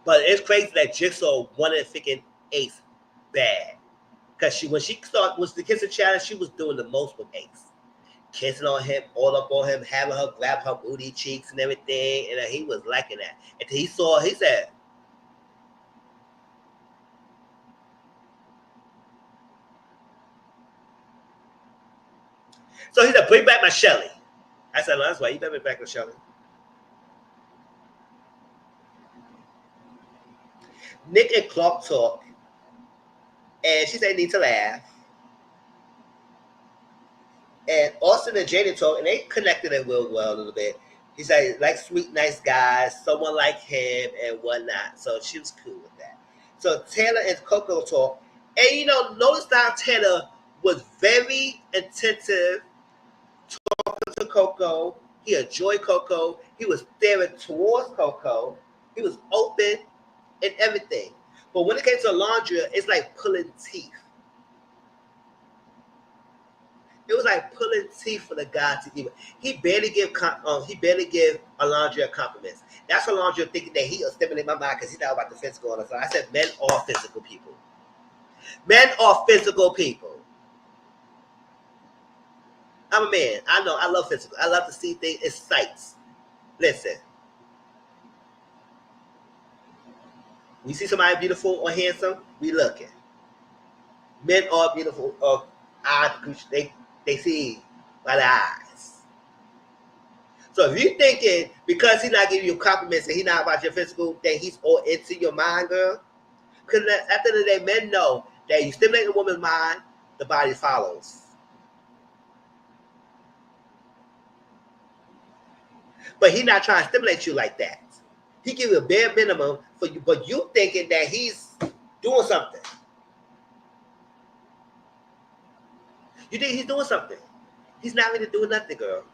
Speaker 1: But it's crazy that Jigsaw wanted freaking Ace bad. Because when she was the kissing challenge, she was doing the most with Ace. Kissing on him, all up on him, having her grab her booty cheeks and everything. And he was liking that. And he said, so he said, bring back my Shelly. I said, no, that's why you better bring back my Shelly. Nick and Clark talk. And she said, need to laugh. And Austin and Jaden talk, and they connected it real well a little bit. He said, like sweet, nice guys, someone like him and whatnot. So she was cool with that. So Taylor and Coco talk. And, notice that Taylor was very attentive talking to Coco. He enjoyed Coco. He was staring towards Coco. He was open and everything. But when it came to Alondra, it's like pulling teeth. It was like pulling teeth for the guy to even. He barely give Alondra compliments. That's Alondra thinking that he will stimulate my mind because he's not about the physical on us. So I said, men are physical people. Men are physical people. I'm a man. I know. I love physical. I love to see things. It's sights. Listen. We see somebody beautiful or handsome, we looking. Men are beautiful. They see by the eyes. So if you're thinking because he's not giving you compliments and he's not about your physical, that he's all into your mind, girl. Because at the end of the day, men know that you stimulate a woman's mind, the body follows. But he's not trying to stimulate you like that. He give you a bare minimum for you, but you thinking that he's doing something. You think he's doing something. He's not really doing nothing, girl.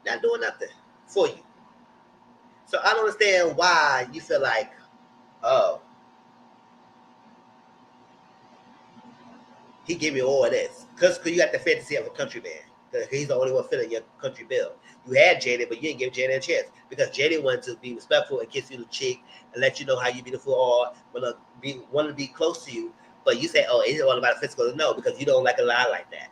Speaker 1: Not doing nothing for you. So I don't understand why you feel like, oh, he give me all of this. Because you got the fantasy of a country man. Because he's the only one filling your country bill. You had Jaden, but you didn't give Jaden a chance. Because Jaden wanted to be respectful and kiss you the cheek and let you know how you beautiful are, want to be close to you. But you say, oh, it's all about physical. No, because you don't like a lie like that.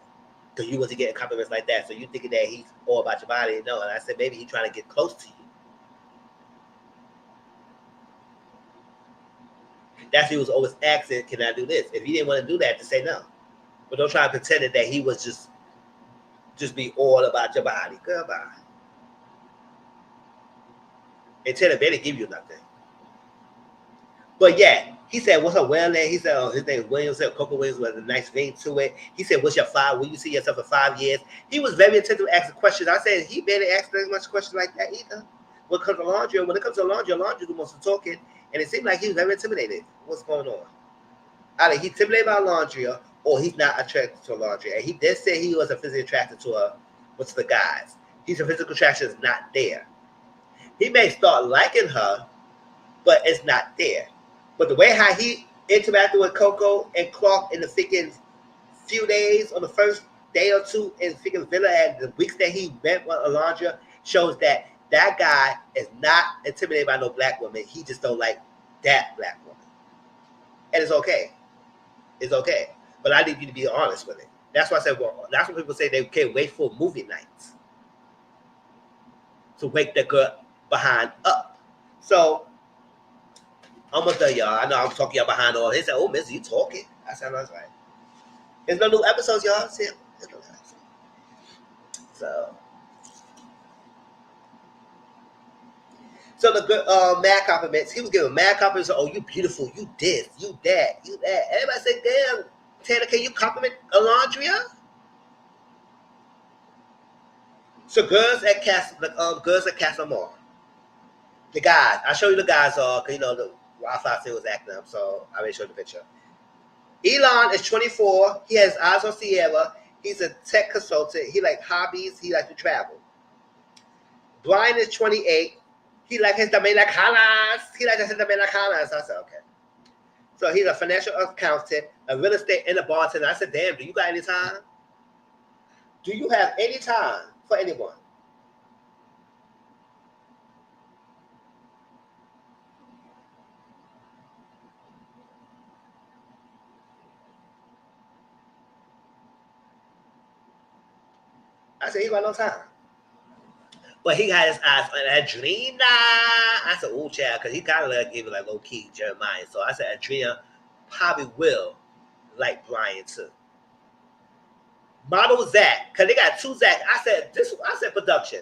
Speaker 1: Because you wasn't getting compliments like that. So you thinking that he's all about your body. No, and I said, maybe he's trying to get close to you. That's he was always asking, "Can I do this?" If he didn't want to do that, to say no. But don't try to pretend that he was just be all about your body. Goodbye. And tell him they didn't give you nothing. But yeah, he said, "What's up, well name?" He said, "Oh, his name is Williams." Said Coco Williams was a nice ring to it. He said, "What's your five? Will you see yourself in 5 years?" He was very attentive asking questions. I said he barely asked very much questions like that either. When it comes to laundry, laundry do most of the talking, and it seemed like he was very intimidated. What's going on? Either he's intimidated by laundry, or he's not attracted to laundry. And he did say he wasn't physically attracted to her, but to the guys. His physical attraction is not there. He may start liking her, but it's not there. But the way how he interacted with Coco and Clark in the freaking few days, on the first day or two in freaking Villa, and the weeks that he met with Alondra, shows that that guy is not intimidated by no black woman. He just don't like that black woman. And it's okay. It's okay. But I need you to be honest with it. That's why I said, well, that's what people say they can't wait for movie nights to wake the girl behind up. So I'm gonna tell y'all. I know I'm talking y'all behind all. They said, "Oh, Miss, you talking?" I said, "That's right." There's no new episodes, y'all. See, there's no episodes. So the good mad compliments. He was giving mad compliments. Oh, you beautiful. You this. You that. You that. Everybody said, "Damn, Tanner, can you compliment Alondria?" So girls at Casa Amor. The guys. I'll show you the guys are, cause the Wi-Fi still was acting up, so I will show you the picture. Elon is 24. He has eyes on Sierra. He's a tech consultant. He likes hobbies. He likes to travel. Brian is 28. He likes his Dominicanas. He likes his Dominicanas. I said, okay. So he's a financial accountant, a real estate, and a bartender. I said, damn, do you got any time? Do you have any time for anyone? I said, he got no time. But he got his eyes on Adrena. I said, oh, child, because he kind of gave it like low key Jeremiah. So I said, Adrena probably will like Brian too. Model Zach, because they got two Zach. I said production.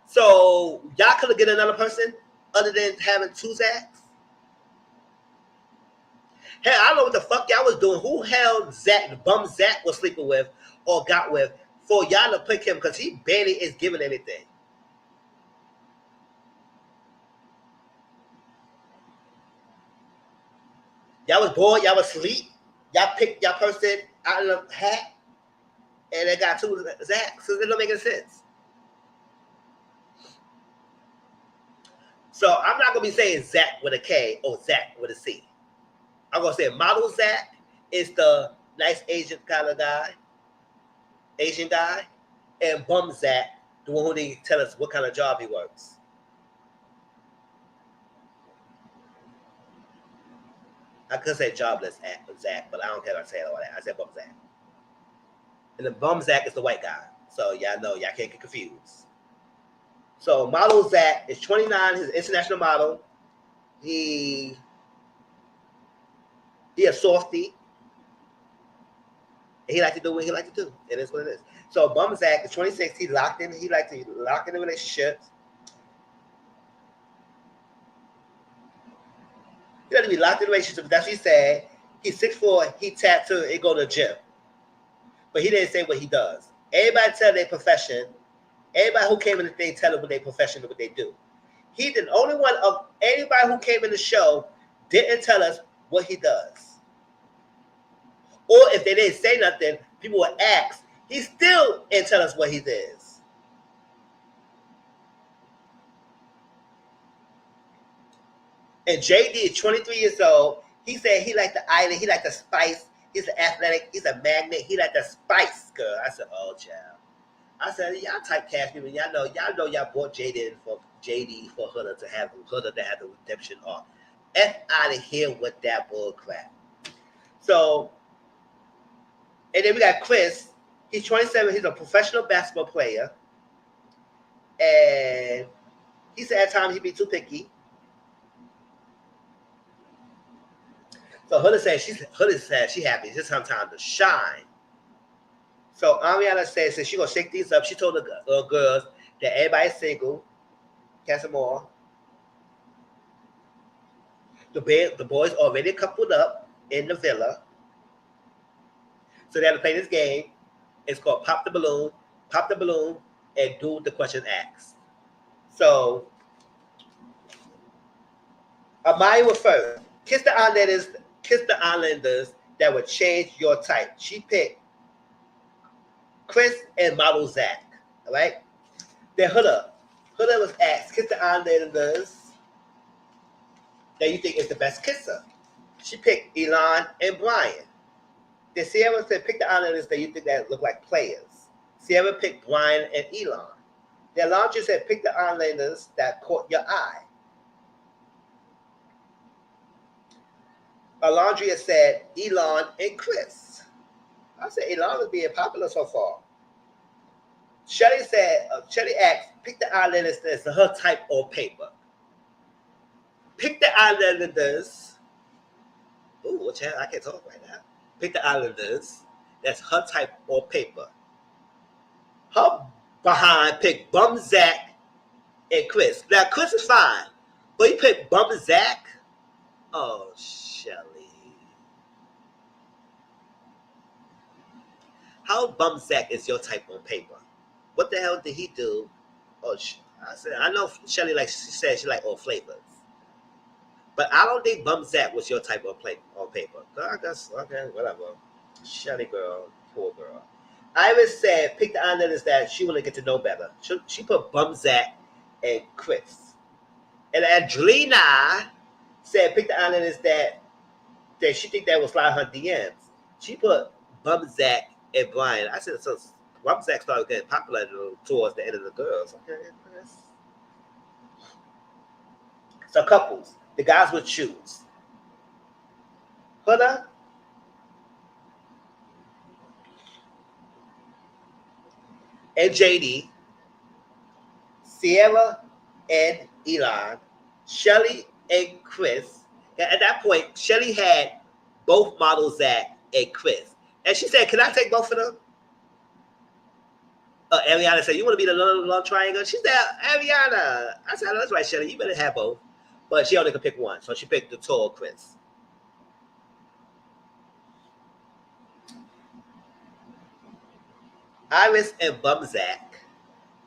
Speaker 1: So y'all could have get another person other than having two Zachs. Hell, I don't know what the fuck y'all was doing. Who hell Zach, the bum Zach was sleeping with or got with for y'all to pick him because he barely is giving anything. Y'all was bored, y'all was asleep. Y'all picked y'all person out of the hat and they got two Zachs. So it don't make any sense. So I'm not gonna be saying Zach with a K or Zach with a C. I'm gonna say model Zach is the nice Asian kind of guy, Asian guy, and bum Zach, the one who they tell us what kind of job he works. I could say jobless Zach, but I don't care if I say all that. I said bum Zach. And the bum Zach is the white guy. So y'all know, y'all can't get confused. So model Zach is 29. He's an international model. He a softie. He like to do what he like to do. It is what it is. So bum Zach is 26. He's locked in. He like to lock in the relationships. He like to be locked in relationships. That's what he said. He's 6'4". He tattooed and go to the gym. But he didn't say what he does. Everybody tell their profession. Everybody who came in the thing tell them what their profession and what they do. He the only one of anybody who came in the show didn't tell us what he does. Or if they didn't say nothing, people would ask. He still didn't tell us what he is. And JD is 23 years old. He said he liked the island. He liked the spice. He's an athletic. He's a magnet. He liked the spice, girl. I said, oh, child. I said, y'all type cash people. Y'all know y'all bought JD for her to have the redemption arc. F out of here with that bull crap. So, and then we got Chris. He's 27. He's a professional basketball player. And he said at times he'd be too picky. So Hoodie said she happy. It's her time to shine. So Ariana says since she gonna shake these up, she told the girls that everybody's single. Casa Amor. The boys already coupled up in the villa. So they have to play this game. It's called Pop the Balloon, and do the question asked. So Amaya was first. Kiss the Islanders that would change your type. She picked Chris and model Zach. All right. Then Huda was asked, kiss the Islanders that you think is the best kisser. She picked Elon and Brian. Then Sierra said, pick the Islanders that you think that look like players. Sierra picked Brian and Elon. Then Alondra said, pick the Islanders that caught your eye. Alondria said, Elon and Chris. I said, Elon is being popular so far. Shelly asked, pick the Islanders that's her type on paper. Pick the Islanders. Ooh, I can't talk right now. Pick the Islanders that's her type on paper. Her behind picked Bum Zach and Chris. Now, Chris is fine, but he picked Bum Zach. Oh, Shelly. How Bum Zach is your type on paper? What the hell did he do? Oh, I said, I know Shelly, like she said, she like all flavors. But I don't think Bum Zach was your type on paper. I guess, okay, whatever. Shelly girl, poor girl. Iris said, pick the Islanders that she want to get to know better. She put Bum Zach and Chris. And Angelina said, pick the Islanders that she think that will slide her DMs. She put Bum Zach and Brian. I said, so Bum Zach started getting popular towards the end of the girls. Okay. So couples, the guys would choose Huda and JD, Sierra and Elon, Shelly and Chris. And at that point, Shelly had both models, Zach and Chris. And she said, can I take both of them? Ariana said, you want to be the love triangle? She said, Ariana. I said, that's right, Shelly. You better have both. But she only could pick one. So she picked the tall Chris. Iris and Bum Zach.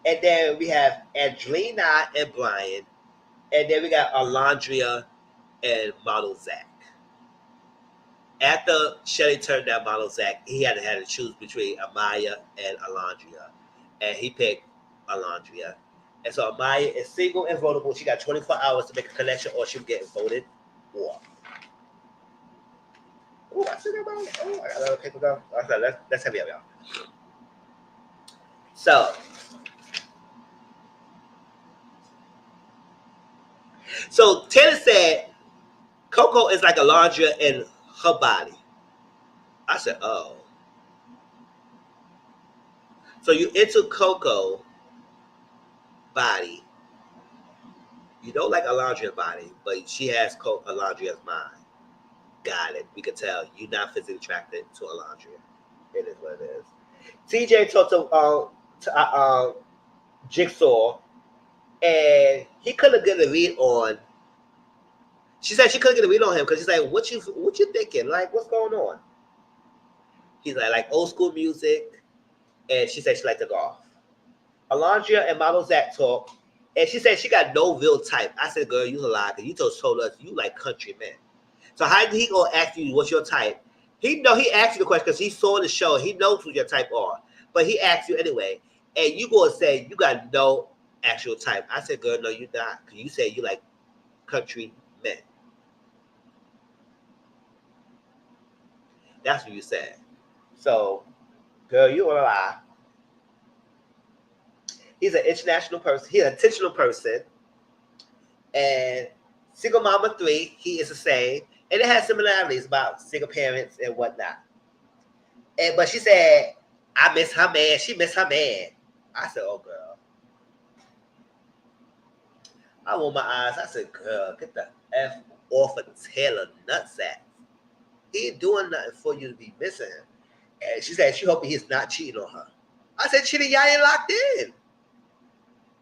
Speaker 1: And then we have Angelina and Brian. And then we got Alondria and model Zach. After Shelly turned down model Zach, he had to choose between Amaya and Alondria. And he picked Alondria. And so Amaya is single and votable. She got 24 hours to make a connection or she'll get voted off. Oh, I see that. Oh, I got another paper go. Okay, let's heavy up, y'all. So Taylor said Coco is like Alondria in her body. I said, oh. So you into Coco body. You don't like Alondria's body, but she has Alondria's mind. Got it. We can tell you're not physically attracted to Alondria. It is what it is. TJ talked to Jigsaw, and he couldn't get a read on. She said she couldn't get a read on him because he's like, "What you thinking? Like, what's going on?" He's like old school music, and she said she liked to golf. Alondria and model Zach talk, and she said she got no real type. I said, "Girl, you a lie because you told us you like country men." So how did he gonna ask you what's your type? He asked you the question because he saw the show. He knows who your type are, but he asked you anyway, and you gonna say you got no actual type. I said, "Girl, no, you not," because you said you like country men. That's what you said. So, girl, you wanna lie. He's an international person. He's an intentional person. And single mama 3, he is the same. And it has similarities about single parents and whatnot. But she said, I miss her man. She missed her man. I said, oh, girl. I rolled my eyes. I said, girl, get the F off of Taylor nutsack. He ain't doing nothing for you to be missing him. And she said she hoping he's not cheating on her. I said, cheating, y'all ain't locked in.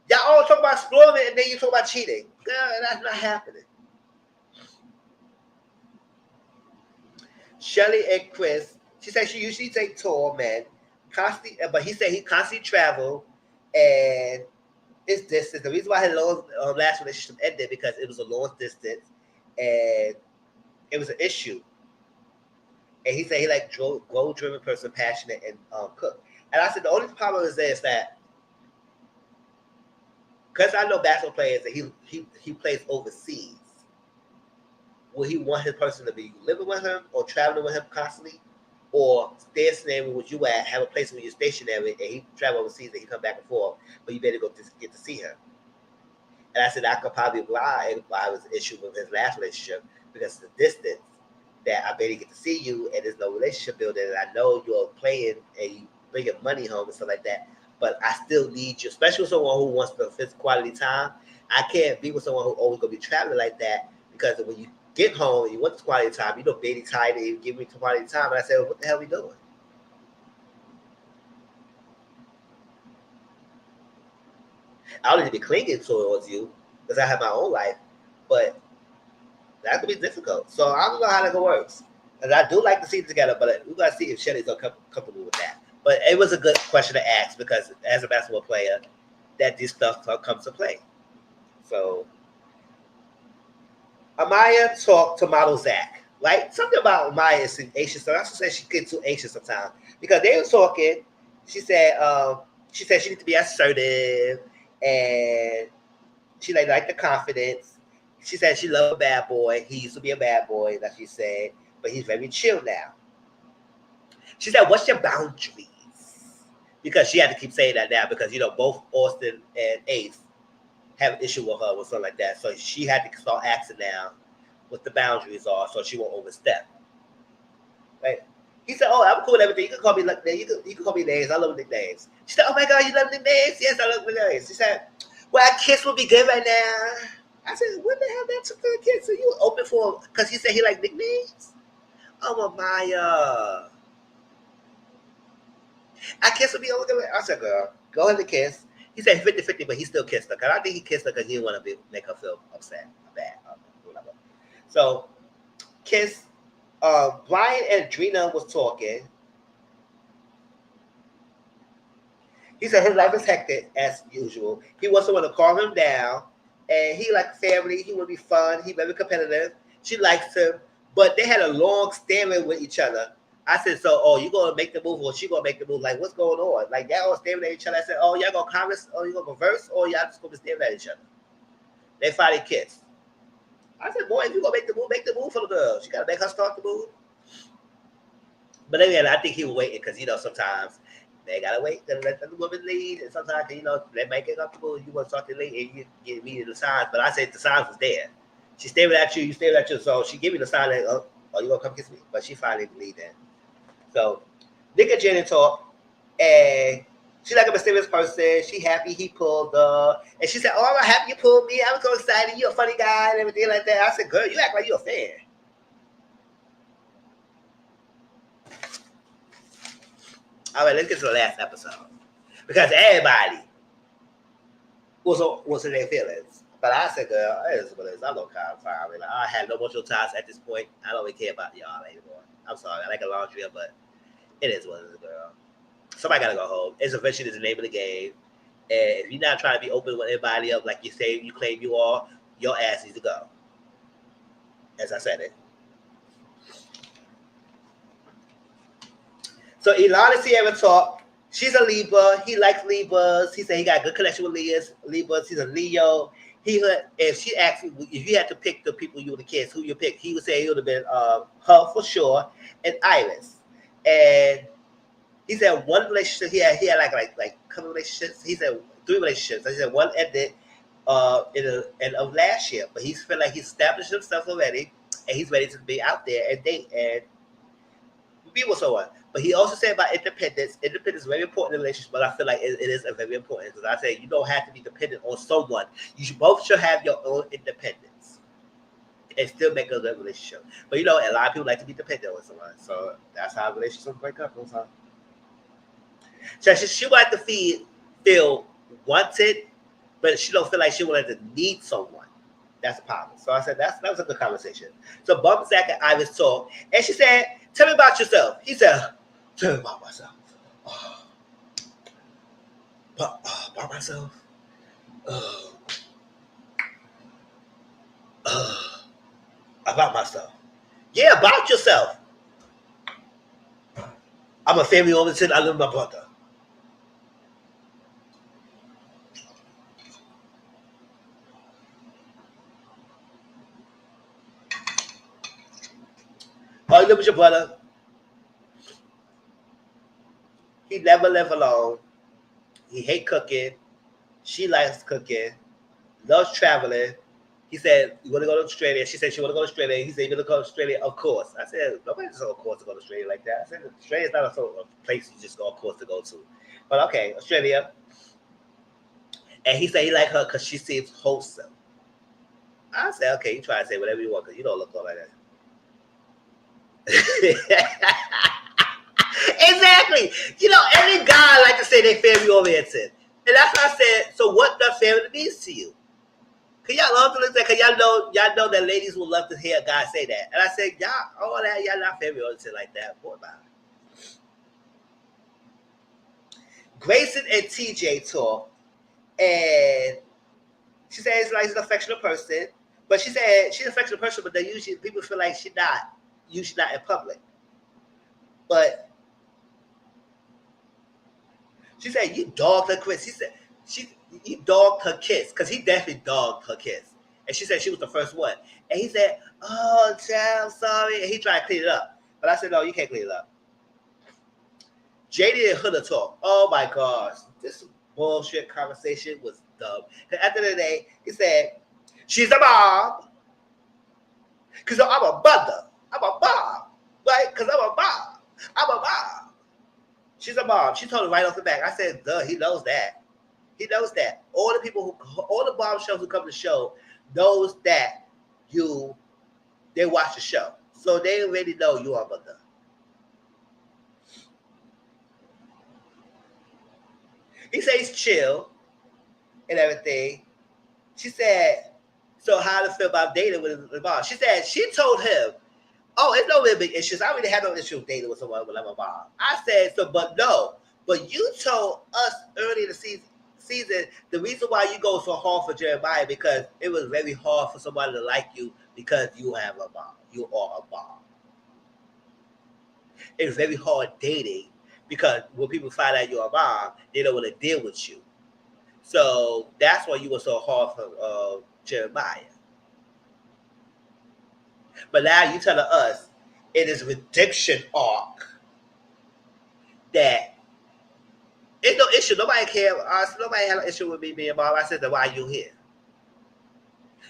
Speaker 1: Y'all all talk about exploring and then you talk about cheating. Girl, that's not happening. Shelly and Chris, she said she usually take tall men, constantly, but he said he constantly travel, and it's distance. The reason why his last relationship ended because it was a long distance, and it was an issue. And he said he like goal-driven person, passionate, and cook. And I said the only problem is this, that because I know basketball players that he plays overseas. Will he want his person to be living with him or traveling with him constantly, or stay staying with you at, have a place where you're stationary, and he travel overseas and he come back and forth, but you better go get to see him. And I said I could probably why was an issue with his last relationship because of the distance. That I better get to see you, and there's no relationship building, and I know you're playing and you bringing money home and stuff like that. But I still need you, especially with someone who wants the physical quality time. I can't be with someone who always gonna be traveling like that because when you get home and you want this quality time, you know, baby tired and you give me quality time. And I said, well, what the hell are we doing? I don't need to be clinging towards you because I have my own life, but that could be difficult. So I don't know how that works. And I do like to see it together, but we got to see if Shelly's comfortable with that. But it was a good question to ask because as a basketball player, that this stuff comes to play. So Amaya talked to model Zach. Right? Something about Amaya is anxious. So I said she gets too anxious sometimes because they were talking. She said she needs to be assertive and she like the confidence. She said she loved a bad boy. He used to be a bad boy, that she said, but he's very chill now. She said, what's your boundaries? Because she had to keep saying that now because, you know, both Austin and Ace have an issue with her or something like that. So she had to start asking now what the boundaries are so she won't overstep. Right? He said, oh, I'm cool with everything. You can call me you can call me names. I love nicknames. She said, oh my God, you love nicknames? Yes, I love nicknames. She said, well, a kiss would be good right now. I said, what the hell that's for a kid? So you open for, because he said he like nicknames? Oh, Maya. I kiss would be over there. I said, girl, go ahead and kiss. He said 50-50, but he still kissed her. Because I think he kissed her because he didn't want to make her feel upset, bad, whatever. So, kiss. Brian and Drina was talking. He said his life is hectic as usual. He wants someone to calm him down. And he like family. He want to be fun. He very competitive. She likes him. But they had a long staring with each other. I said, so, oh, you going to make the move or she going to make the move? Like, what's going on? Like, y'all all staring at each other. I said, oh, y'all going to converse? Oh, you going to converse? Or y'all just going to be staring at each other? They finally kissed. I said, boy, if you going to make the move for the girl. She got to make her start the move. But again, I think he was waiting because, you know, sometimes they got to wait to let the woman lead. And sometimes, you know, they might get comfortable. You want to start to lead and you get immediately the signs. But I said the signs was there. She stared at you, you stared at you. So she gave me the sign that, oh, you going to come kiss me? But she finally lead in. So Nick and Jenny talk. And she like a mysterious person. She happy he pulled her. And she said, oh, I'm happy you pulled me. I'm so excited. You're a funny guy and everything like that. I said, girl, you act like you're a fan. All right, let's get to the last episode. Because everybody was in their feelings. But I said, girl, it is what it is. I'm no kind of fire. Like, I had no more ties at this point. I don't really care about y'all anymore. I'm sorry. I like a laundry, but it is what it is, girl. Somebody got to go home. It's eventually the name of the game. And if you're not trying to be open with everybody else like you say you claim you are, your ass needs to go. As I said it. So Elon and Sierra talk. She's a Libra. He likes Libras. He said he got a good connection with Libras. He's a Leo. If she asked you if you had to pick the people you would have kissed, who you pick, he would say he would have been her for sure and Iris. And he said one relationship he had like couple relationships. He said 3 relationships. He said one ended in the end of last year, but he feel like he's established himself already and he's ready to be out there and date and be with someone. But he also said about independence. Independence is very important in relationships, but I feel like it is very important because I say you don't have to be dependent on someone. Both should have your own independence. and still make a good relationship. But you know, a lot of people like to be dependent on someone, so that's how relationships break up. So she wanted to feel wanted, but she don't feel like she wanted to need someone. That's a problem. So I said that was a good conversation. So Bump, Zach, and Iris talked, and she said, "Tell me about yourself." He said, "Tell me about myself." About myself. About myself. Yeah, about yourself. I'm a family oriented. I live with my brother. Oh, you live with your brother. He never live alone. He hate cooking. She likes cooking. Loves traveling. He said, "You want to go to Australia?" She said she want to go to Australia. He said, "You want to go to Australia?" Of course. I said, "Nobody just of course to go to Australia like that." I said, "Australia's not a place you just go of course to go to." But okay, Australia. And he said he liked her because she seems wholesome. I said, "Okay, you try to say whatever you want because you don't look like that." Exactly. You know, every guy like to say they family oriented. And that's why I said, so what does family means to you? Cause y'all love to listen, cause y'all know that ladies will love to hear a guy say that. And I said, y'all, all that, y'all not family oriented like that. Boy, bye. Grayson and TJ talk, and she said it's like she's an affectionate person. But she said she's an affectionate person, but they usually people feel like she's not usually not in public. But she said you dogged her kiss. She said he dogged her kiss because he definitely dogged her kiss. And she said she was the first one. And he said, "Oh, child, I'm sorry." And he tried to clean it up. But I said, "No, you can't clean it up." JD and Hunter talk. Oh my gosh. This bullshit conversation was dumb. Because at the end of the day, he said, "She's a mom. Because I'm a mother. I'm a mom. Right? Because I'm a mom. I'm a mom. She's a mom." She told it right off the back. I said, duh, he knows that. He knows that. All the bombshells who come to the show knows that they watch the show. So they already know you are a mother. He said he's chill and everything. She said, so how to feel about dating with his mom? She said she told him, "Oh, it's no really big issues. I really have no issue dating with someone when I'm a mom." I said, so, but no. But you told us early in the season the reason why you go so hard for Jeremiah because it was very hard for somebody to like you because you have a mom. You are a mom. It's very hard dating because when people find out you're a mom, they don't want to deal with you. So that's why you were so hard for Jeremiah. But now you telling us in his redemption arc that it's no issue. Nobody care. Nobody had an issue with me being mom. I said, then why are you here?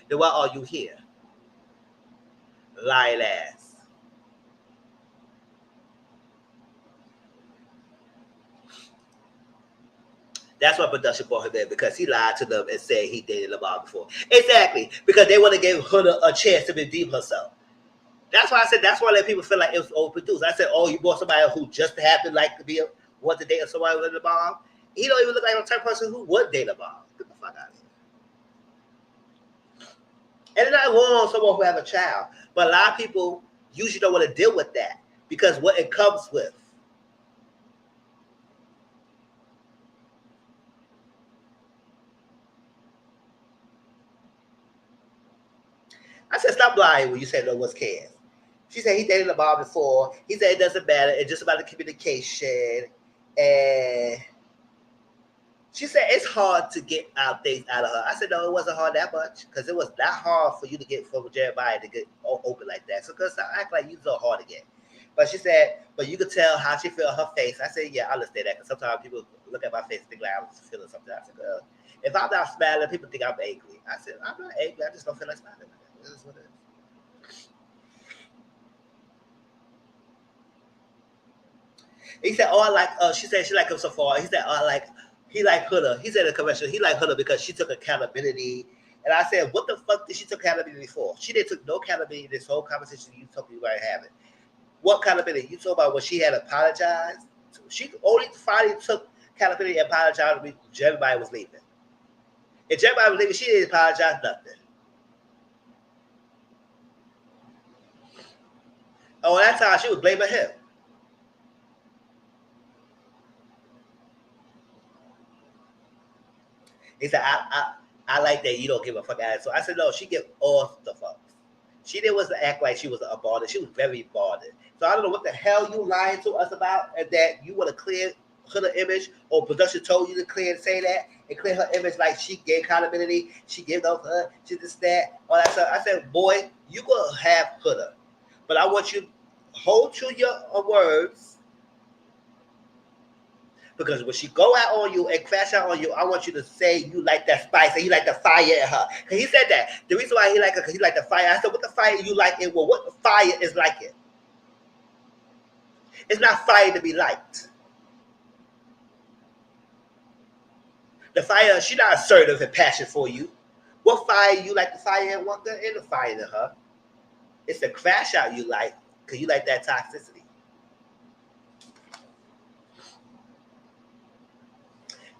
Speaker 1: Then why are you here? Lying ass. That's why production brought him in because he lied to them and said he dated a mom before. Exactly. Because they want to give Hunter a chance to redeem herself. That's why I said that's why let people feel like it was overproduced. I said, oh, you brought somebody who just happened like to be want to date somebody with a mom. He don't even look like a type of person who would date a mom. Get the fuck out of here. And it's not wrong on someone who have a child, but a lot of people usually don't want to deal with that because what it comes with. I said, stop lying when you say no one's cares. She said he dated a mom before. He said it doesn't matter. It's just about the communication. And she said it's hard to get out things out of her. I said, no, it wasn't hard that much because it was not hard for you to get from Jeremiah to get open like that. So because I act like you so hard to get. But she said, but you could tell how she felt her face. I said, yeah, I understand that because sometimes people look at my face and think like I was feeling something. I said, if I'm not smiling, people think I'm angry. I said, I'm not angry. I just don't feel like smiling. This is what it is. He said, "Oh, I like." She said she liked him so far. He said, "Oh, I like." He liked Hunter. He said in the convention he liked Hunter because she took accountability. And I said, what the fuck did she take accountability for? She didn't took no accountability in this whole conversation you told me you were having. What accountability? You told about when she had apologized. She only finally took accountability and apologized when Jeremiah was leaving. If Jeremiah was leaving, she didn't apologize nothing. Oh, that time she was blaming him. He said, I like that you don't give a fuck out. So I said, no, she give all the fucks. She didn't was to act like she was a bother. She was very bothered. So I don't know what the hell you lying to us about, and that you want to clear her image, or production told you to clear and say that and clear her image like she gave accountability, she gave up her, she this that, all that stuff. I said, boy, you gonna have her, but I want you to hold to your words. Because when she go out on you and crash out on you, I want you to say you like that spice and you like the fire in her. Because he said that. The reason why he like her, because he like the fire. I said, what the fire you like in? Well, what the fire is like it? It's not fire to be liked. The fire, she not assertive and passion for you. What fire you like the fire in one girl and the fire in her? It's the crash out you like, because you like that toxicity.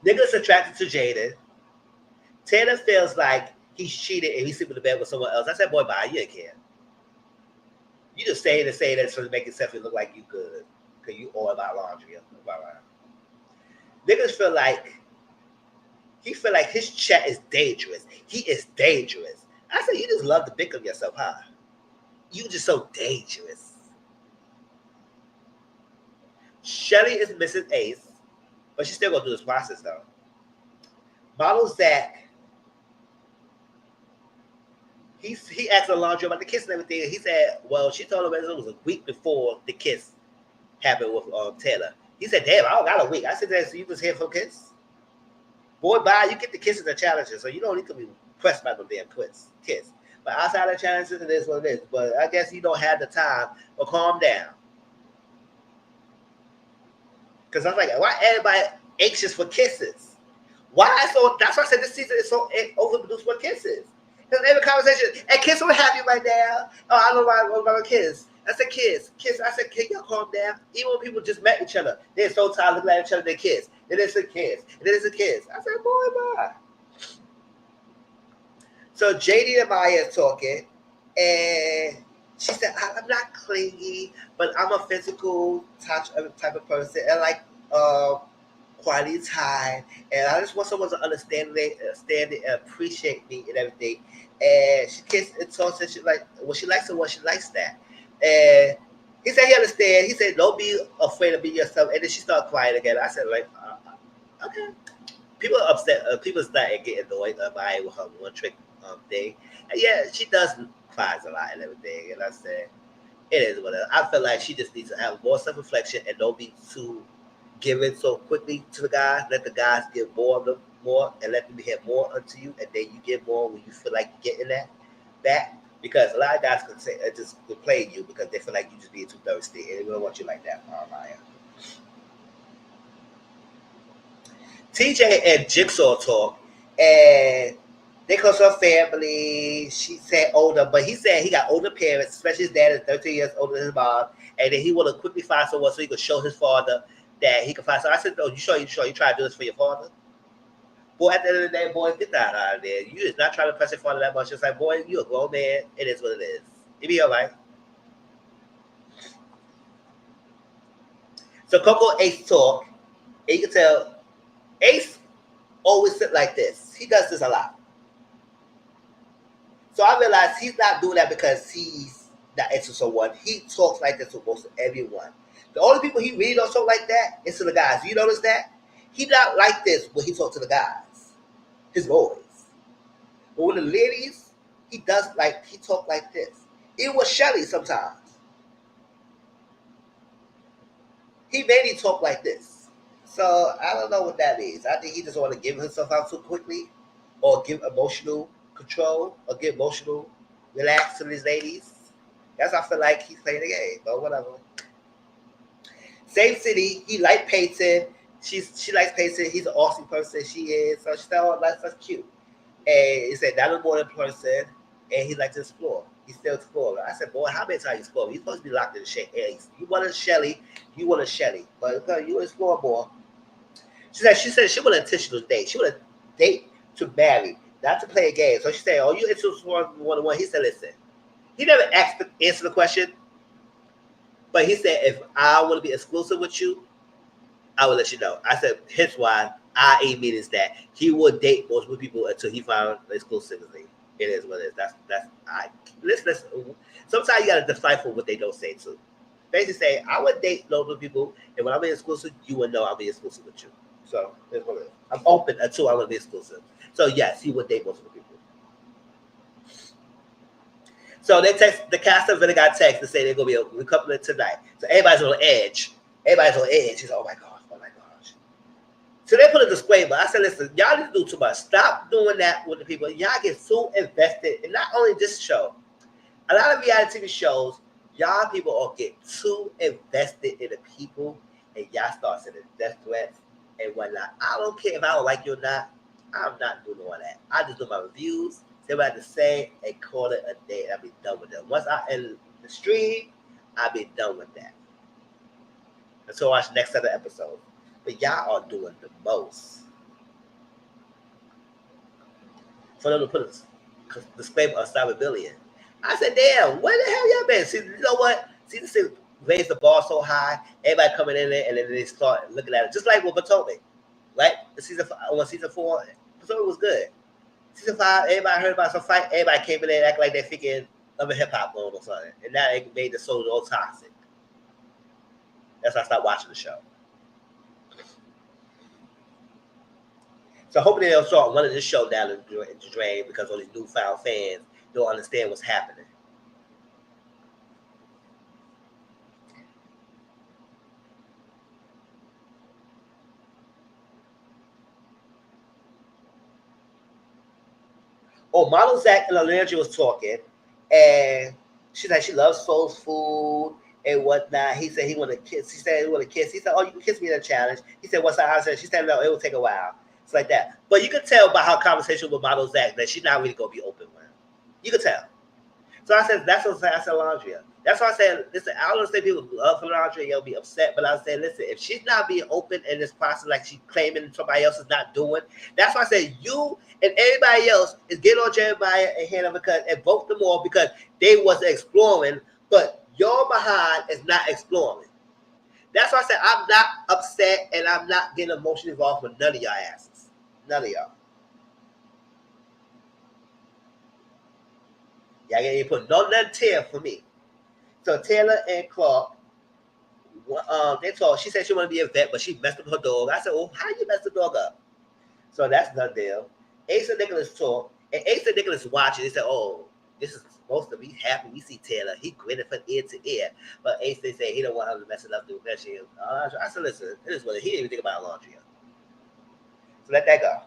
Speaker 1: Niggas attracted to Jaden. Taylor feels like he's cheated and he's sleeping in bed with someone else. I said, boy, bye, you don't care. You just say that so to make yourself look like you good. Because you all about laundry. Niggas feel like his chat is dangerous. He is dangerous. I said, you just love to pick up yourself, huh? You just so dangerous. Shelly is missing Ace. But she's still gonna do this process though. Model Zach, he asked Alondra about the kiss and everything. And he said, well, she told him it was a week before the kiss happened with Taylor. He said, damn, I don't got a week. I said, so you was here for kiss? Boy, bye, you get the kisses and challenges, so you don't need to be pressed by the damn kiss. But outside of challenges, it is what it is. But I guess you don't have the time, but calm down. Because I was like, why everybody anxious for kisses? Why so? That's why I said this season is so overproduced for kisses. Because every conversation, and kiss will have you right now. Oh, I don't know why about a kiss. I said kiss. I said, can y'all calm down? Even when people just met each other, they're so tired looking at each other, they kiss. Then it's a kiss. And then it's a kiss. I said, boy, bye. So JD and Maya is talking, and she said, I'm not clingy, but I'm a physical type of person. And like quality time. And I just want someone to understand it and appreciate me and everything. And she kissed and talks and she like, well, she likes someone, she likes that. And he said he understand. He said, don't be afraid to be yourself. And then she started crying again. I said, like, okay. People are upset. People start getting annoyed by her one trick thing. And yeah, she does cries a lot and everything. And I said, it is what it is. I feel like she just needs to have more self-reflection and don't be too given so quickly to the guys. Let the guys give more and let them have more unto you, and then you get more when you feel like you're getting that back. Because a lot of guys can say just play you because they feel like you just being too thirsty, and they don't want you like that, Maya. TJ and Jigsaw talk, and they close to her family. She said older, but he said he got older parents, especially his dad is 13 years older than his mom, and then he want to quickly find someone so he could show his father that he can find. So I said, "No, you sure? You try to do this for your father?" Boy, at the end of the day, boy, get that out of there. You is not trying to press your father that much. It's like, boy, you a grown man. It is what it is. It be all right. So Coco Ace talk, and you can tell Ace always sit like this. He does this a lot. So I realized he's not doing that because he's not into someone. He talks like this to most of everyone. The only people he really don't talk like that is to the guys. You notice that? He not like this when he talks to the guys, his boys. But with the ladies, he talk like this. Even with Shelly sometimes. He mainly talk like this. So I don't know what that means. I think he just want to give himself out too quickly, or give emotional control, or give emotional relax to these ladies. That's how I feel like he's playing the game, but whatever. Same city, he liked Peyton. She likes Peyton. He's an awesome person. She is. So she said, oh, that's cute. And he said, not a morning person, and he likes to explore. He's still exploring. I said, boy, how many times you explore? You're supposed to be locked in the shade. You want a Shelly, you want a Shelly. But you explore more. She said she want an intentional date. She want a date to marry, not to play a game. So she said, oh, you interested one-on-one? He said, listen. He never answered the question, but he said, if I want to be exclusive with you, I will let you know. I said, hence why I ain't mean is that he would date most people until he found exclusivity. It is what it is. That's I listen. Sometimes you gotta decipher what they don't say too. Basically say, I would date local people, and when I'm being exclusive, you would know I'll be exclusive with you. So that's what it is. I'm open until I want to be exclusive. So yes, he would date most of the people. So they text the cast of it got text to say they're gonna be a recoupling tonight. So everybody's on edge. Everybody's on edge. He's like, oh my gosh, oh my gosh. So they put a disclaimer. I said, listen, y'all need to do too much. Stop doing that with the people. Y'all get so invested in not only this show, a lot of reality TV shows, y'all people all get too invested in the people and y'all start sending death threats and whatnot. I don't care if I don't like you or not. I'm not doing all that. I just do my reviews. Say what I have to say and call it a day. I'll be done with it. Once I end the stream, I'll be done with that. And so watch the next set of episodes. But y'all are doing the most. For them to put a disclaimer of cyberbullying. I said, damn, where the hell y'all been? See, you know what? See, this thing raised the bar so high, everybody coming in there, and then they start looking at it. Just like with Potomac, right? Season 4, Potomac was good. Season 5, everybody heard about some fight. Everybody came in there and act like they're thinking of a hip hop going or something. And now it made the soul all toxic. That's why I stopped watching the show. So hopefully they'll start running this show down the drain because all these newfound fans don't understand what's happening. Oh, Model Zach and Eliminations was talking, and she said she loves soul food and whatnot. He said he want to kiss. She said he want to kiss. He said, "Oh, you can kiss me in a challenge." He said, "What's that?" She said, "No, it will take a while." It's like that. But you can tell by her conversation with Model Zach that she's not really gonna be open with him. You can tell. So I said, that's what I said, Landria. That's why I said, listen, I don't say people love Landria, you'll be upset, but I said, listen, if she's not being open in this process like she's claiming somebody else is not doing, that's why I said you and everybody else is getting on Jeremiah and Hannah because and vote them all because they wasn't exploring, but your behind is not exploring. That's why I said I'm not upset and I'm not getting emotionally involved with none of y'all asses. None of y'all. Y'all ain't put nothing Taylor for me. So Taylor and Clark, they talk. She said she want to be a vet, but she messed up her dog. I said, "Oh, how you messed the dog up?" So that's done deal. Ace and Nicholas talk, and Ace and Nicholas watching. They said, "Oh, this is supposed to be happy. We see Taylor. He grinning from ear to ear." But Ace they say he don't want her to mess it up. Do that shit. I said, "Listen, it is what he didn't even think about laundry." So let that go.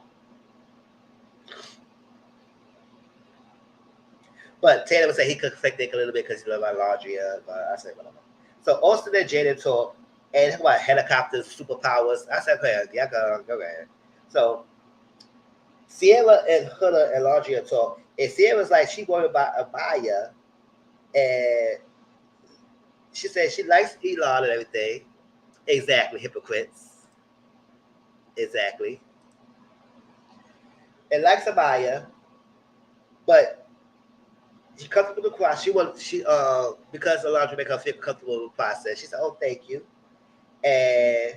Speaker 1: But Taylor would say he could affect Nick a little bit because he loved my laundry. But I said, whatever. So Austin and Jaden talk, and about helicopters, superpowers. I said, okay, yeah, go ahead. So Sierra and Hunter and Laundria talk, and Sierra's like she worried about Amaya, and she said she likes Elon and everything. Exactly, hypocrites. Exactly. And likes Amaya, but she comfortable with the process. She because Alondra make her feel comfortable with the process. She said, "Oh, thank you," and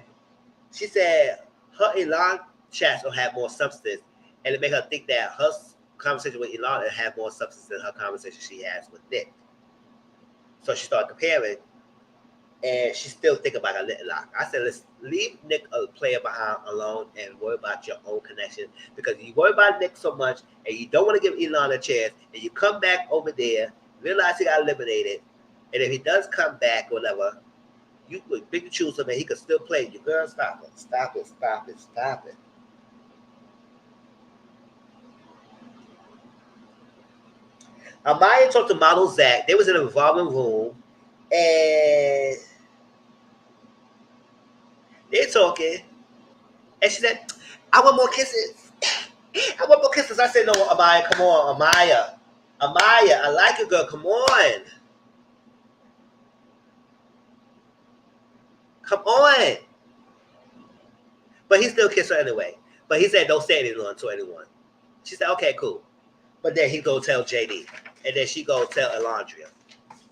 Speaker 1: she said her Elon chats will have more substance, and it make her think that her conversation with Elon will have more substance than her conversation she has with Nick. So she started comparing, and she still think about her little lock. I said, let's leave Nick a player behind alone and worry about your own connection because you worry about Nick so much and you don't want to give Elon a chance and you come back over there, realize he got eliminated, and if he does come back or whatever, you could pick and choose him and he could still play you. Girl, stop it. Stop it. Stop it. Stop it. Amaya talked to Model Zach. They was in a revolving room and they talking, and she said, "I want more kisses." I want more kisses. I said, no, Amaya, come on, Amaya. Amaya, I like you, girl. Come on. Come on. But he still kissed her anyway. But he said, don't say anything to anyone. She said, okay, cool. But then he go tell JD. And then she go tell Alondria.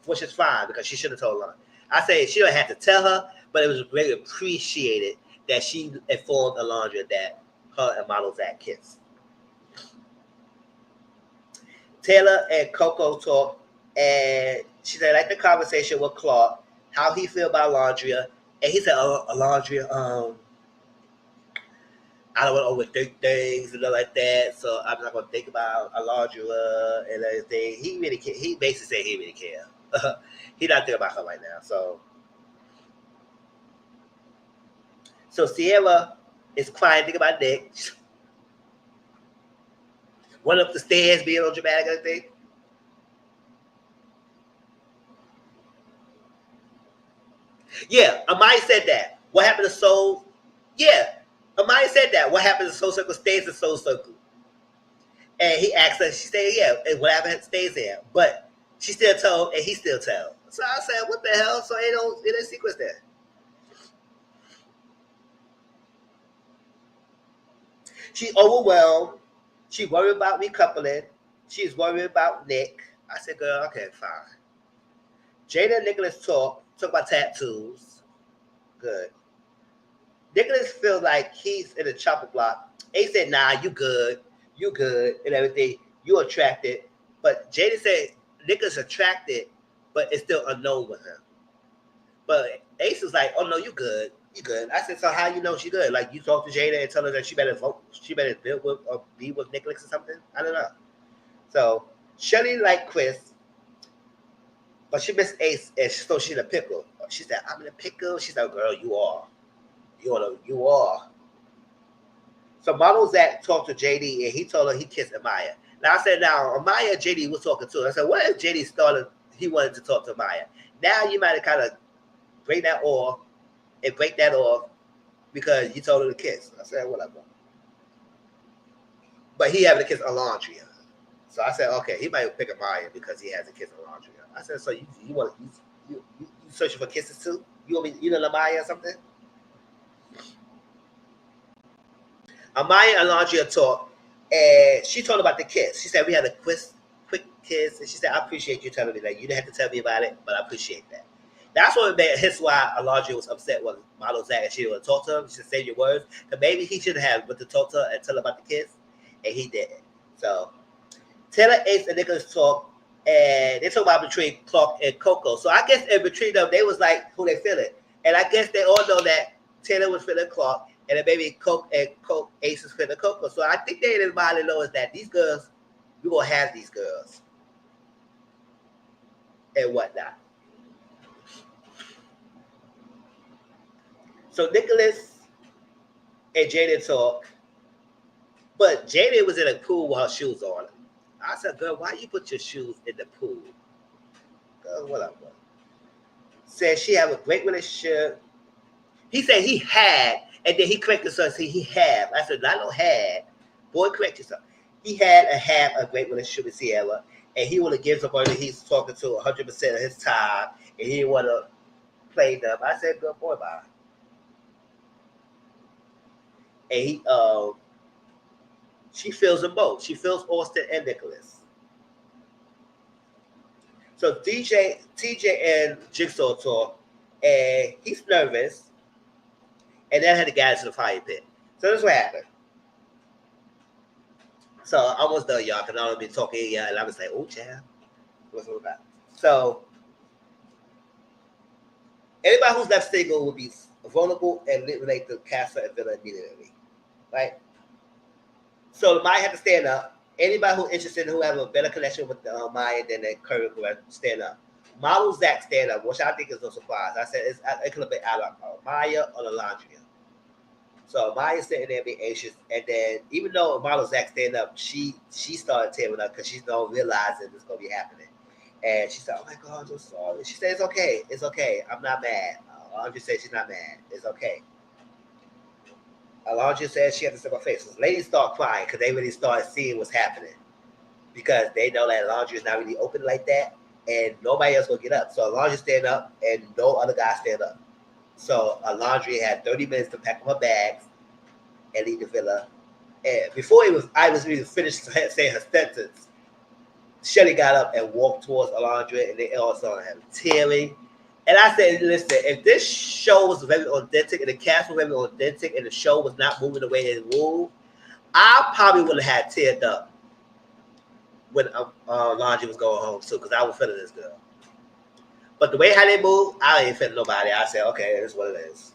Speaker 1: Which is fine because she should have told her. I say she don't have to tell her, but it was really appreciated that she informed Alondria that her and Model Zach kissed. Taylor and Coco talked, and she said, like the conversation with Clark, how he feel about Alondria. And he said, Alondria, I don't want to overthink things and all like that, so I'm not going to think about Alondra and everything. He really care. He basically said he really care. He not thinking about her right now. So Sierra is crying, thinking about Nick. Went up the stairs, being all dramatic and everything. Yeah, Amaya said that. What happened to Soul? Yeah, Amaya said that. What happened to Soul Circle stays in Soul Circle. And he asked her, she said, yeah, and what happened stays there. But she still told, and he still told. So I said, what the hell? So it ain't secrets there. She overwhelmed. She worried about recoupling. She's worried about Nick. I said, girl, okay, fine. Jada and Nicholas talk about tattoos. Good. Nicholas feels like he's in a chopper block. Ace said, nah, you good, and everything. You attracted. But Jada said Nicholas attracted, but it's still unknown with him. But Ace is like, oh no, you good. You good. I said, so how you know she good? Like you talk to Jada and tell her that she better vote, she better build with or be with Nicholas or something? I don't know. So Shelly liked Chris, but she missed Ace, and so she's in a pickle. She said, I'm in a pickle. She said, girl, you are. You are. So Model Zach talked to JD, and he told her he kissed Amaya. Now I said, now Amaya and JD was talking to her. I said, what if JD started, he wanted to talk to Amaya? Now you might have kind of break that off because you told her to kiss. I said, whatever. But he having to kiss Alondria. So I said, okay, he might pick Amaya because he has to kiss Alondria. I said, so you want you searching for kisses too? You want me, you know, Amaya or something? Amaya and Alondria talked, and she told about the kiss. She said we had a quick kiss, and she said, I appreciate you telling me that. You didn't have to tell me about it, but I appreciate that. That's what made his why Alondria was upset with Model Zach, and she didn't want to talk to him. She said, say your words. Because maybe he should have went to talk to her and tell her about the kiss, and he didn't. So Taylor, Ace, and Nicholas talk, and they talk about between Clark and Coco. So I guess in between them, they was like who they feeling. And I guess they all know that Taylor was feeling Clark, and then maybe Ace is feeling Coco. So I think they didn't mind know is that these girls, we're going to have these girls and whatnot. So Nicholas and Jaden talk, but Jaden was in a pool with her shoes on. I said, girl, why you put your shoes in the pool? Girl, whatever. Said she have a great relationship. He said he had, and then he corrected herself and said he have. I said, I don't had. Boy, correct yourself. He had and have a great relationship with Sierra, and he would have given somebody he's talking to 100% of his time, and he didn't want to play them. I said, good boy, bye. And she feels them both. She feels Austin and Nicholas. So TJ and Jigsaw talk, and he's nervous, and then had to guide to the fire pit. So that's what happened. So I almost done, y'all, because I don't be talking, yeah, and I was like, oh, child, what's all about? So anybody who's left single will be vulnerable and eliminate the Casa and Villa immediately, right? So Maya had to stand up. Anybody who's interested who have a better connection with Maya than the current will stand up. Model Zach stand up, which I think is no surprise. I said it could have been out of Maya or Alondria. So Maya's sitting there being anxious, and then even though Model Zach stand up, she started tearing up because she don't realize that it's gonna be happening. And she said, "Oh my God, I'm so sorry." She said, it's okay. I'm not mad." Alondria said she's not mad. It's okay. Alondra said she had to step her face. So ladies start crying because they really started seeing what's happening because they know that Alondra is not really open like that, and nobody else will get up. So Alondra stand up, and no other guy stand up. So Alondra had 30 minutes to pack up her bags and leave the villa. And before I was really finished saying her sentence, Shelly got up and walked towards Alondra, and they all saw him tearing. And I said, listen, if this show was very authentic and the cast was very authentic and the show was not moving the way it moved, I probably would have had teared up when Alondra was going home too, because I was feeling this girl. But the way how they move, I ain't feeling nobody. I said, okay, it is what it is.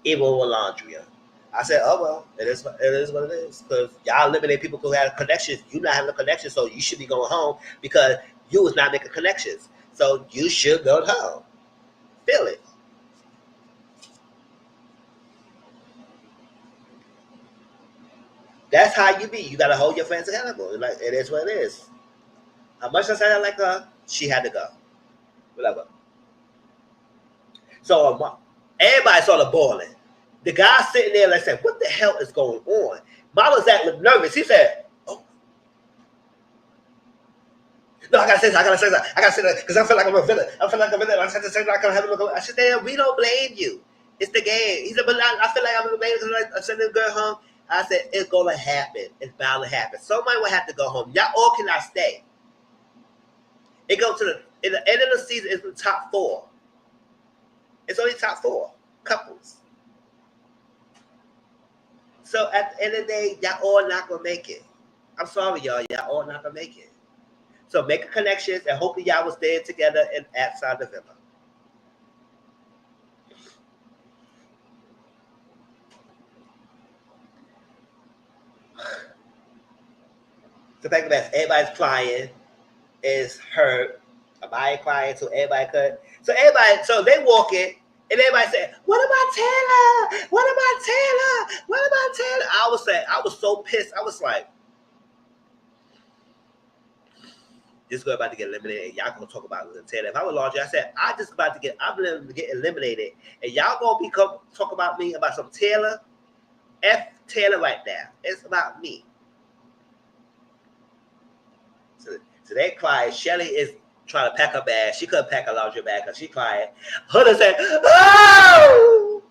Speaker 1: Even with Alondra. I said, oh, well, it is what it is. Because y'all eliminate people who have connections. You not having a connection, so you should be going home because you was not making connections. So you should go home. Feel it. That's how you be. You got to hold your friends accountable. Like, it is what it is. How much I said I like her, she had to go. Whatever. So everybody started boiling. The guy sitting there like said, what the hell is going on? Marlon's acting nervous. He said, oh. No, I gotta say that because I feel like I'm a villain. I said the same like I'm having a look. I said, damn, we don't blame you. It's the game. He said, but I feel like I'm a blame because I sent the girl home. I said, it's gonna happen. It's bound to happen. Somebody will have to go home. Y'all all cannot stay. It goes to in the end of the season, it's the top 4. It's only top 4 couples. So at the end of the day, y'all all not gonna make it. I'm sorry, y'all. Y'all all not gonna make it. So make connections and hopefully y'all will stay together and outside the villa. The fact that everybody's crying is hurt. Am crying? So everybody cut. So they walk in and everybody said, "What about Taylor? What about Taylor? What about Taylor?" I was so pissed. I was like, this girl about to get eliminated. Y'all gonna talk about Taylor. If I was larger, I said, I'm going to get eliminated. And y'all gonna talk about me about some Taylor. F Taylor right now. It's about me. So they cry. Shelly is trying to pack her bag. She couldn't pack her laundry bag because she crying. Hunter said, oh!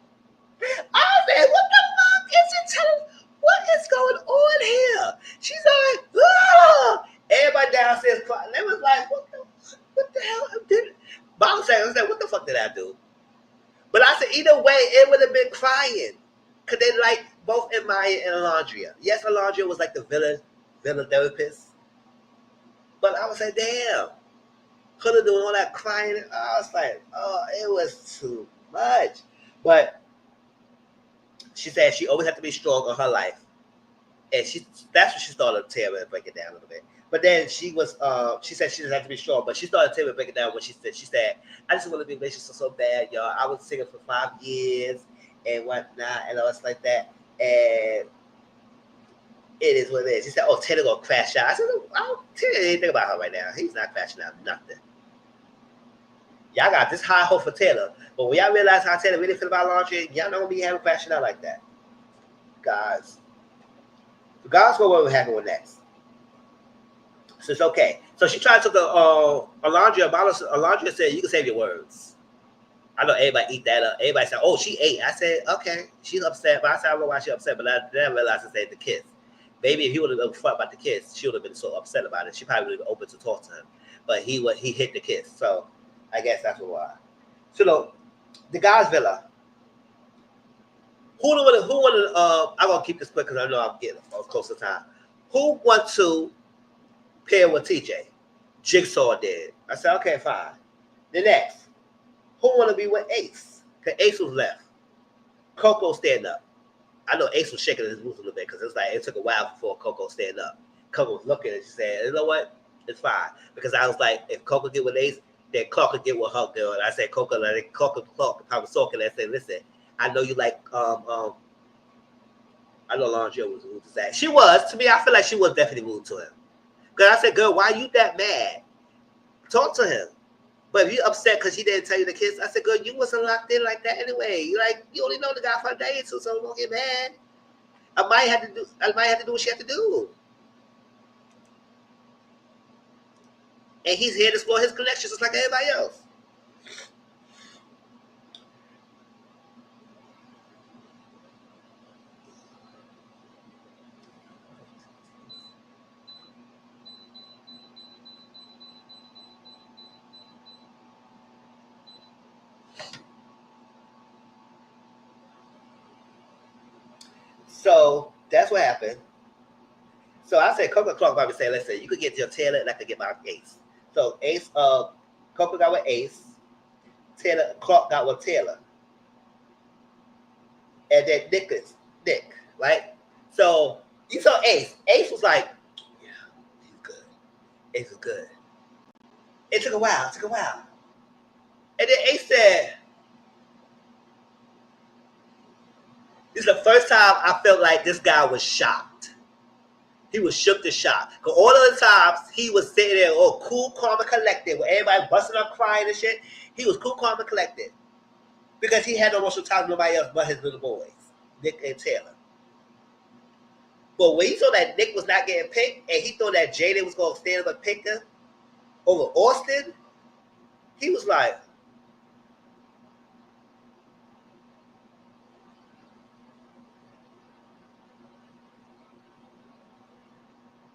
Speaker 1: I said, what the fuck is it telling? What is going on here? She's like, oh! Everybody downstairs crying. They was like, what the hell did it? Bob said, what the fuck did I do? But I said, either way, it would have been crying. Because they like both Amaya and Alondra. Yes, Alondra was like the villain therapist. But I was like, damn. Hunter doing all that crying. I was like, oh, it was too much. But she said she always had to be strong in her life. And that's what she started tearing and breaking down a little bit. But then she said she doesn't have to be strong, but she started tearing and breaking down when she said, I just want to be in relationships so bad, y'all. I was singing for 5 years and whatnot and all stuff like that. And it is what it is. She said, oh, Taylor gonna crash out. I said, I don't tell you anything about her right now. He's not crashing out nothing. Y'all got this high hope for Taylor. But when y'all realize how Taylor really feel about laundry, y'all not gonna be having crashing out like that. Guys. Regardless of what will happen with next. So it's okay. So she tried to the Alondra said, you can save your words. I know everybody eat that up. Everybody said, oh, she ate. I said, okay, she's upset. But I said, I don't know why she's upset. But I didn't realize it said the kiss. Maybe if he would have been upfront about the kiss, she would have been so upset about it. She probably would have been open to talk to him. But he hit the kiss. So I guess that's why. So look, the guy's villa. Who wanted? I'm gonna keep this quick because I know I'm getting close to time. Who want to pair with TJ? Jigsaw did. I said, okay, fine. The next, who want to be with Ace? Because Ace was left. Coco stand up. I know Ace was shaking his boots a little bit because it took a while before Coco stand up. Coco was looking and she said, you know what? It's fine. Because I was like, if Coco get with Ace, then Clark could get with her girl. And I said, Clark, I was talking and I said, listen, I know you like I know Alondra was moved to Zach. She was. To me, I feel like she was definitely moved to him. Because I said, girl, why are you that mad? Talk to him. But if you upset because he didn't tell you the kiss, I said, girl, you wasn't locked in like that anyway. You only know the guy for a day or two, so don't get mad. I might have to do what she had to do. And he's here to explore his connections just like everybody else. So that's what happened. So I said, Coco Clark probably said, listen, you could get your Taylor and I could get my Ace. So Coco got with Ace. Clark got with Taylor. And then Nick, right? So you saw Ace. Ace was like, yeah, he's good. Ace was good. It took a while. And then Ace said, this is the first time I felt like this guy was shocked. He was shook to shock. Because all of the times he was sitting there, cool, calm, and collected, with everybody busting up crying and shit. He was cool, calm, and collected. Because he had no emotional time with nobody else but his little boys, Nick and Taylor. But when he saw that Nick was not getting picked, and he thought that Jaden was going to stand up and pick him over Austin, he was like,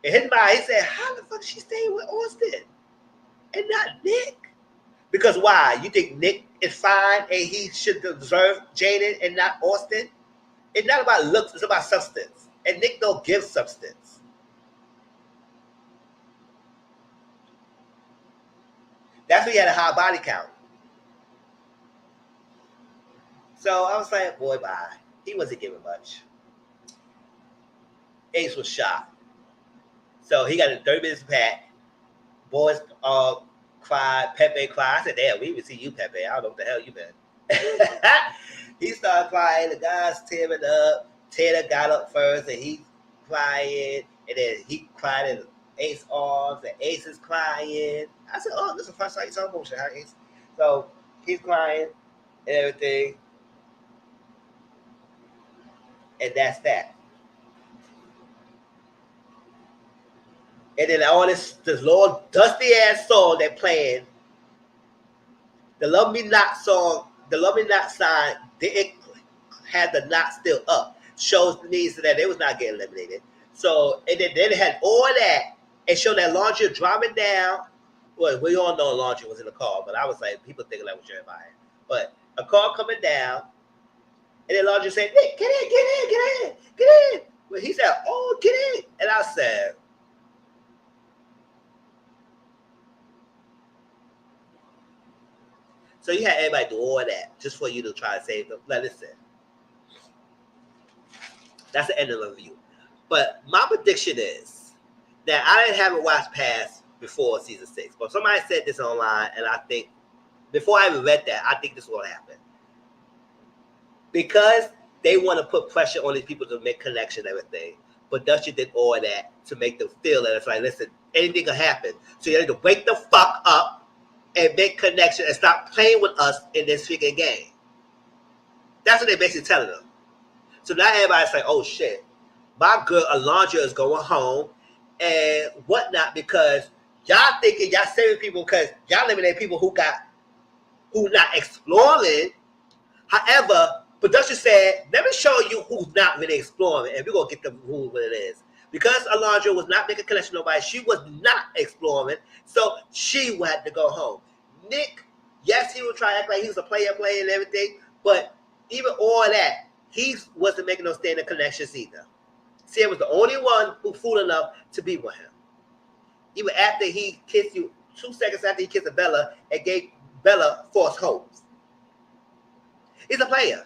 Speaker 1: in his mind, he said, how the fuck is she staying with Austin and not Nick? Because why? You think Nick is fine and he should deserve Jaden and not Austin? It's not about looks, it's about substance. And Nick don't give substance. That's when he had a high body count. So I was like, boy, bye. He wasn't giving much. Ace was shocked. So he got a 30 minutes back. Boys cried. Pepe cried. I said, damn, we even see you, Pepe. I don't know what the hell you been. He started crying. The guys tearing up. Taylor got up first, and he crying. And then he cried in Ace's arms, and Ace is crying. I said, oh, this is the first time you saw bullshit, huh, Ace? So he's crying and everything. And that's that. And then all this little dusty ass song they're playing, the Love Me Not song, the Love Me Not sign didn't have the knot still up. Shows the needs that they was not getting eliminated. So and then they had all that and showed that Laundry dropping down. Well, we all know Laundry was in the car, but I was like, people thinking that was Jeremiah. But a car coming down, and then Laundry said, Nick, get in. Well, he said, oh, get in. And I said, so you had everybody do all that just for you to try to save them. Now listen, that's the end of the review. But my prediction is that I haven't watched past before season 6, but somebody said this online, and I think before I even read that, I think this will happen because they want to put pressure on these people to make connection and everything. Production did all that to make them feel that it's like, listen, anything can happen. So you need to wake the fuck up and make connection and stop playing with us in this freaking game. That's what they're basically telling them. So now everybody's like, oh shit, my girl Alondra is going home and whatnot because y'all thinking y'all saving people because y'all eliminate people who not exploring. However, production said, let me show you who's not really exploring, and we're going to get the rules what it is. Because Alondra was not making connection with nobody, she was not exploring, so she had to go home. Nick, yes, he would try to act like he was a player and everything, but even all that, he wasn't making no standing connections either. Sam was the only one who fooled enough to be with him. Even after he kissed you, 2 seconds after he kissed Bella and gave Bella false hopes. He's a player.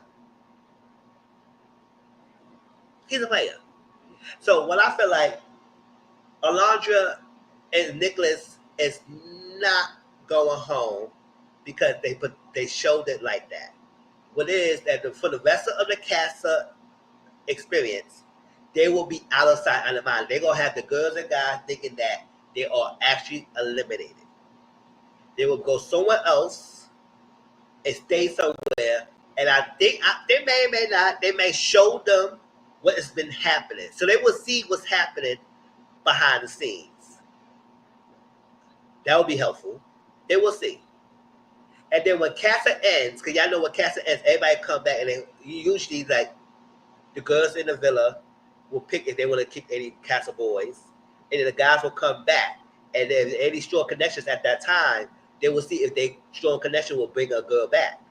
Speaker 1: He's a player. So what I feel like Alondra and Nicholas is not going home because they showed it like that. What it is that for the rest of the Casa experience, they will be out of sight, out of mind. They're gonna have the girls and guys thinking that they are actually eliminated. They will go somewhere else and stay somewhere. And I think they may not. They may show them what has been happening, so they will see what's happening behind the scenes. That will be helpful. They will see. And then when Casa ends, because y'all know when Casa ends, everybody come back and then usually like the girls in the villa will pick if they want to kick any Casa boys, and then the guys will come back. And then any strong connections at that time, they will see if they strong connection will bring a girl back,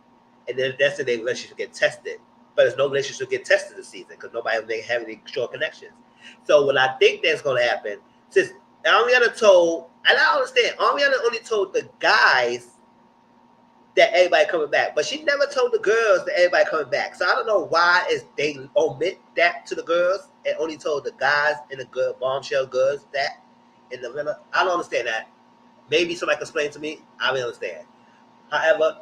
Speaker 1: and then that's when their relationship get tested. But there's no relationship get tested this season because nobody may have any strong connections. So what I think that's going to happen, since Ariana told, and I understand, Ariana only told the guys that everybody coming back, but she never told the girls that everybody coming back. So I don't know why is they omit that to the girls and only told the guys and the girl bombshell girls that in the villa. I don't understand that. Maybe somebody can explain to me. I don't understand. However,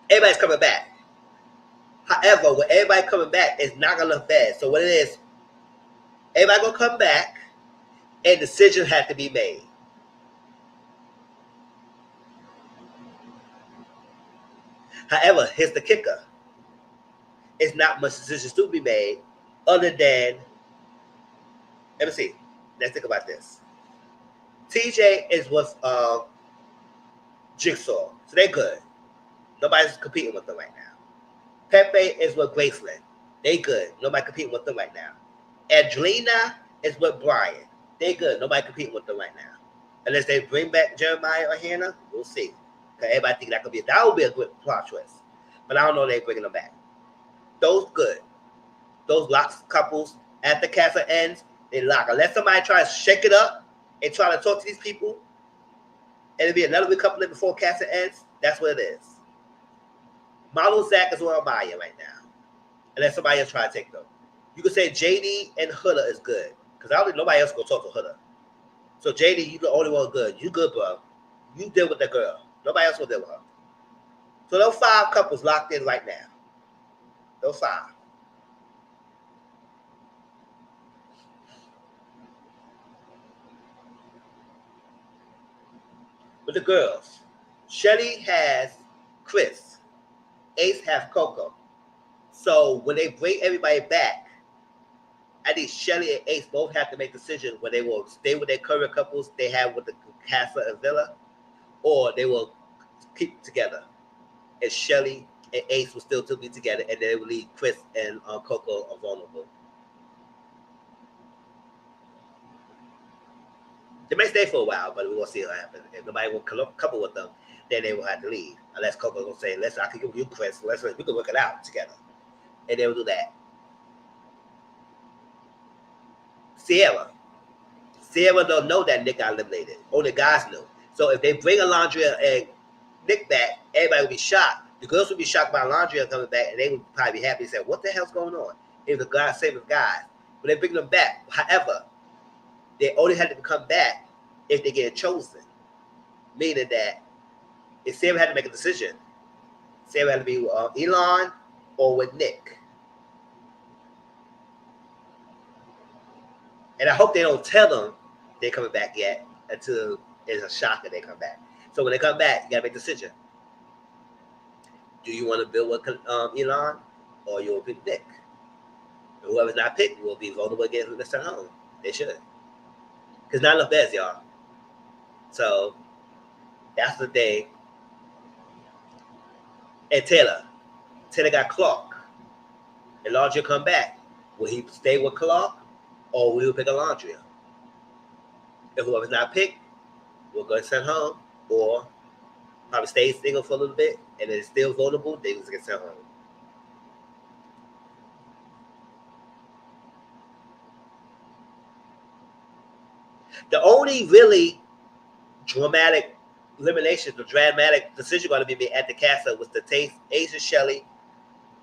Speaker 1: everybody's coming back. However, when everybody coming back, it's not gonna look bad. So what it is, everybody gonna come back, and decisions have to be made. However, here's the kicker: it's not much decisions to be made, other than let me see. Let's think about this. TJ is with Jigsaw, so they're good. Nobody's competing with them right now. Pepe is with Graceland. They good. Nobody competing with them right now. Angelina is with Brian. They good. Nobody competing with them right now. Unless they bring back Jeremiah or Hannah, we'll see. Because everybody think that would be a good plot twist. But I don't know if they're bringing them back. Those good. Those locked couples at the Casa ends, they lock. Unless somebody tries to shake it up and try to talk to these people, and it'll be another recoupling before Casa ends, that's what it is. Marlo Zach is on Maya right now. Unless somebody else try to take them. You could say JD and Huda is good. Because I don't think nobody else gonna talk to Huda. So JD, you the only one good. You good, bro. You deal with that girl. Nobody else will deal with her. So those 5 couples locked in right now. Those 5. With the girls, Shelly has Chris. Ace has Coco. So when they bring everybody back, I think Shelly and Ace both have to make decisions when they will stay with their current couples they have with the Casa and Villa, or they will keep together. And Shelly and Ace will still be together, and they will leave Chris and Coco vulnerable. They may stay for a while, but we won't see what happens. If nobody will couple with them, then they will have to leave. Unless Coco will say, "Let's I can give you Chris. We can work it out together," and they will do that. Sierra don't know that Nick got eliminated. Only guys know. So if they bring Alondria and Nick back, everybody will be shocked. The girls will be shocked by Alondria coming back, and they would probably be happy and say, "What the hell's going on?" If the guys save the guys, but they bring them back. However, they only had to come back if they get chosen, meaning that if Sarah had to make a decision, Sarah had to be with Elon or with Nick. And I hope they don't tell them they're coming back yet until it's a shock that they come back. So when they come back, you gotta make a decision. Do you want to build with Elon, or you will pick Nick? And whoever's not picked will be vulnerable against the sent home. They should, because not enough beds, y'all. So that's the thing. And Taylor got Clark. And Alondria come back. Will he stay with Clark, or will he pick Alondria? If whoever's not picked, we'll go sent home, or probably stay single for a little bit, and then still vulnerable, they just get sent home. The only really dramatic elimination, the dramatic decision going to be made at the castle was the taste Asia Shelley,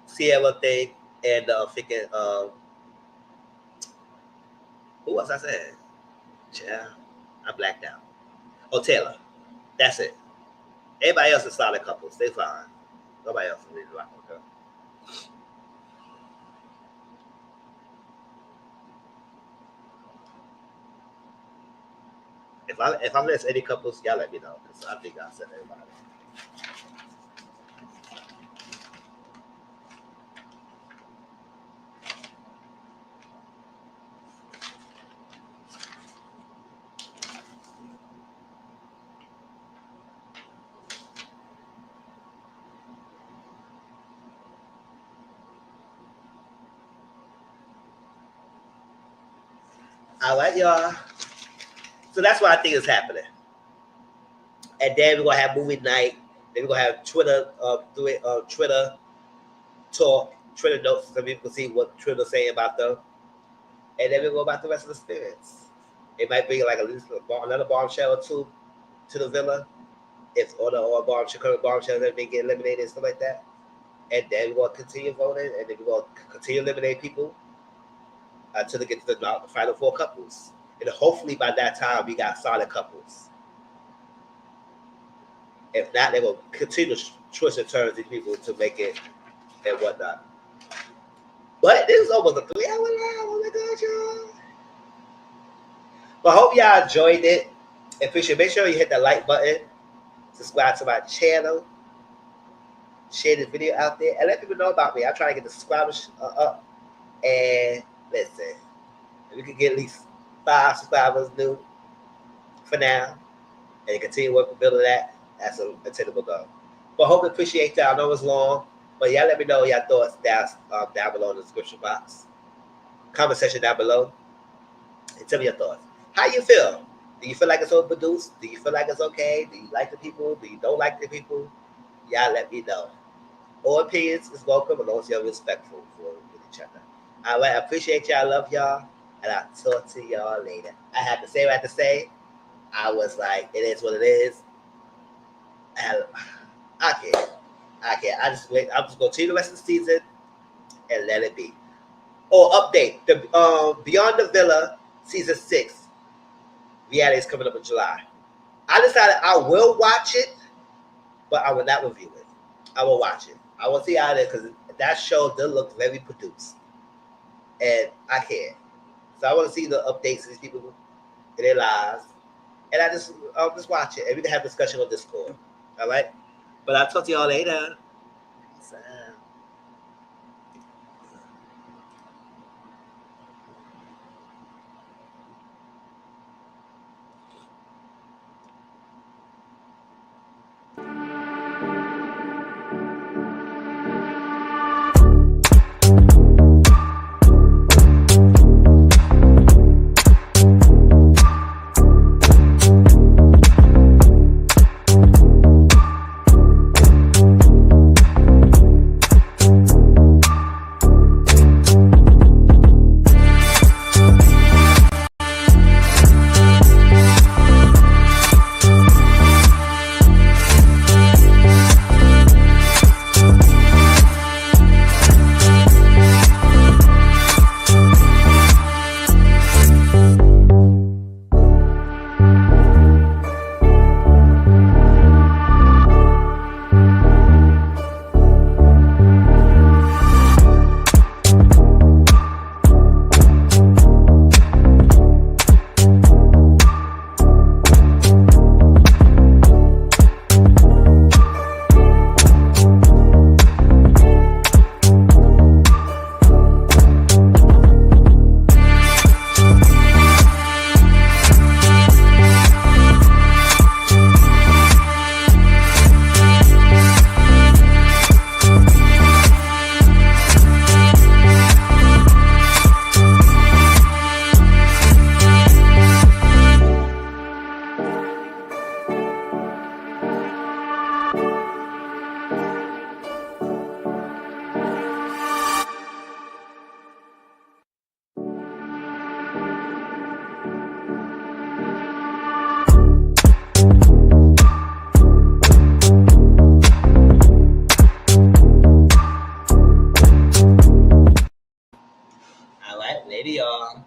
Speaker 1: Sierra thing, and freaking who was I saying? Yeah, I blacked out. Oh, Taylor. That's it. Everybody else is solid couples. They fine. Nobody else is really rock with her. If I miss any couples, y'all let me know. Cause I think I said everybody. All right, y'all. So that's what I think is happening. And then we're gonna have movie night. Then we're gonna have Twitter, Twitter talk, Twitter notes, so people can see what Twitter say about them. And then we go about the rest of the spirits. It might be like another bombshell or two to the villa. If all the current bombshells that they get eliminated and stuff like that. And then we're gonna continue voting, and then we're gonna continue eliminating people until they get to the final 4 couples. And hopefully by that time we got solid couples. If not, they will continue to twist and turn these people to make it and whatnot. But this is almost a 3-hour live. Oh my God, y'all. But I hope y'all enjoyed it. Appreciate it. Make sure you hit the like button, subscribe to my channel, share this video out there, and let people know about me. I'm trying to get the subscribers up. And listen, if we can get at least 5 subscribers new for now, and continue working building that, that's an attainable goal. But I hope you appreciate that. I know it's long, but y'all let me know your thoughts down below in the description box. Comment section down below. And tell me your thoughts. How you feel? Do you feel like it's overproduced? Do you feel like it's okay? Do you like the people? Do you don't like the people? Y'all let me know. All opinions is welcome, as long as you're respectful for each other. All right, I appreciate y'all. I love y'all. And I'll talk to y'all later. I have to say what I have to say. I was like, it is what it is. And I can't. I'm just going to continue the rest of the season and let it be. Update. The Beyond the Villa season 6 reality is coming up in July. I decided I will watch it, but I will not review it. I will watch it. I will see how it is, because that show does look very produced. And I can't. So I want to see the updates of these people in their lives. And I'll just watch it. And we can have discussion on Discord. All right? But I'll talk to y'all later. Peace out. All right, later, y'all.